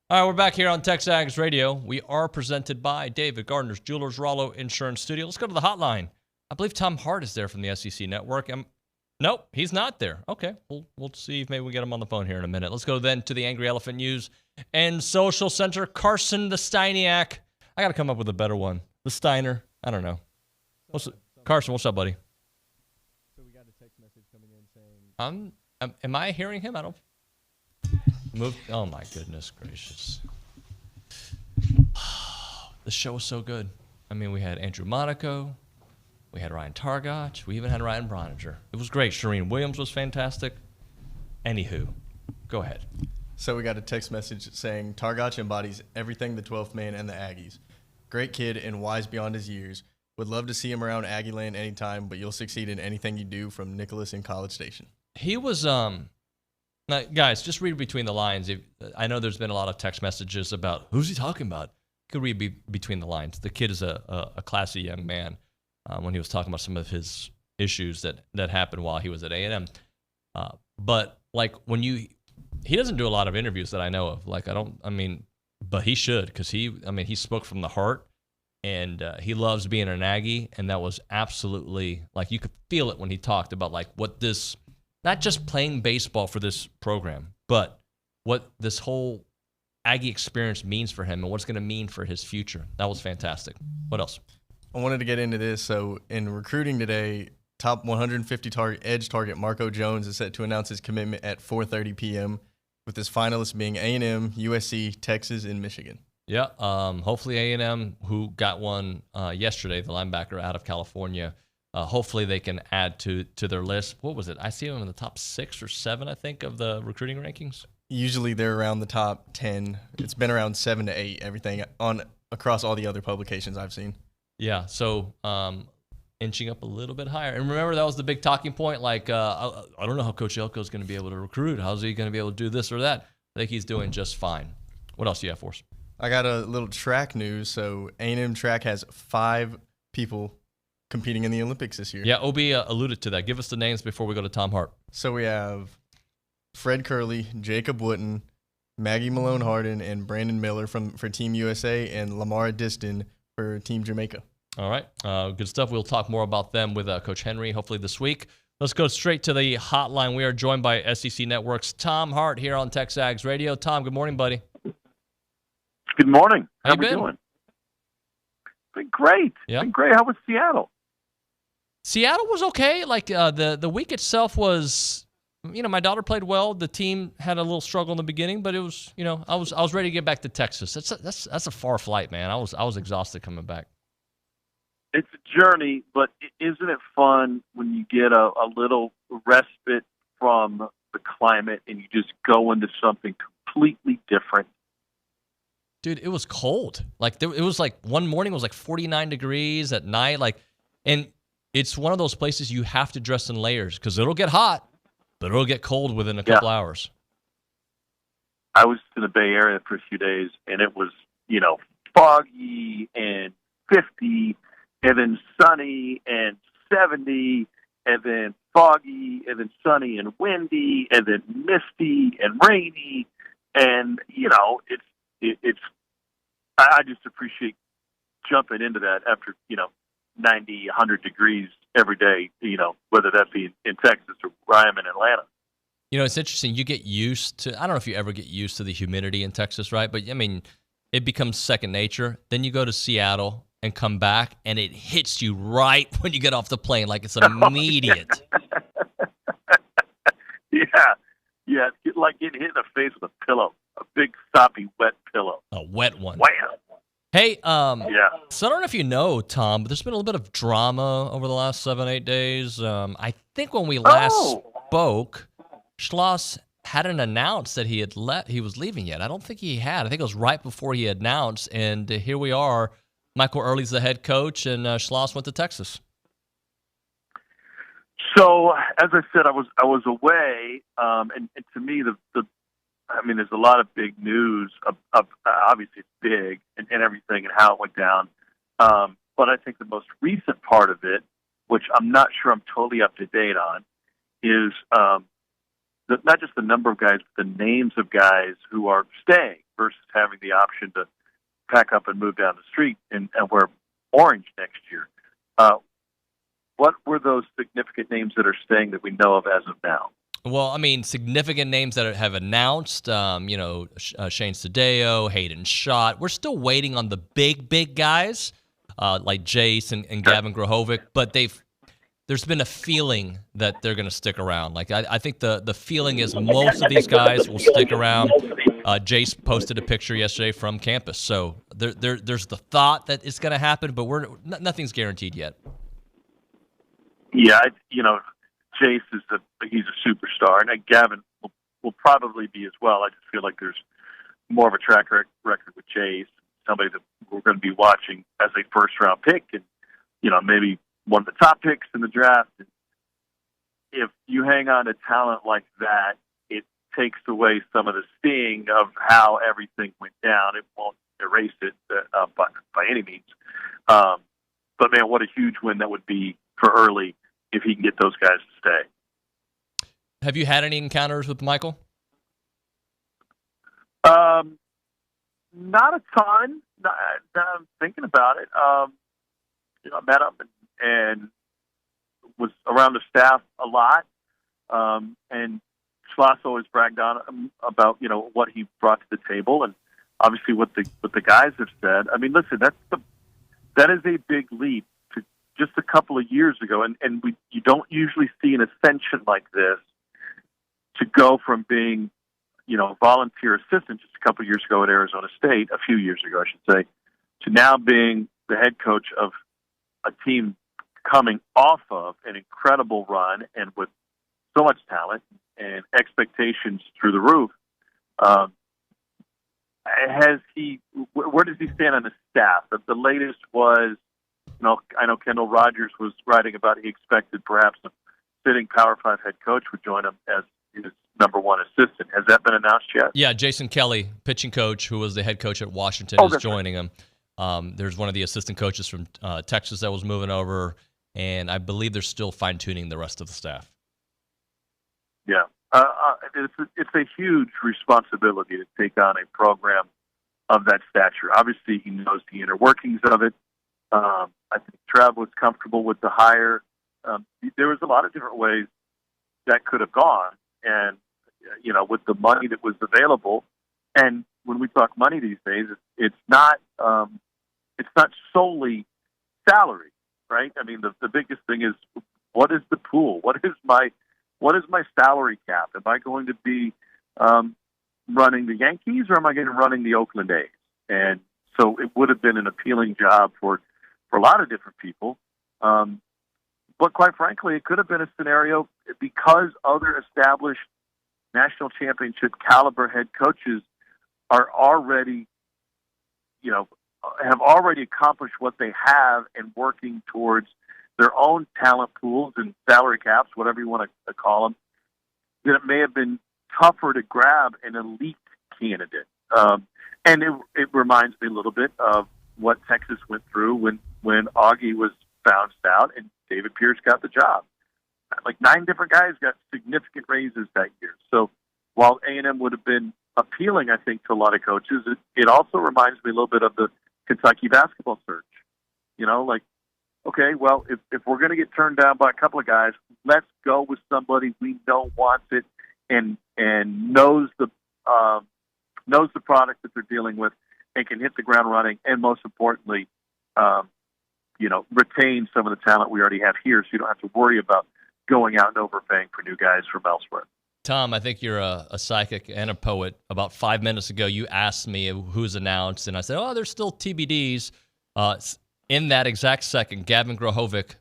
F: All right, we're back here on TexAgs Radio. We are presented by David Gardner's Jewelers Rollo Insurance Studio. Let's go to the hotline. I believe Tom Hart is there from the SEC Network. Nope, he's not there. Okay, we'll see if maybe we get him on the phone here in a minute. Let's go then to the Angry Elephant News and Social Center. Carson the Steiniac. I got to come up with a better one. The Steiner. I don't know. Carson, what's up, buddy?
P: So we got a text message coming in saying...
F: Am I hearing him? I don't... Move. Oh, my goodness gracious. The show was so good. I mean, we had Andrew Monaco. We had Ryan Targac. We even had Ryan Brauninger. It was great. Charean Williams was fantastic. Anywho, go ahead.
P: So we got a text message saying, Targac embodies everything the 12th man and the Aggies. Great kid and wise beyond his years. Would love to see him around Aggie Land anytime, but you'll succeed in anything you do from Nicholas in College Station.
F: He was, now, guys, just read between the lines. I know there's been a lot of text messages about who's he talking about. You could read between the lines. The kid is a classy young man when he was talking about some of his issues that happened while he was at A&M. But, like, he doesn't do a lot of interviews that I know of. Like, but he should, because he spoke from the heart, and he loves being an Aggie, and that was absolutely, like, you could feel it when he talked about, like, what this, not just playing baseball for this program, but what this whole Aggie experience means for him and what it's going to mean for his future. That was fantastic. What else?
P: I wanted to get into this. So in recruiting today, top 150 edge target Marco Jones is set to announce his commitment at 4:30 p.m., with his finalists being A&M, USC, Texas, and Michigan.
F: Yeah, hopefully A&M, who got one yesterday, the linebacker out of California, hopefully they can add to their list. What was it? I see them in the top 6 or 7, I think, of the recruiting rankings.
P: Usually they're around the top 10. It's been around 7 to 8, everything across all the other publications I've seen.
F: Yeah, so inching up a little bit higher. And remember, that was the big talking point, like, I don't know how Coach Elko is going to be able to recruit. How's he going to be able to do this or that? I think he's doing just fine. What else do you have for us?
P: I got a little track news. So A&M track has 5 people competing in the Olympics this year.
F: Yeah, OB alluded to that. Give us the names before we go to Tom Hart.
P: So we have Fred Curley, Jacob Wooten, Maggie Malone Harden, and Brandon Miller for Team USA, and Lamar Diston for Team Jamaica.
F: All right, good stuff. We'll talk more about them with Coach Henry hopefully this week. Let's go straight to the hotline. We are joined by SEC Network's Tom Hart here on TexAgs Radio. Tom, good morning, buddy.
U: Good morning.
F: How you
U: we
F: been?
U: Doing? Been great.
F: Yeah.
U: Been great. How was Seattle?
F: Seattle was okay. Like the week itself was, my daughter played well. The team had a little struggle in the beginning, but it was, I was ready to get back to Texas. That's a far flight, man. I was exhausted coming back.
U: It's a journey, but isn't it fun when you get a little respite from the climate and you just go into something completely different?
F: Dude, it was cold. Like it was like one morning it was like 49 degrees at night. And it's one of those places you have to dress in layers because it'll get hot, but it'll get cold within a couple hours.
U: I was in the Bay Area for a few days, and it was, foggy and 50, and then sunny and 70, and then foggy, and then sunny and windy, and then misty and rainy. And, it's I just appreciate jumping into that after, 90, 100 degrees every day, whether that be in Texas or where I am in Atlanta.
F: It's interesting. You get used to, I don't know if you ever get used to the humidity in Texas, right? But, it becomes second nature. Then you go to Seattle and come back, and it hits you right when you get off the plane. Like it's immediate.
U: Yeah. It's like getting hit in the face with a pillow, a big, soppy, wet pillow.
F: A wet one.
U: Wham!
F: Hey,
U: yeah.
F: So I don't know if you know, Tom, but there's been a little bit of drama over the last 7-8 days. I think when we last spoke, Schloss hadn't announced that he was leaving yet. I don't think he had. I think it was right before he announced, and here we are. Michael Earley's the head coach, and Schloss went to Texas.
U: So, as I said, I was away, and to me, there's a lot of big news. Of obviously, it's big and everything and how it went down. But I think the most recent part of it, which I'm not sure I'm totally up to date on, is not just the number of guys, but the names of guys who are staying versus having the option to pack up and move down the street and wear orange next year. What were those significant names that are staying that we know of as of now?
F: Well, I mean, significant names that have announced, Shane Sadeo, Hayden Schott. We're still waiting on the big guys like Jace and Gavin Grohovic, but there's been a feeling that they're going to stick around. Like I think the feeling is most of these guys will stick around. Jace posted a picture yesterday from campus, so there's the thought that it's going to happen, but nothing's guaranteed yet.
U: Yeah, Jace he's a superstar, and Gavin will probably be as well. I just feel like there's more of a track record with Jace, somebody that we're going to be watching as a first-round pick, and maybe one of the top picks in the draft. If you hang on to talent like that, it takes away some of the sting of how everything went down. It won't erase it by any means. But man, what a huge win that would be for Early if he can get those guys to stay.
F: Have you had any encounters with Michael?
U: Not a ton. I'm thinking about it. I met him and was around the staff a lot. And Schloss always bragged on him about what he brought to the table, and obviously what the guys have said. I mean, listen, that is a big leap to just a couple of years ago, and you don't usually see an ascension like this to go from being volunteer assistant just a couple of years ago at Arizona State, a few years ago I should say, to now being the head coach of a team coming off of an incredible run and with so much talent and expectations through the roof. Where does he stand on the staff? The latest was, I know Kendall Rogers was writing about he expected perhaps a sitting Power 5 head coach would join him as his number one assistant. Has that been announced yet?
F: Yeah, Jason Kelly, pitching coach, who was the head coach at Washington, is joining him. There's one of the assistant coaches from Texas that was moving over, and I believe they're still fine-tuning the rest of the staff.
U: Yeah. It's a huge responsibility to take on a program of that stature. Obviously, he knows the inner workings of it. I think Trav was comfortable with the hire. There was a lot of different ways that could have gone, and with the money that was available. And when we talk money these days, it's not solely salary, right? I mean, the biggest thing is, what is the pool? What is my salary cap? Am I going to be running the Yankees, or am I going to be running the Oakland A's? And so it would have been an appealing job for a lot of different people. But quite frankly, it could have been a scenario because other established national championship caliber head coaches are already, have already accomplished what they have and working towards their own talent pools and salary caps, whatever you want to call them, that it may have been tougher to grab an elite candidate. And it reminds me a little bit of what Texas went through when Aggie was bounced out and David Pierce got the job. Like 9 different guys got significant raises that year. So while A&M would have been appealing, I think, to a lot of coaches, it also reminds me a little bit of the Kentucky basketball search. Okay, well, if we're going to get turned down by a couple of guys, let's go with somebody we know wants it and knows the product that they're dealing with and can hit the ground running, and most importantly, retain some of the talent we already have here, so you don't have to worry about going out and overpaying for new guys from elsewhere.
F: Tom, I think you're a psychic and a poet. About 5 minutes ago, you asked me who's announced, and I said, there's still TBDs. In that exact second, Gavin Grohovic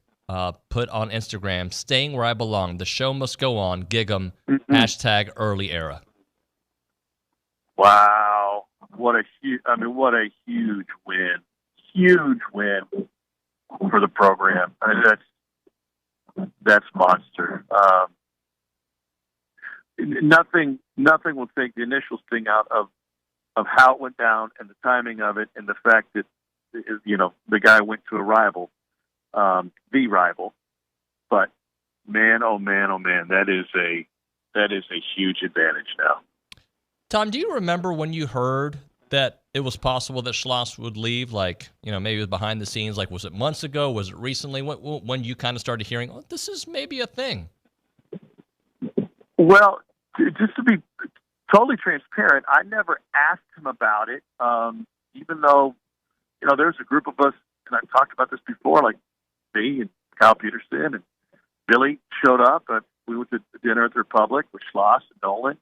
F: put on Instagram, "Staying where I belong. The show must go on. Gig 'em. # early era."
U: Wow. What a huge win. Huge win for the program. I mean, that's monster. Nothing will take the initial sting out of how it went down and the timing of it, and the fact that the guy went to a rival, the rival. But man, oh man, that is that is a huge advantage now.
F: Tom, do you remember when you heard that it was possible that Schloss would leave? Like, maybe it was behind the scenes. Like, was it months ago? Was it recently? When you kind of started hearing, oh, this is maybe a thing?
U: Well, just to be totally transparent, I never asked him about it, even though, there's a group of us, and I've talked about this before, like me and Kyle Peterson and Billy showed up. We went to dinner at the Republic with Schloss and Olin,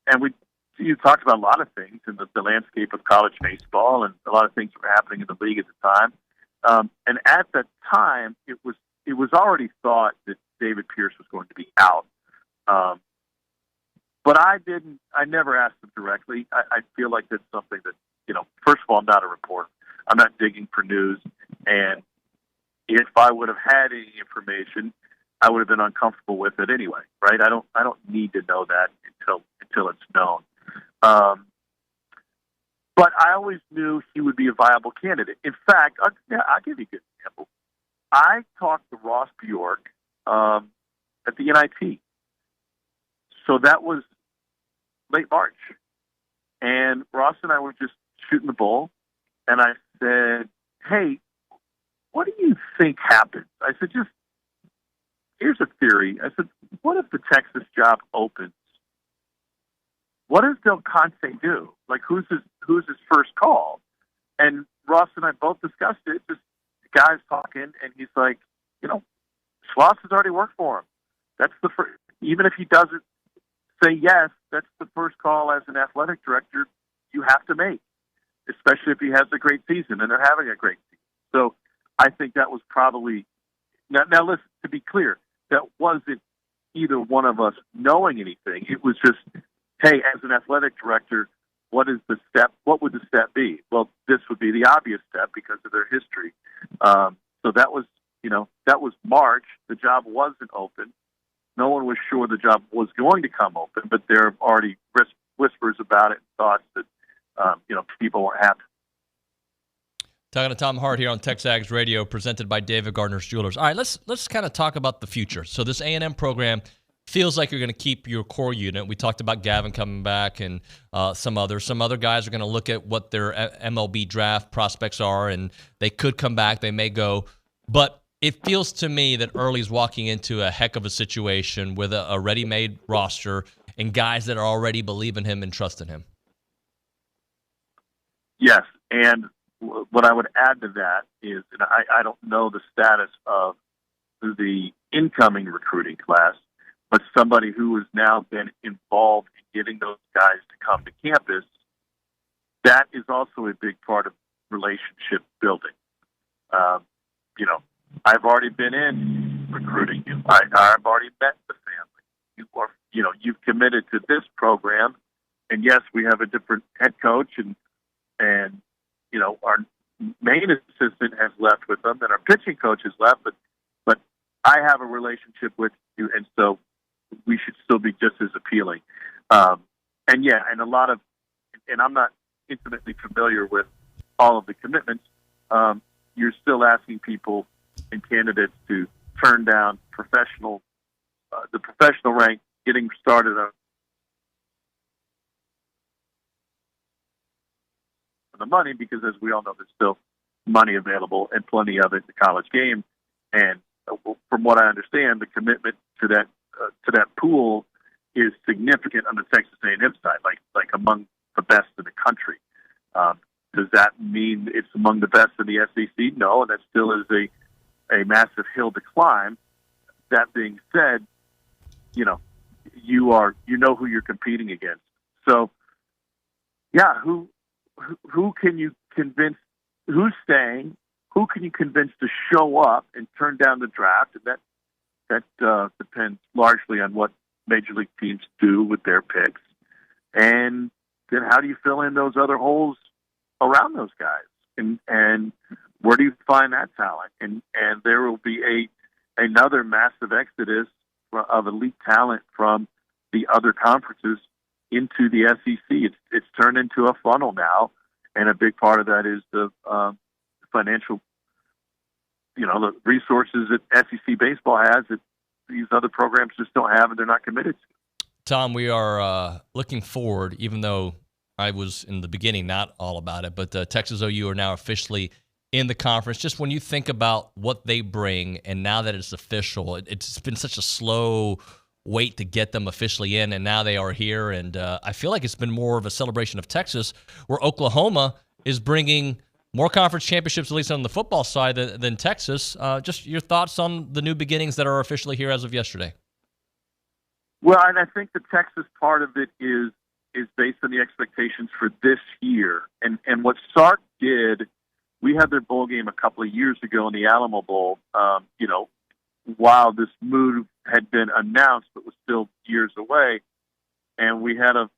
U: and you talked about a lot of things in the landscape of college baseball and a lot of things that were happening in the league at the time. And at that time, it was already thought that David Pierce was going to be out. But I never asked him directly. I feel like that's something that, first of all, I'm not a reporter. I'm not digging for news. And if I would have had any information, I would have been uncomfortable with it anyway, right? I don't need to know that until it's known. But I always knew he would be a viable candidate. In fact, I'll give you a good example. I talked to Ross Bjork at the NIT. So that was late March. And Ross and I were just shooting the bull. And I said, hey, what do you think happens? I said, here's a theory. I said, what if the Texas job opens? What does Del Conte do? Like, who's his first call? And Ross and I both discussed it. Just the guy's talking, and he's like, Schloss has already worked for him. That's the first. Even if he doesn't say yes, that's the first call as an athletic director you have to make, especially if he has a great season, and they're having a great season. So I think that was probably now. Listen, to be clear, that wasn't either one of us knowing anything. It was just, hey, as an athletic director, what is the step? What would the step be? Well, this would be the obvious step because of their history. So that was, that was March. The job wasn't open. No one was sure the job was going to come open, but there are already whispers about it and thoughts that, people weren't happy.
F: Talking to Tom Hart here on TexAgs Radio, presented by David Gardner's Jewelers. All right, let's kind of talk about the future. So this A&M program feels like you're going to keep your core unit. We talked about Gavin coming back and some others. Some other guys are going to look at what their MLB draft prospects are, and they could come back. They may go. But it feels to me that Early's walking into a heck of a situation with a ready-made roster and guys that are already believing him and trusting him.
U: Yes, and what I would add to that is, and I don't know the status of the incoming recruiting class, but somebody who has now been involved in getting those guys to come to campus, that is also a big part of relationship building. I've already been in recruiting. I've already met the family. You've committed to this program, and yes, we have a different head coach, and our main assistant has left with them, and our pitching coach has left, but I have a relationship with you, and so we should still be just as appealing. And a lot of, and I'm not intimately familiar with all of the commitments, you're still asking people and candidates to turn down the professional rank, getting started on the money, because as we all know, there's still money available and plenty of it in the college game. And from what I understand, the commitment to that pool is significant on the Texas A&M side, like among the best in the country. Does that mean it's among the best in the SEC? No, and that still is a massive hill to climb. That being said, you know who you're competing against. So, yeah, who can you convince? Who's staying? Who can you convince to show up and turn down the draft? And that depends largely on what major league teams do with their picks. And then how do you fill in those other holes around those guys? And where do you find that talent? And there will be another massive exodus of elite talent from the other conferences into the SEC. It's turned into a funnel now, and a big part of that is the financial, the resources that SEC baseball has that these other programs just don't have, and they're not committed to.
F: Tom, we are looking forward, even though I was in the beginning not all about it, but Texas OU are now officially in the conference. Just when you think about what they bring, and now that it's official, it's been such a slow wait to get them officially in, and now they are here. And I feel like it's been more of a celebration of Texas, where Oklahoma is bringing more conference championships, at least on the football side, than Texas. Just your thoughts on the new beginnings that are officially here as of yesterday.
U: Well, and I think the Texas part of it is based on the expectations for this year. And what Sark did, we had their bowl game a couple of years ago in the Alamo Bowl, while this move had been announced but was still years away. And we had a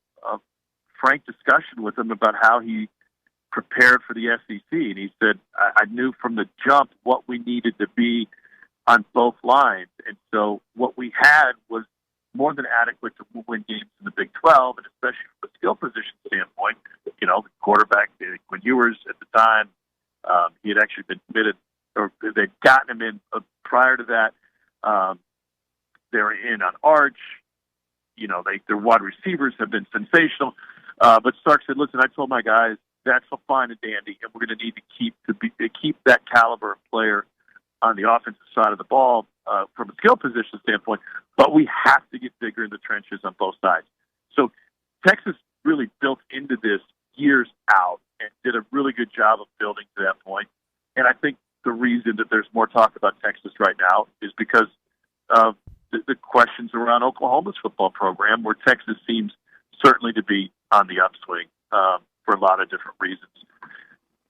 U: frank discussion with him about how he prepared for the SEC. And he said, I knew from the jump what we needed to be on both lines. And so what we had was more than adequate to win games in the Big 12, and especially from a skill position standpoint. The quarterback, Quinn Ewers at the time, he had actually been committed, or they'd gotten him in prior to that. They were in on Arch. Their wide receivers have been sensational. But Stark said, listen, I told my guys, that's a fine and dandy, and we're going to need to keep that caliber of player on the offensive side of the ball from a skill position standpoint, but we have to get bigger in the trenches on both sides. So Texas really built into this years out and did a really good job of building to that point. And I think the reason that there's more talk about Texas right now is because of the questions around Oklahoma's football program, where Texas seems certainly to be on the upswing for a lot of different reasons.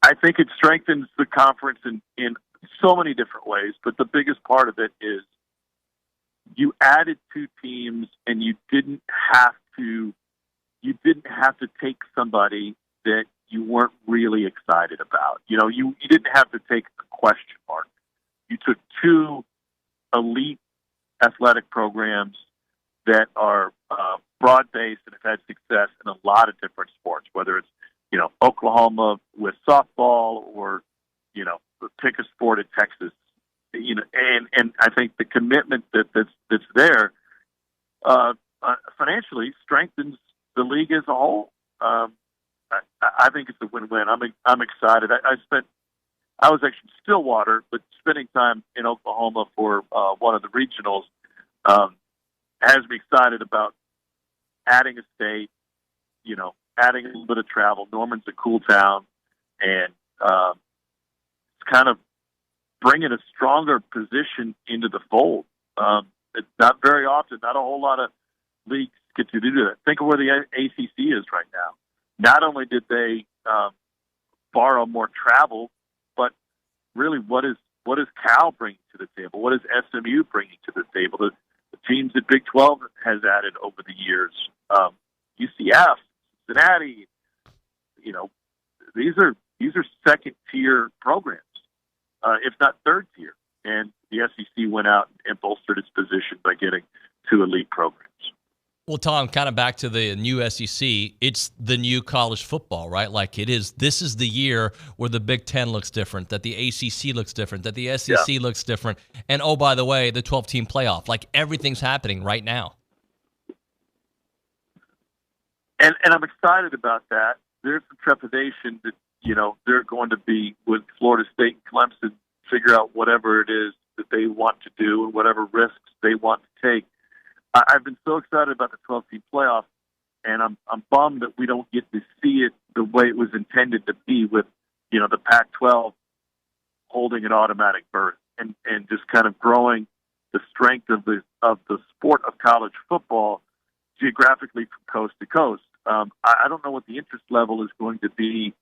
U: I think it strengthens the conference in so many different ways, but the biggest part of it is you added two teams, and you didn't have to take somebody that you weren't really excited about. You didn't have to take a question mark. You took two elite athletic programs that are broad-based and have had success in a lot of different sports, whether it's Oklahoma with softball, or pick a sport at Texas, and I think the commitment that's there financially strengthens the league as a whole. I think it's a win-win. I'm excited. I was actually in Stillwater, but spending time in Oklahoma for one of the regionals has me excited about adding a state, adding a little bit of travel. Norman's a cool town, and it's kind of bringing a stronger position into the fold. It's not very often, not a whole lot of leagues get to do that. Think of where the ACC is right now. Not only did they borrow more travel, but really, what is Cal bringing to the table? What is SMU bringing to the table? The teams that Big 12 has added over the years, UCF, Cincinnati. These are second tier programs, if not third tier. And the SEC went out and bolstered its position by getting two elite programs.
F: Well, Tom, kind of back to the new SEC, it's the new college football, right? Like this is the year where the Big Ten looks different, that the ACC looks different, that the SEC looks different. And, oh, by the way, the 12-team playoff. Like, everything's happening right now.
U: And I'm excited about that. There's some trepidation that, they're going to be with Florida State and Clemson, figure out whatever it is that they want to do and whatever risks they want to take. I've been so excited about the 12-team playoff, and I'm bummed that we don't get to see it the way it was intended to be, with the Pac-12 holding an automatic berth and just kind of growing the strength of the sport of college football geographically from coast to coast. I don't know what the interest level is going to be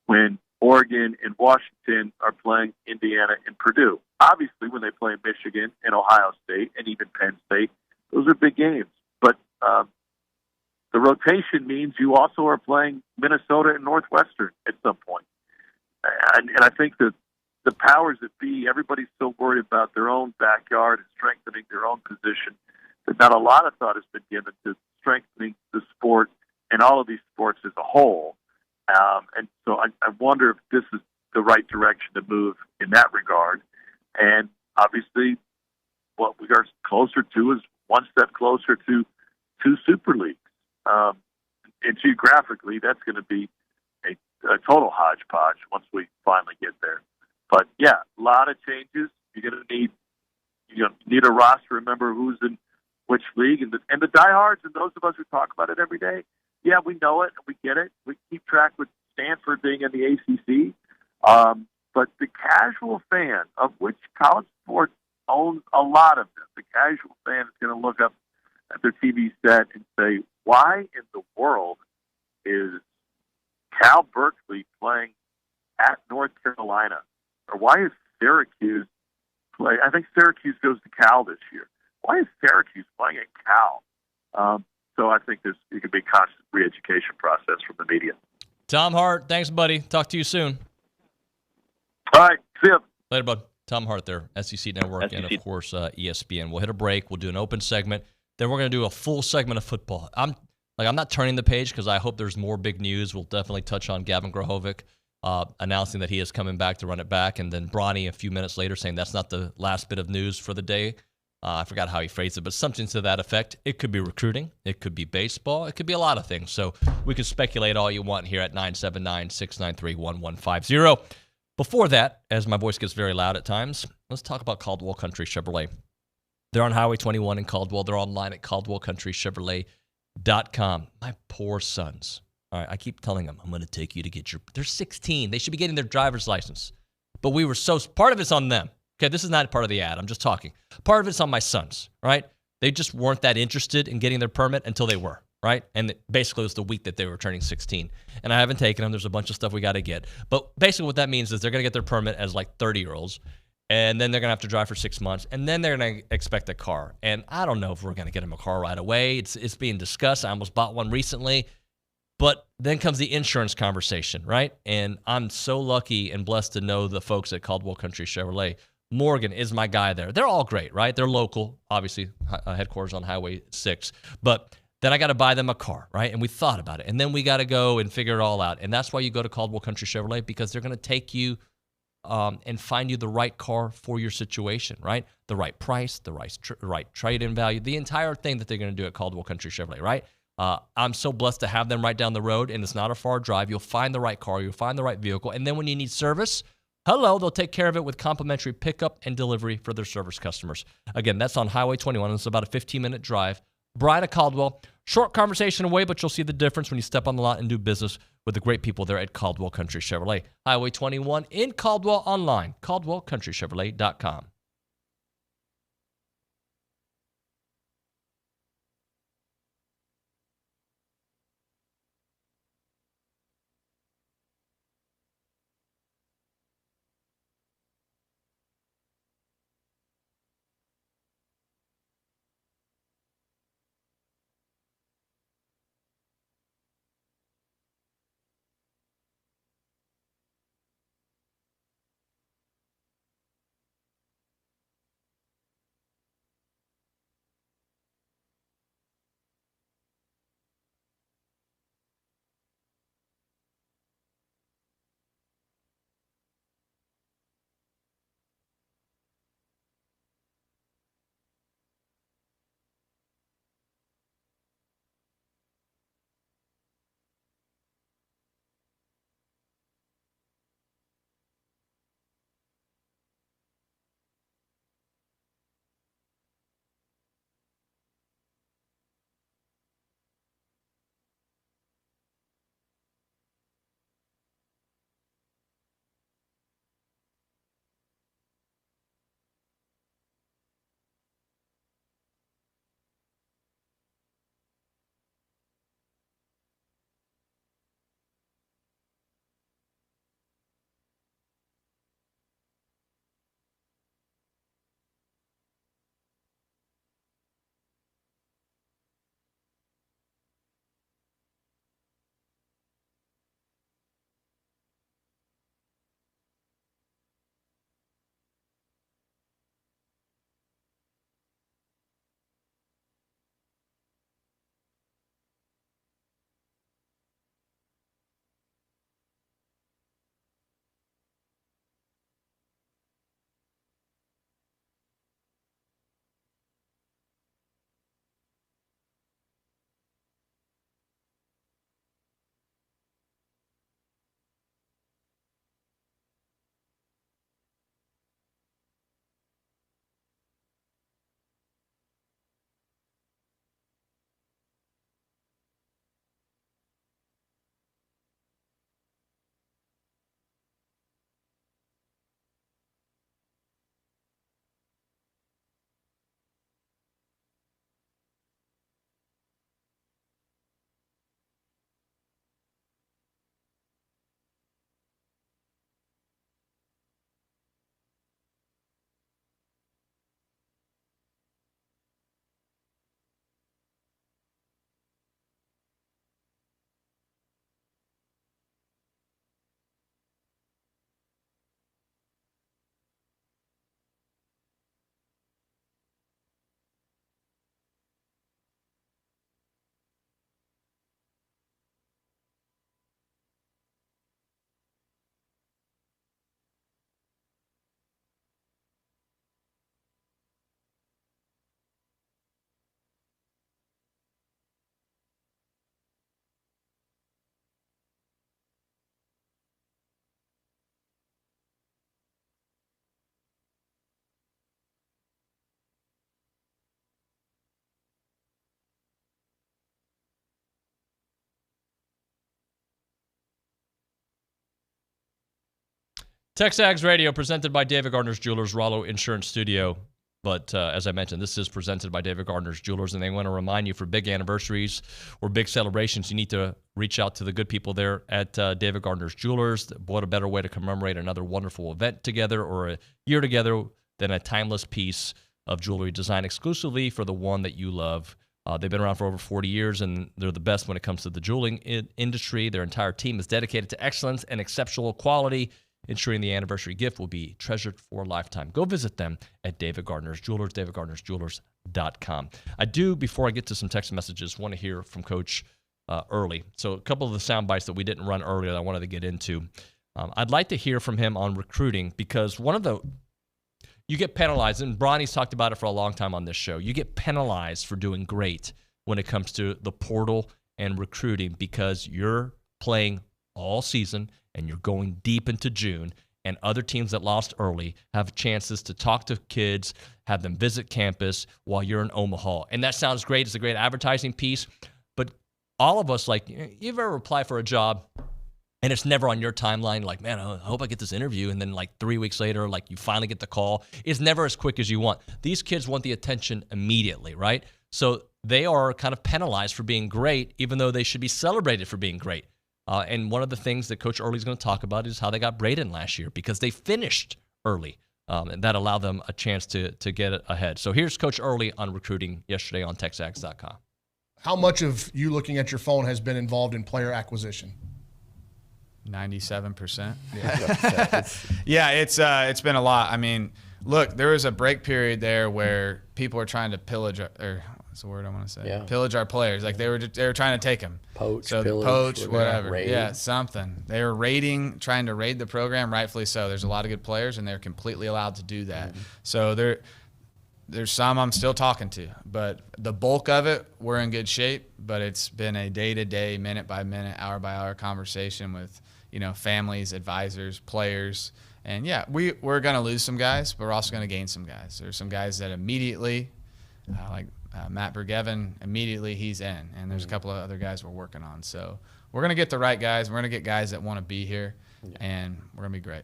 U: when Oregon and Washington are playing Indiana and Purdue. Obviously, when they play Michigan and Ohio State and even Penn State, those are big games. But the rotation means you also are playing Minnesota and Northwestern at some point. And I think that the powers that be, everybody's so worried about their own backyard and strengthening their own position that not a lot of thought has been given to strengthening the sport and all of these sports as a whole. And so I wonder if this is the right direction to move in that regard. And obviously, what we are closer to is one step closer to 2 Super Leagues. And geographically, that's going to be a total hodgepodge once we finally get there. But yeah, a lot of changes. You're going to need a roster. Remember who's in which league, and the diehards and those of us who talk about it every day. Yeah, we know it and we get it. We keep track with Stanford being in the ACC. But the casual fan, of which college sports owns a lot of them, the casual fan is going to look up at their TV set and say, why in the world is Cal Berkeley playing at North Carolina? Or why is Syracuse playing? I think Syracuse goes to Cal this year. Why is Syracuse playing at Cal? So I think it could be a constant re-education process from the media.
F: Tom Hart, thanks, buddy. Talk to you soon.
U: All right, see you.
F: Later, bud. Tom Hart there, SEC Network, and of course ESPN. We'll hit a break. We'll do an open segment. Then we're going to do a full segment of football. I'm not turning the page because I hope there's more big news. We'll definitely touch on Gavin Grahovic announcing that he is coming back to run it back, and then Bronny a few minutes later saying that's not the last bit of news for the day. I forgot how he phrased it, but something to that effect. It could be recruiting. It could be baseball. It could be a lot of things. So we can speculate all you want here at 979-693-1150. Before that, as my voice gets very loud at times, let's talk about Caldwell Country Chevrolet. They're on Highway 21 in Caldwell. They're online at caldwellcountrychevrolet.com. My poor sons. All right, I keep telling them, I'm going to take you to get your... They're 16. They should be getting their driver's license. But we were so... Part of it's on them. Okay, this is not part of the ad. I'm just talking. Part of it's on my sons, right? They just weren't that interested in getting their permit until they were, right? And basically it was the week that they were turning 16. And I haven't taken them. There's a bunch of stuff we got to get. But basically what that means is they're going to get their permit as like 30-year-olds. And then they're going to have to drive for 6 months. And then they're going to expect a car. And I don't know if we're going to get them a car right away. It's being discussed. I almost bought one recently. But then comes the insurance conversation, right? And I'm so lucky and blessed to know the folks at Caldwell Country Chevrolet. Morgan is my guy there. They're all great, right? They're local, obviously, headquarters on Highway 6. But then I got to buy them a car, right? And we thought about it. And then we got to go and figure it all out. And that's why you go to Caldwell Country Chevrolet, because they're going to take you and find you the right car for your situation, right? The right price, the right trade-in value, the entire thing that they're going to do at Caldwell Country Chevrolet, right? I'm so blessed to have them right down the road, and it's not a far drive. You'll find the right car. You'll find the right vehicle. And then when you need service, hello, they'll take care of it with complimentary pickup and delivery for their service customers. Again, that's on Highway 21. It's about a 15-minute drive. Brian of Caldwell, short conversation away, but you'll see the difference when you step on the lot and do business with the great people there at Caldwell Country Chevrolet. Highway 21 in Caldwell, online, caldwellcountrychevrolet.com. TexAgs Radio, presented by David Gardner's Jewelers, Rollo Insurance Studio. But as I mentioned, this is presented by David Gardner's Jewelers, and they want to remind you for big anniversaries or big celebrations, you need to reach out to the good people there at David Gardner's Jewelers. What a better way to commemorate another wonderful event together or a year together than a timeless piece of jewelry designed exclusively for the one that you love. They've been around for over 40 years, and they're the best when it comes to the jeweling industry. Their entire team is dedicated to excellence and exceptional quality, ensuring the anniversary gift will be treasured for a lifetime. Go visit them at David Gardner's Jewelers, davidgardnersjewelers.com. I do, before I get to some text messages, want to hear from Coach Earley. So a couple of the sound bites that we didn't run earlier that I wanted to get into. I'd like to hear from him on recruiting, because you get penalized, and Bronny's talked about it for a long time on this show. You get penalized for doing great when it comes to the portal and recruiting, because you're playing all season and you're going deep into June, and other teams that lost early have chances to talk to kids, have them visit campus while you're in Omaha. And that sounds great. It's a great advertising piece. But all of us, like, you've ever applied for a job and it's never on your timeline, like, man, I hope I get this interview. And then like 3 weeks later, like you finally get the call. It's never as quick as you want. These kids want the attention immediately, right? So they are kind of penalized for being great, even though they should be celebrated for being great. And one of the things that Coach Earley is going to talk about is how they got Braden last year, because they finished early. And that allowed them a chance to get ahead. So here's Coach Earley on recruiting yesterday on TexAgs.com.
B: How much of you looking at your phone has been involved in player acquisition?
N: 97%. Yeah, it's been a lot. I mean, look, there was a break period there where people are trying to pillage, or what's the word I want to say?
J: Yeah.
N: Pillage our players. Like they were trying to take them.
J: Poach,
N: whatever.
J: raid.
N: Yeah, something. They were trying to raid the program, rightfully so. There's a lot of good players, and they're completely allowed to do that.
J: Mm-hmm.
N: So there's some I'm still talking to, but the bulk of it, we're in good shape. But it's been a day-to-day, minute-by-minute, hour-by-hour conversation with, families, advisors, players. And, yeah, we're going to lose some guys, but we're also going to gain some guys. There's some guys that immediately, like Matt Bergevin, immediately he's in. And there's a couple of other guys we're working on. So we're going to get the right guys. We're going to get guys that want to be here, and we're going to be great.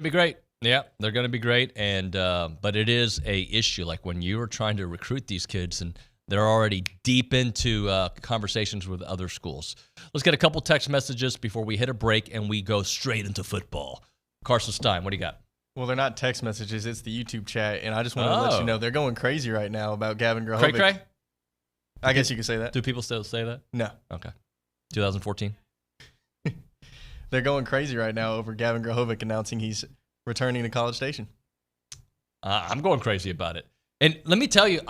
F: Be great. Yeah, they're going to be great. And but it is a issue. Like when you are trying to recruit these kids and they're already deep into conversations with other schools. Let's get a couple text messages before we hit a break and we go straight into football. Carson Stein, what do you got?
A: Well, they're not text messages. It's the YouTube chat. And I just want to let you know they're going crazy right now about Gavin Grahovic.
F: Cray-cray?
A: I guess you could say that.
F: Do people still say that?
A: No.
F: Okay. 2014?
A: They're going crazy right now over Gavin Grahovic announcing he's returning to College Station.
F: I'm going crazy about it. And let me tell you,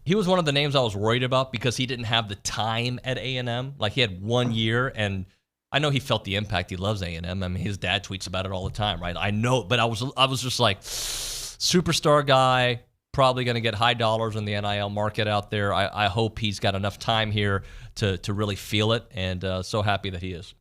F: he was one of the names I was worried about because he didn't have the time at A&M. Like, he had 1 year, and I know he felt the impact. He loves A&M. I mean, his dad tweets about it all the time, right? I know, but I was just like, superstar guy, probably going to get high dollars in the NIL market out there. I hope he's got enough time here to really feel it, and so happy that he is.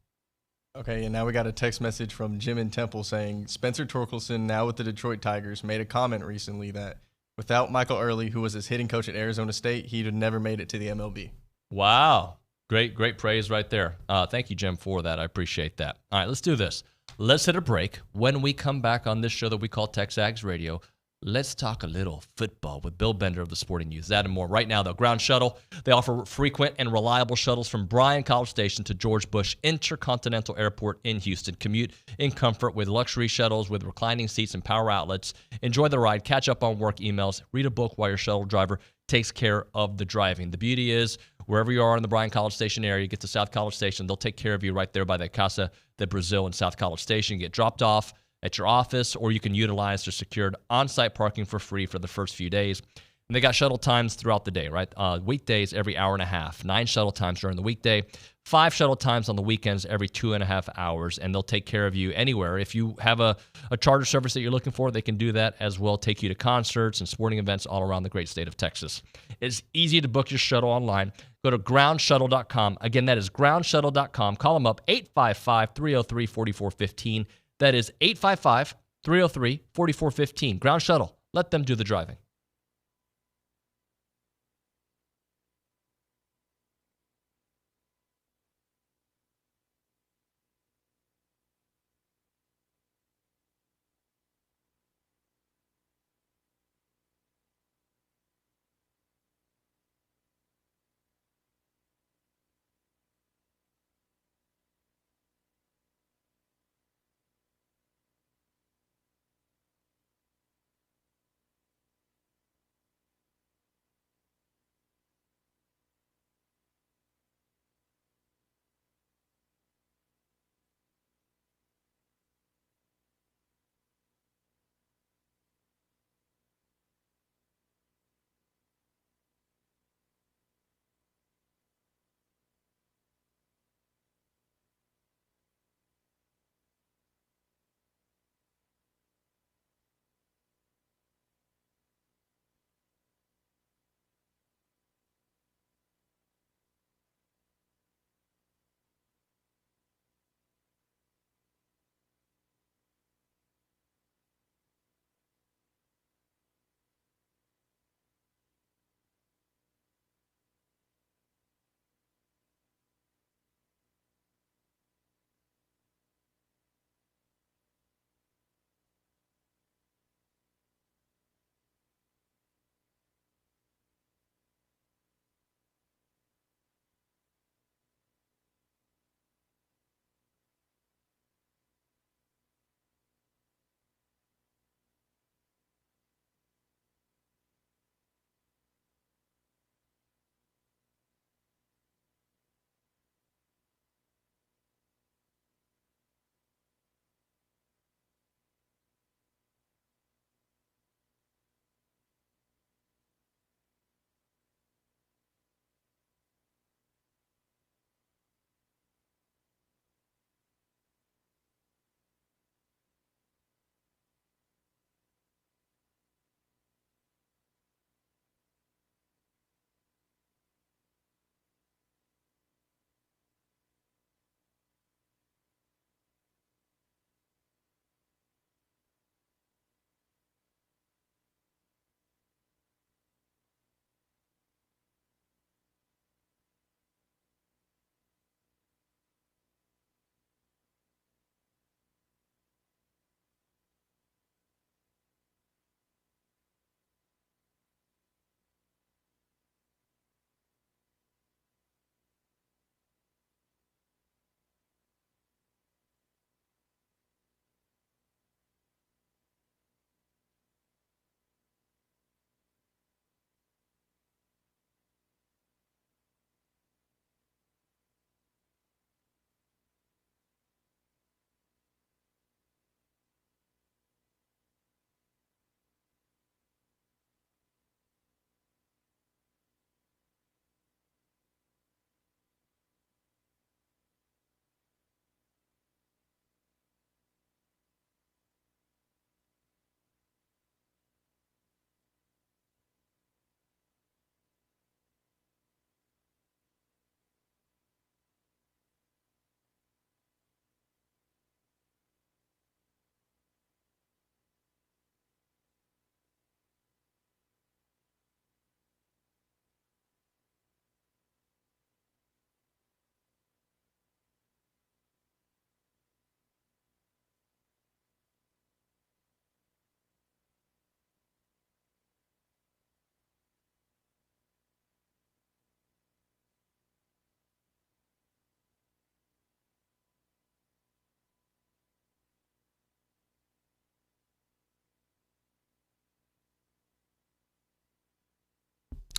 A: Okay, and now we got a text message from Jim in Temple saying, Spencer Torkelson, now with the Detroit Tigers, made a comment recently that without Michael Earley, who was his hitting coach at Arizona State, he'd have never made it to the MLB.
F: Wow. Great praise right there. Thank you, Jim, for that. I appreciate that. All right, let's do this. Let's hit a break. When we come back on this show that we call TexAgs Radio, let's talk a little football with Bill Bender of the Sporting News. That and more. Right now, the Ground Shuttle. They offer frequent and reliable shuttles from Bryan College Station to George Bush Intercontinental Airport in Houston. Commute in comfort with luxury shuttles with reclining seats and power outlets. Enjoy the ride. Catch up on work emails. Read a book while your shuttle driver takes care of the driving. The beauty is, wherever you are in the Bryan College Station area, you get to South College Station. They'll take care of you right there by the Casa de Brazil in South College Station. You get dropped off at your office, or you can utilize their secured on-site parking for free for the first few days. And they got shuttle times throughout the day, right? Weekdays every hour and a half, 9 shuttle times during the weekday, 5 shuttle times on the weekends every 2.5 hours, and they'll take care of you anywhere. If you have a charter service that you're looking for, they can do that as well, take you to concerts and sporting events all around the great state of Texas. It's easy to book your shuttle online. Go to groundshuttle.com. Again, that is groundshuttle.com. Call them up, 855-303-4415. That is 855-303-4415. Ground Shuttle. Let them do the driving.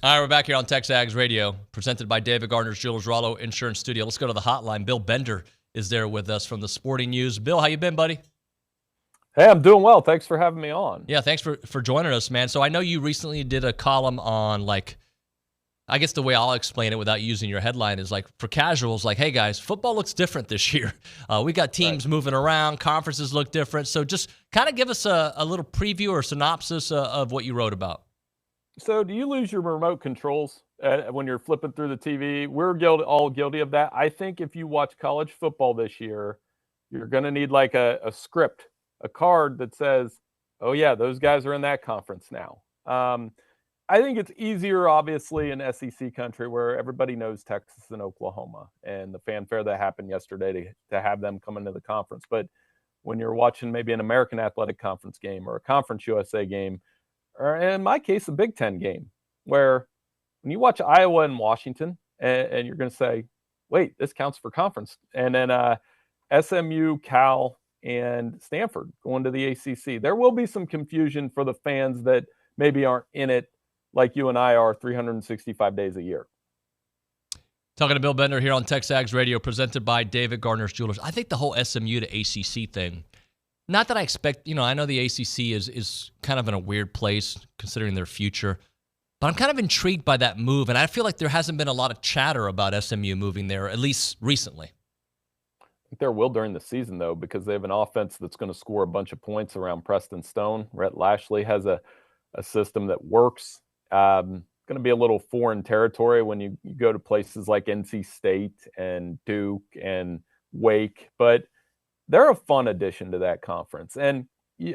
F: All right, we're back here on TexAgs Radio, presented by David Gardner's Jewelers Rollo Insurance Studio. Let's go to the hotline. Bill Bender is there with us from the Sporting News. Bill, how you been, buddy?
C: Hey, I'm doing well. Thanks for having me on.
F: Yeah, thanks for joining us, man. So I know you recently did a column on, like, I guess the way I'll explain it without using your headline is, like, for casuals, like, hey, guys, football looks different this year. We got teams moving around. Conferences look different. So just kind of give us a little preview or synopsis of what you wrote about.
C: So do you lose your remote controls when you're flipping through the TV? We're all guilty of that. I think if you watch college football this year, you're going to need like a script, a card that says, oh, yeah, those guys are in that conference now. I think it's easier, obviously, in SEC country where everybody knows Texas and Oklahoma and the fanfare that happened yesterday to have them come into the conference. But when you're watching maybe an American Athletic Conference game or a Conference USA game, or in my case, a Big Ten game, where when you watch Iowa and Washington, and you're going to say, wait, this counts for conference. And then SMU, Cal, and Stanford going to the ACC. There will be some confusion for the fans that maybe aren't in it like you and I are 365 days a year.
F: Talking to Bill Bender here on TexAgs Radio, presented by David Gardner's Jewelers. I think the whole SMU to ACC thing, not that I expect, I know the ACC is kind of in a weird place considering their future, but I'm kind of intrigued by that move, and I feel like there hasn't been a lot of chatter about SMU moving there, at least recently.
C: I think there will during the season, though, because they have an offense that's going to score a bunch of points around Preston Stone. Rhett Lashley has a system that works. Going to be a little foreign territory when you go to places like NC State and Duke and Wake, but they're a fun addition to that conference. And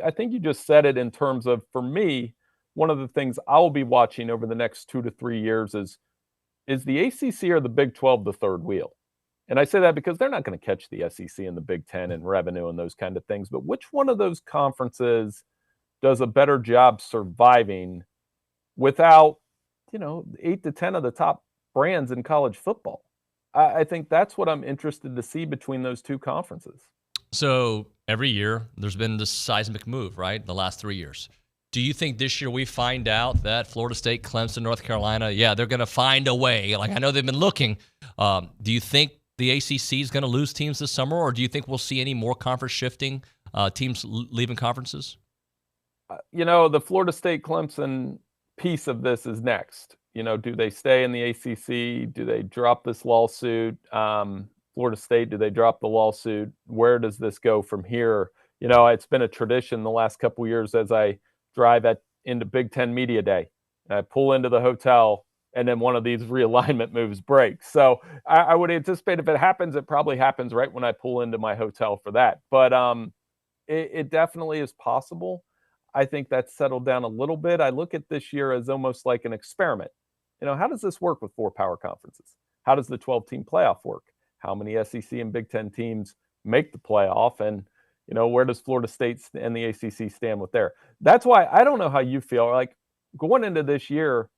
C: I think you just said it in terms of, for me, one of the things I'll be watching over the next 2 to 3 years is the ACC or the Big 12 the third wheel? And I say that because they're not going to catch the SEC and the Big 10 and revenue and those kind of things. But which one of those conferences does a better job surviving without, 8 to 10 of the top brands in college football? I think that's what I'm interested to see between those two conferences.
F: So every year there's been this seismic move, right? The last 3 years. Do you think this year we find out that Florida State, Clemson, North Carolina, they're going to find a way? Like, I know they've been looking. Do you think the ACC is going to lose teams this summer, or do you think we'll see any more conference shifting, teams leaving conferences?
C: The Florida State, Clemson piece of this is next. Do they stay in the ACC? Do they drop this lawsuit? Florida State, do they drop the lawsuit? Where does this go from here? It's been a tradition the last couple of years as I drive into Big Ten Media Day. And I pull into the hotel, and then one of these realignment moves breaks. So I would anticipate if it happens, it probably happens right when I pull into my hotel for that. But it definitely is possible. I think that's settled down a little bit. I look at this year as almost like an experiment. How does this work with 4 power conferences? How does the 12-team playoff work? How many SEC and Big Ten teams make the playoff? And, where does Florida State and the ACC stand with there? That's why I don't know how you feel. Like, going into this year,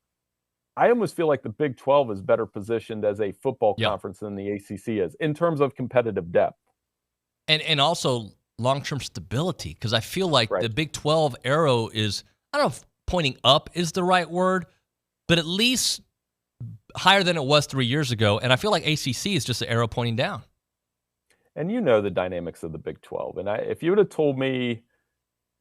C: I almost feel like the Big 12 is better positioned as a football conference than the ACC is in terms of competitive depth.
F: And also long-term stability, because I feel like the Big 12 arrow is, I don't know if pointing up is the right word, but at least higher than it was 3 years ago. And I feel like ACC is just an arrow pointing down.
C: And the dynamics of the Big 12. And if you would have told me,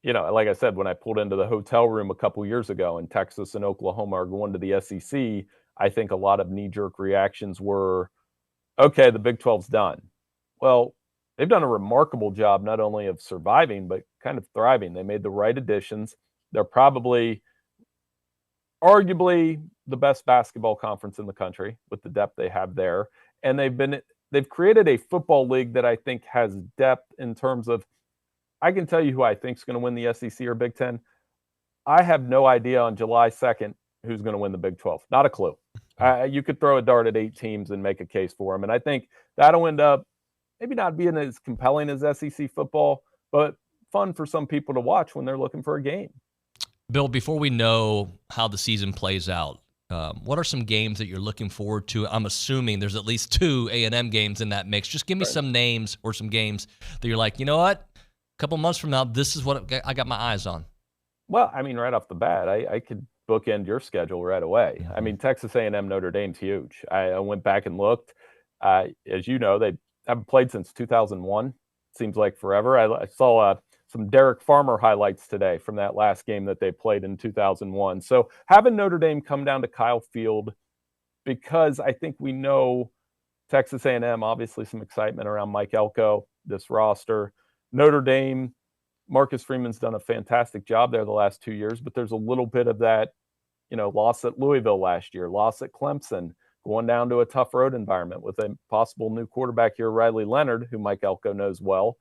C: like I said, when I pulled into the hotel room a couple years ago and Texas and Oklahoma are going to the SEC, I think a lot of knee-jerk reactions were, okay, the Big 12's done. Well, they've done a remarkable job not only of surviving, but kind of thriving. They made the right additions. They're probably, arguably, the best basketball conference in the country with the depth they have there. And they've created a football league that I think has depth in terms of, I can tell you who I think is going to win the SEC or Big Ten. I have no idea on July 2nd who's going to win the Big 12. Not a clue. You could throw a dart at 8 teams and make a case for them. And I think that'll end up maybe not being as compelling as SEC football, but fun for some people to watch when they're looking for a game.
F: Bill, before we know how the season plays out, what are some games that you're looking forward to? I'm assuming there's at least 2 A&M games in that mix. Just give me some names or some games that you're like, you know what? A couple months from now, this is what I got my eyes on.
C: Well, I mean, right off the bat, I could bookend your schedule right away. I mean, Texas A&M Notre Dame's huge. I went back and looked. As you know, they haven't played since 2001. Seems like forever. I saw some Derek Farmer highlights today from that last game that they played in 2001. So having Notre Dame come down to Kyle Field, because I think we know Texas A&M, obviously some excitement around Mike Elko, this roster. Notre Dame, Marcus Freeman's done a fantastic job there the last 2 years, but there's a little bit of that, loss at Louisville last year, loss at Clemson, going down to a tough road environment with a possible new quarterback here, Riley Leonard, who Mike Elko knows well.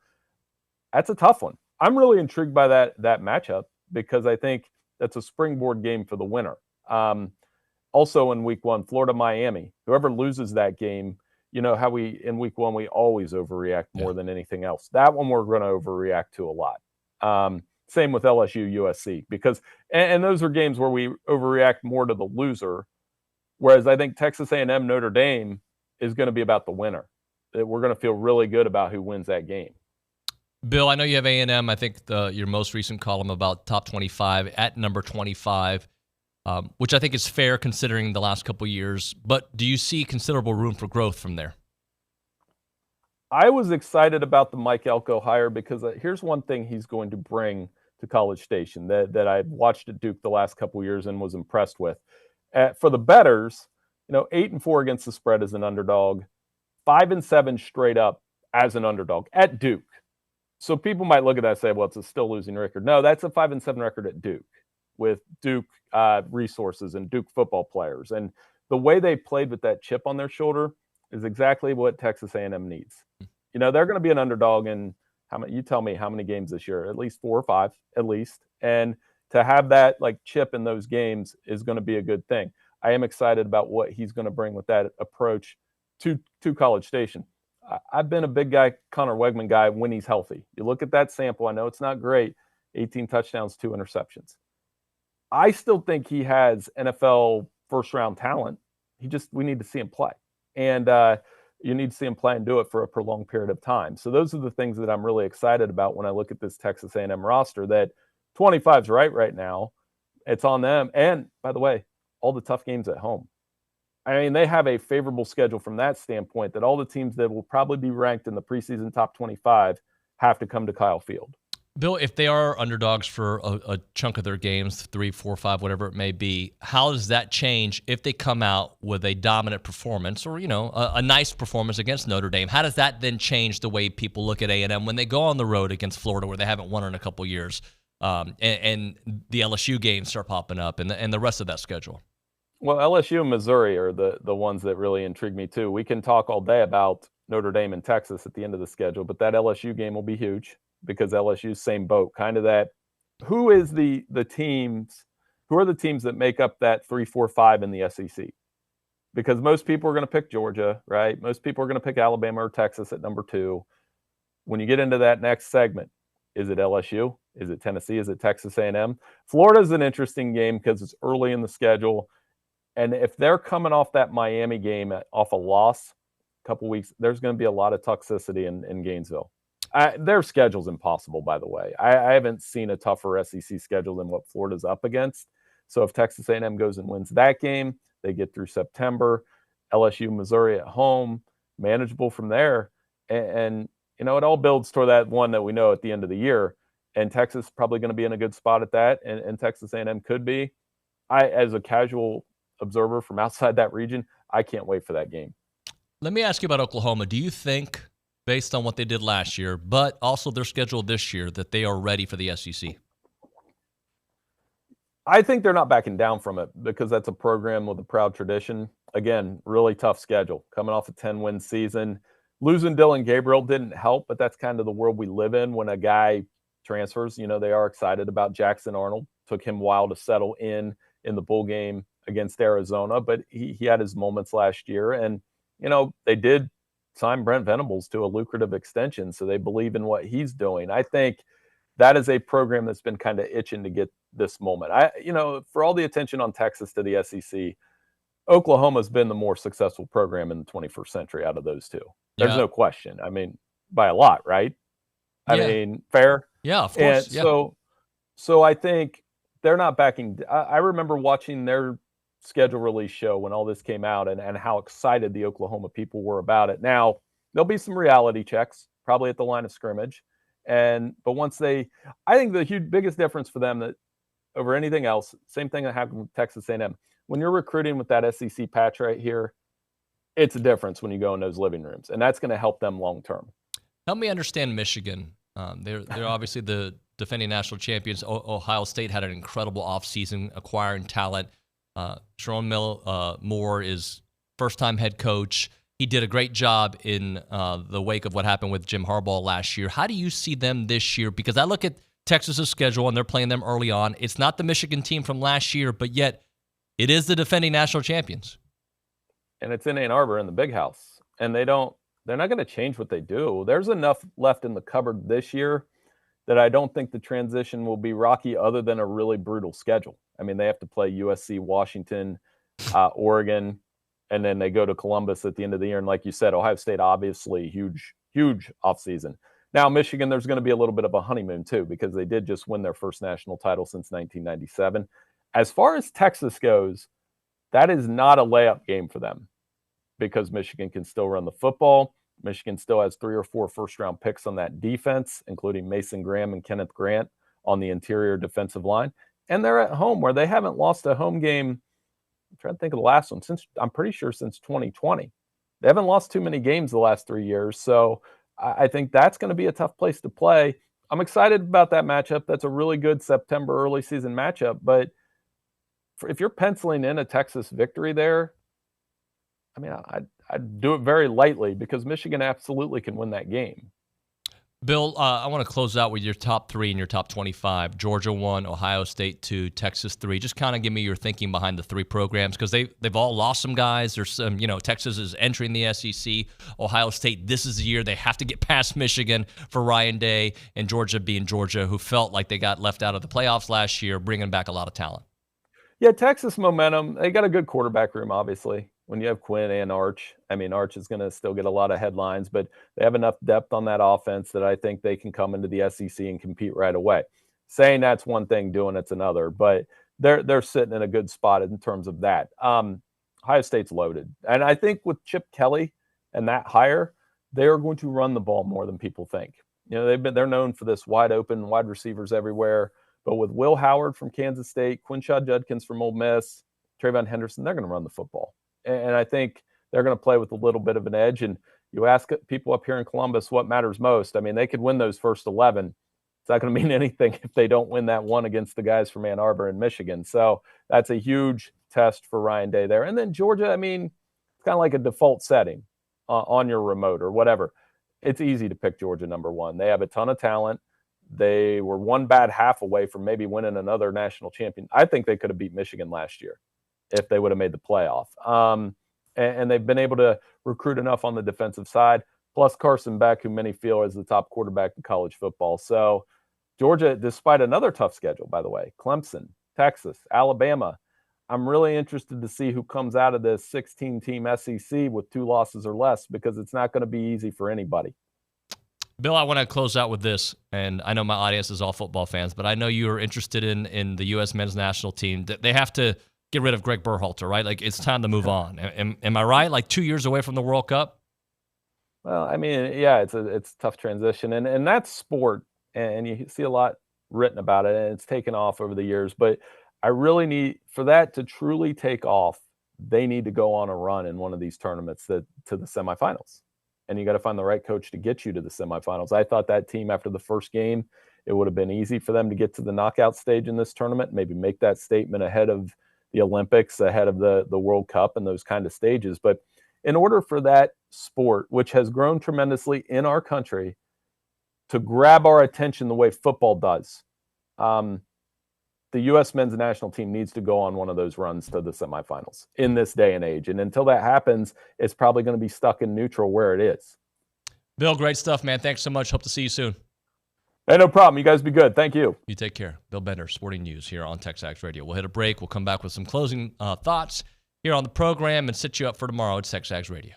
C: That's a tough one. I'm really intrigued by that matchup because I think that's a springboard game for the winner. Also in week 1, Florida-Miami. Whoever loses that game, you know how in week 1, we always overreact more than anything else. That one we're going to overreact to a lot. Same with LSU, USC, because and those are games where we overreact more to the loser, whereas I think Texas A&M, Notre Dame is going to be about the winner. We're going to feel really good about who wins that game.
F: Bill, I know you have A&M. I think your most recent column about top 25 at number 25, which I think is fair considering the last couple of years. But do you see considerable room for growth from there?
C: I was excited about the Mike Elko hire because here's one thing he's going to bring to College Station that I've watched at Duke the last couple of years and was impressed with. For the bettors, 8-4 against the spread as an underdog, 5-7 straight up as an underdog at Duke. So people might look at that and say, well, it's a still losing record. No, that's a 5-7 record at Duke with Duke resources and Duke football players. And the way they played with that chip on their shoulder is exactly what Texas A&M needs. They're going to be an underdog in you tell me how many games this year, at least 4 or 5, at least. And to have that chip in those games is going to be a good thing. I am excited about what he's going to bring with that approach to College Station. I've been a big guy, Connor Wegman guy, when he's healthy. You look at that sample, I know it's not great, 18 touchdowns, 2 interceptions. I still think he has NFL first-round talent. We need to see him play. And you need to see him play and do it for a prolonged period of time. So those are the things that I'm really excited about when I look at this Texas A&M roster, that 25's right now. It's on them. And, by the way, all the tough games at home. I mean, they have a favorable schedule from that standpoint that all the teams that will probably be ranked in the preseason top 25 have to come to Kyle Field.
F: Bill, if they are underdogs for a chunk of their games, 3, 4, 5, whatever it may be, how does that change if they come out with a dominant performance or, a nice performance against Notre Dame? How does that then change the way people look at A&M when they go on the road against Florida, where they haven't won in a couple years, and the LSU games start popping up and the rest of that schedule?
C: Well, LSU and Missouri are the ones that really intrigue me, too. We can talk all day about Notre Dame and Texas at the end of the schedule, but that LSU game will be huge. Because LSU's same boat, kind of that. Who are the teams that make up that 3, 4, 5 in the SEC? Because most people are going to pick Georgia, right? Most people are going to pick Alabama or Texas at number 2. When you get into that next segment, is it LSU? Is it Tennessee? Is it Texas A&M? Florida's an interesting game because it's early in the schedule. And if they're coming off that Miami game off a loss a couple weeks, there's going to be a lot of toxicity in Gainesville. Their schedule's impossible, by the way. I haven't seen a tougher SEC schedule than what Florida's up against. So if Texas A&M goes and wins that game, they get through September. LSU, Missouri at home, manageable from there. And it all builds toward that one that we know at the end of the year. And Texas is probably going to be in a good spot at that. And Texas A&M could be. As a casual observer from outside that region, I can't wait for that game.
F: Let me ask you about Oklahoma. Do you think, based on what they did last year, but also their schedule this year, that they are ready for the SEC?
C: I think they're not backing down from it because that's a program with a proud tradition. Again, really tough schedule. Coming off a 10-win season. Losing Dylan Gabriel didn't help, but that's kind of the world we live in when a guy transfers. They are excited about Jackson Arnold. Took him a while to settle in the bowl game against Arizona, but he had his moments last year. And, they did sign Brent Venables to a lucrative extension, so they believe in what he's doing. I think that is a program that's been kind of itching to get this moment. For all the attention on Texas to the SEC, Oklahoma's been the more successful program in the 21st century out of those two. There's no question. I mean, by a lot, right? I mean, fair?
F: Yeah, of course.
C: And so I think they're not backing. I remember watching their schedule release show when all this came out and how excited the Oklahoma people were about it. Now, there'll be some reality checks, probably at the line of scrimmage. But once I think the biggest difference for them that over anything else, same thing that happened with Texas A&M. When you're recruiting with that SEC patch right here, it's a difference when you go in those living rooms, and that's going to help them long term. Help
F: me understand Michigan. They're obviously the defending national champions. Ohio State had an incredible offseason acquiring talent. Sharon Moore is first-time head coach. He did a great job in the wake of what happened with Jim Harbaugh last year. How do you see them this year? Because I look at Texas's schedule, and they're playing them early on. It's not the Michigan team from last year, but yet it is the defending national champions.
C: And it's in Ann Arbor in the big house. And they're not going to change what they do. There's enough left in the cupboard this year that I don't think the transition will be rocky other than a really brutal schedule. I mean, they have to play USC, Washington, Oregon, and then they go to Columbus at the end of the year. And like you said, Ohio State, obviously, huge offseason. Now, Michigan, there's going to be a little bit of a honeymoon, too, because they did just win their first national title since 1997. As far as Texas goes, that is not a layup game for them because Michigan can still run the football. Michigan still has 3 or 4 first-round picks on that defense, including Mason Graham and Kenneth Grant on the interior defensive line. And they're at home where they haven't lost a home game. I'm trying to think of the last one I'm pretty sure since 2020. They haven't lost too many games the last 3 years. So I think that's going to be a tough place to play. I'm excited about that matchup. That's a really good September early season matchup. But if you're penciling in a Texas victory there, I mean, I'd do it very lightly because Michigan absolutely can win that game.
F: Bill, I want to close out with your top 3 and your top 25. Georgia 1, Ohio State 2, Texas 3. Just kind of give me your thinking behind the 3 programs because they've all lost some guys. There's some, Texas is entering the SEC. Ohio State, this is the year they have to get past Michigan for Ryan Day, and Georgia being Georgia, who felt like they got left out of the playoffs last year, bringing back a lot of talent.
C: Yeah, Texas momentum. They got a good quarterback room, obviously. When you have Quinn and Arch, I mean, Arch is going to still get a lot of headlines, but they have enough depth on that offense that I think they can come into the SEC and compete right away. Saying that's one thing, doing it's another, but they're sitting in a good spot in terms of that. Ohio State's loaded, and I think with Chip Kelly and that hire, they are going to run the ball more than people think. They're known for this wide open wide receivers everywhere, but with Will Howard from Kansas State, Quinshad Judkins from Ole Miss, Trayvon Henderson, they're going to run the football. And I think they're going to play with a little bit of an edge. And you ask people up here in Columbus what matters most. I mean, they could win those first 11. It's not going to mean anything if they don't win that one against the guys from Ann Arbor and Michigan. So that's a huge test for Ryan Day there. And then Georgia, I mean, it's kind of like a default setting on your remote or whatever. It's easy to pick Georgia number 1. They have a ton of talent. They were one bad half away from maybe winning another national champion. I think they could have beat Michigan last year if they would have made the playoff. And they've been able to recruit enough on the defensive side, plus Carson Beck, who many feel is the top quarterback in college football. So Georgia, despite another tough schedule, by the way, Clemson, Texas, Alabama, I'm really interested to see who comes out of this 16-team SEC with 2 losses or less because it's not going to be easy for anybody.
F: Bill, I want to close out with this, and I know my audience is all football fans, but I know you are interested in the U.S. men's national team. They have to get rid of Greg Berhalter, right? Like, it's time to move on. Am I right? Like 2 years away from the World Cup?
C: Well, I mean, yeah, it's a tough transition. And that's sport, and you see a lot written about it, and it's taken off over the years. But I really need, for that to truly take off, they need to go on a run in one of these tournaments to the semifinals. And you got to find the right coach to get you to the semifinals. I thought that team, after the first game, it would have been easy for them to get to the knockout stage in this tournament, maybe make that statement ahead of the Olympics, ahead of the World Cup and those kind of stages. But in order for that sport, which has grown tremendously in our country, to grab our attention the way football does, the U.S. men's national team needs to go on one of those runs to the semifinals in this day and age. And until that happens, it's probably going to be stuck in neutral where it is.
F: Bill, great stuff, man. Thanks so much. Hope to see you soon.
C: Hey, no problem. You guys be good. Thank you.
F: You take care. Bill Bender, Sporting News here on TexAgs Radio. We'll hit a break. We'll come back with some closing thoughts here on the program and set you up for tomorrow. It's TexAgs Radio.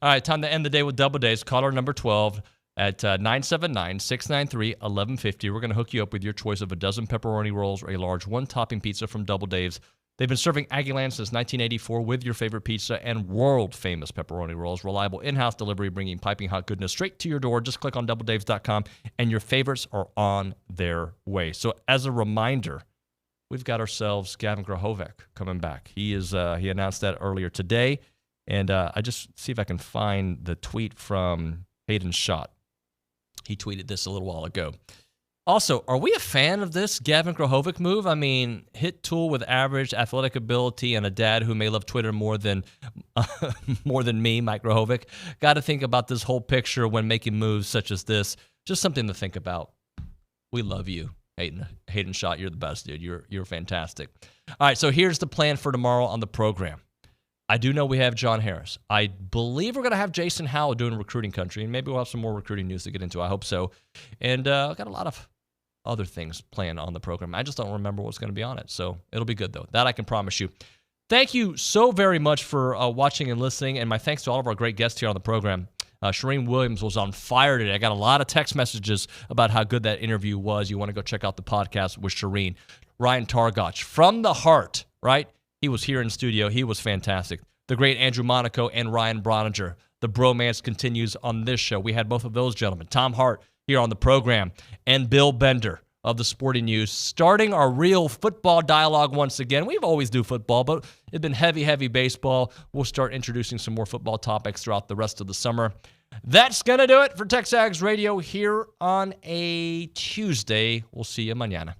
F: All right, time to end the day with Double Days. Caller number 12 at 979-693-1150. We're going to hook you up with your choice of a dozen pepperoni rolls or a large one-topping pizza from Double Dave's. They've been serving Aggieland since 1984 with your favorite pizza and world-famous pepperoni rolls. Reliable in-house delivery, bringing piping hot goodness straight to your door. Just click on doubledaves.com, and your favorites are on their way. So as a reminder, we've got ourselves Gavin Grahovic coming back. He announced that earlier today, and I just see if I can find the tweet from Hayden Schott. He tweeted this a little while ago. Also, are we a fan of this Gavin Grahovic move? I mean, hit tool with average athletic ability and a dad who may love Twitter more than me, Mike Grahovic. Got to think about this whole picture when making moves such as this. Just something to think about. We love you, Hayden Schott. You're the best, dude. You're fantastic. All right, so here's the plan for tomorrow on the program. I do know we have John Harris. I believe we're going to have Jason Howell doing Recruiting Country, and maybe we'll have some more recruiting news to get into. I hope so. And I've got a lot of other things planned on the program. I just don't remember what's going to be on it, so it'll be good, though. That I can promise you. Thank you so very much for watching and listening, and my thanks to all of our great guests here on the program. Charean Williams was on fire today. I got a lot of text messages about how good that interview was. You want to go check out the podcast with Charean. Ryan Targac, from the heart, right? He was here in studio. He was fantastic. The great Andrew Monaco and Ryan Brauninger. The bromance continues on this show. We had both of those gentlemen. Tom Hart here on the program, and Bill Bender of the Sporting News, starting our real football dialogue once again. We've always do football, but it's been heavy baseball. We'll start introducing some more football topics throughout the rest of the summer. That's going to do it for TexAgs Radio here on a Tuesday. We'll see you mañana.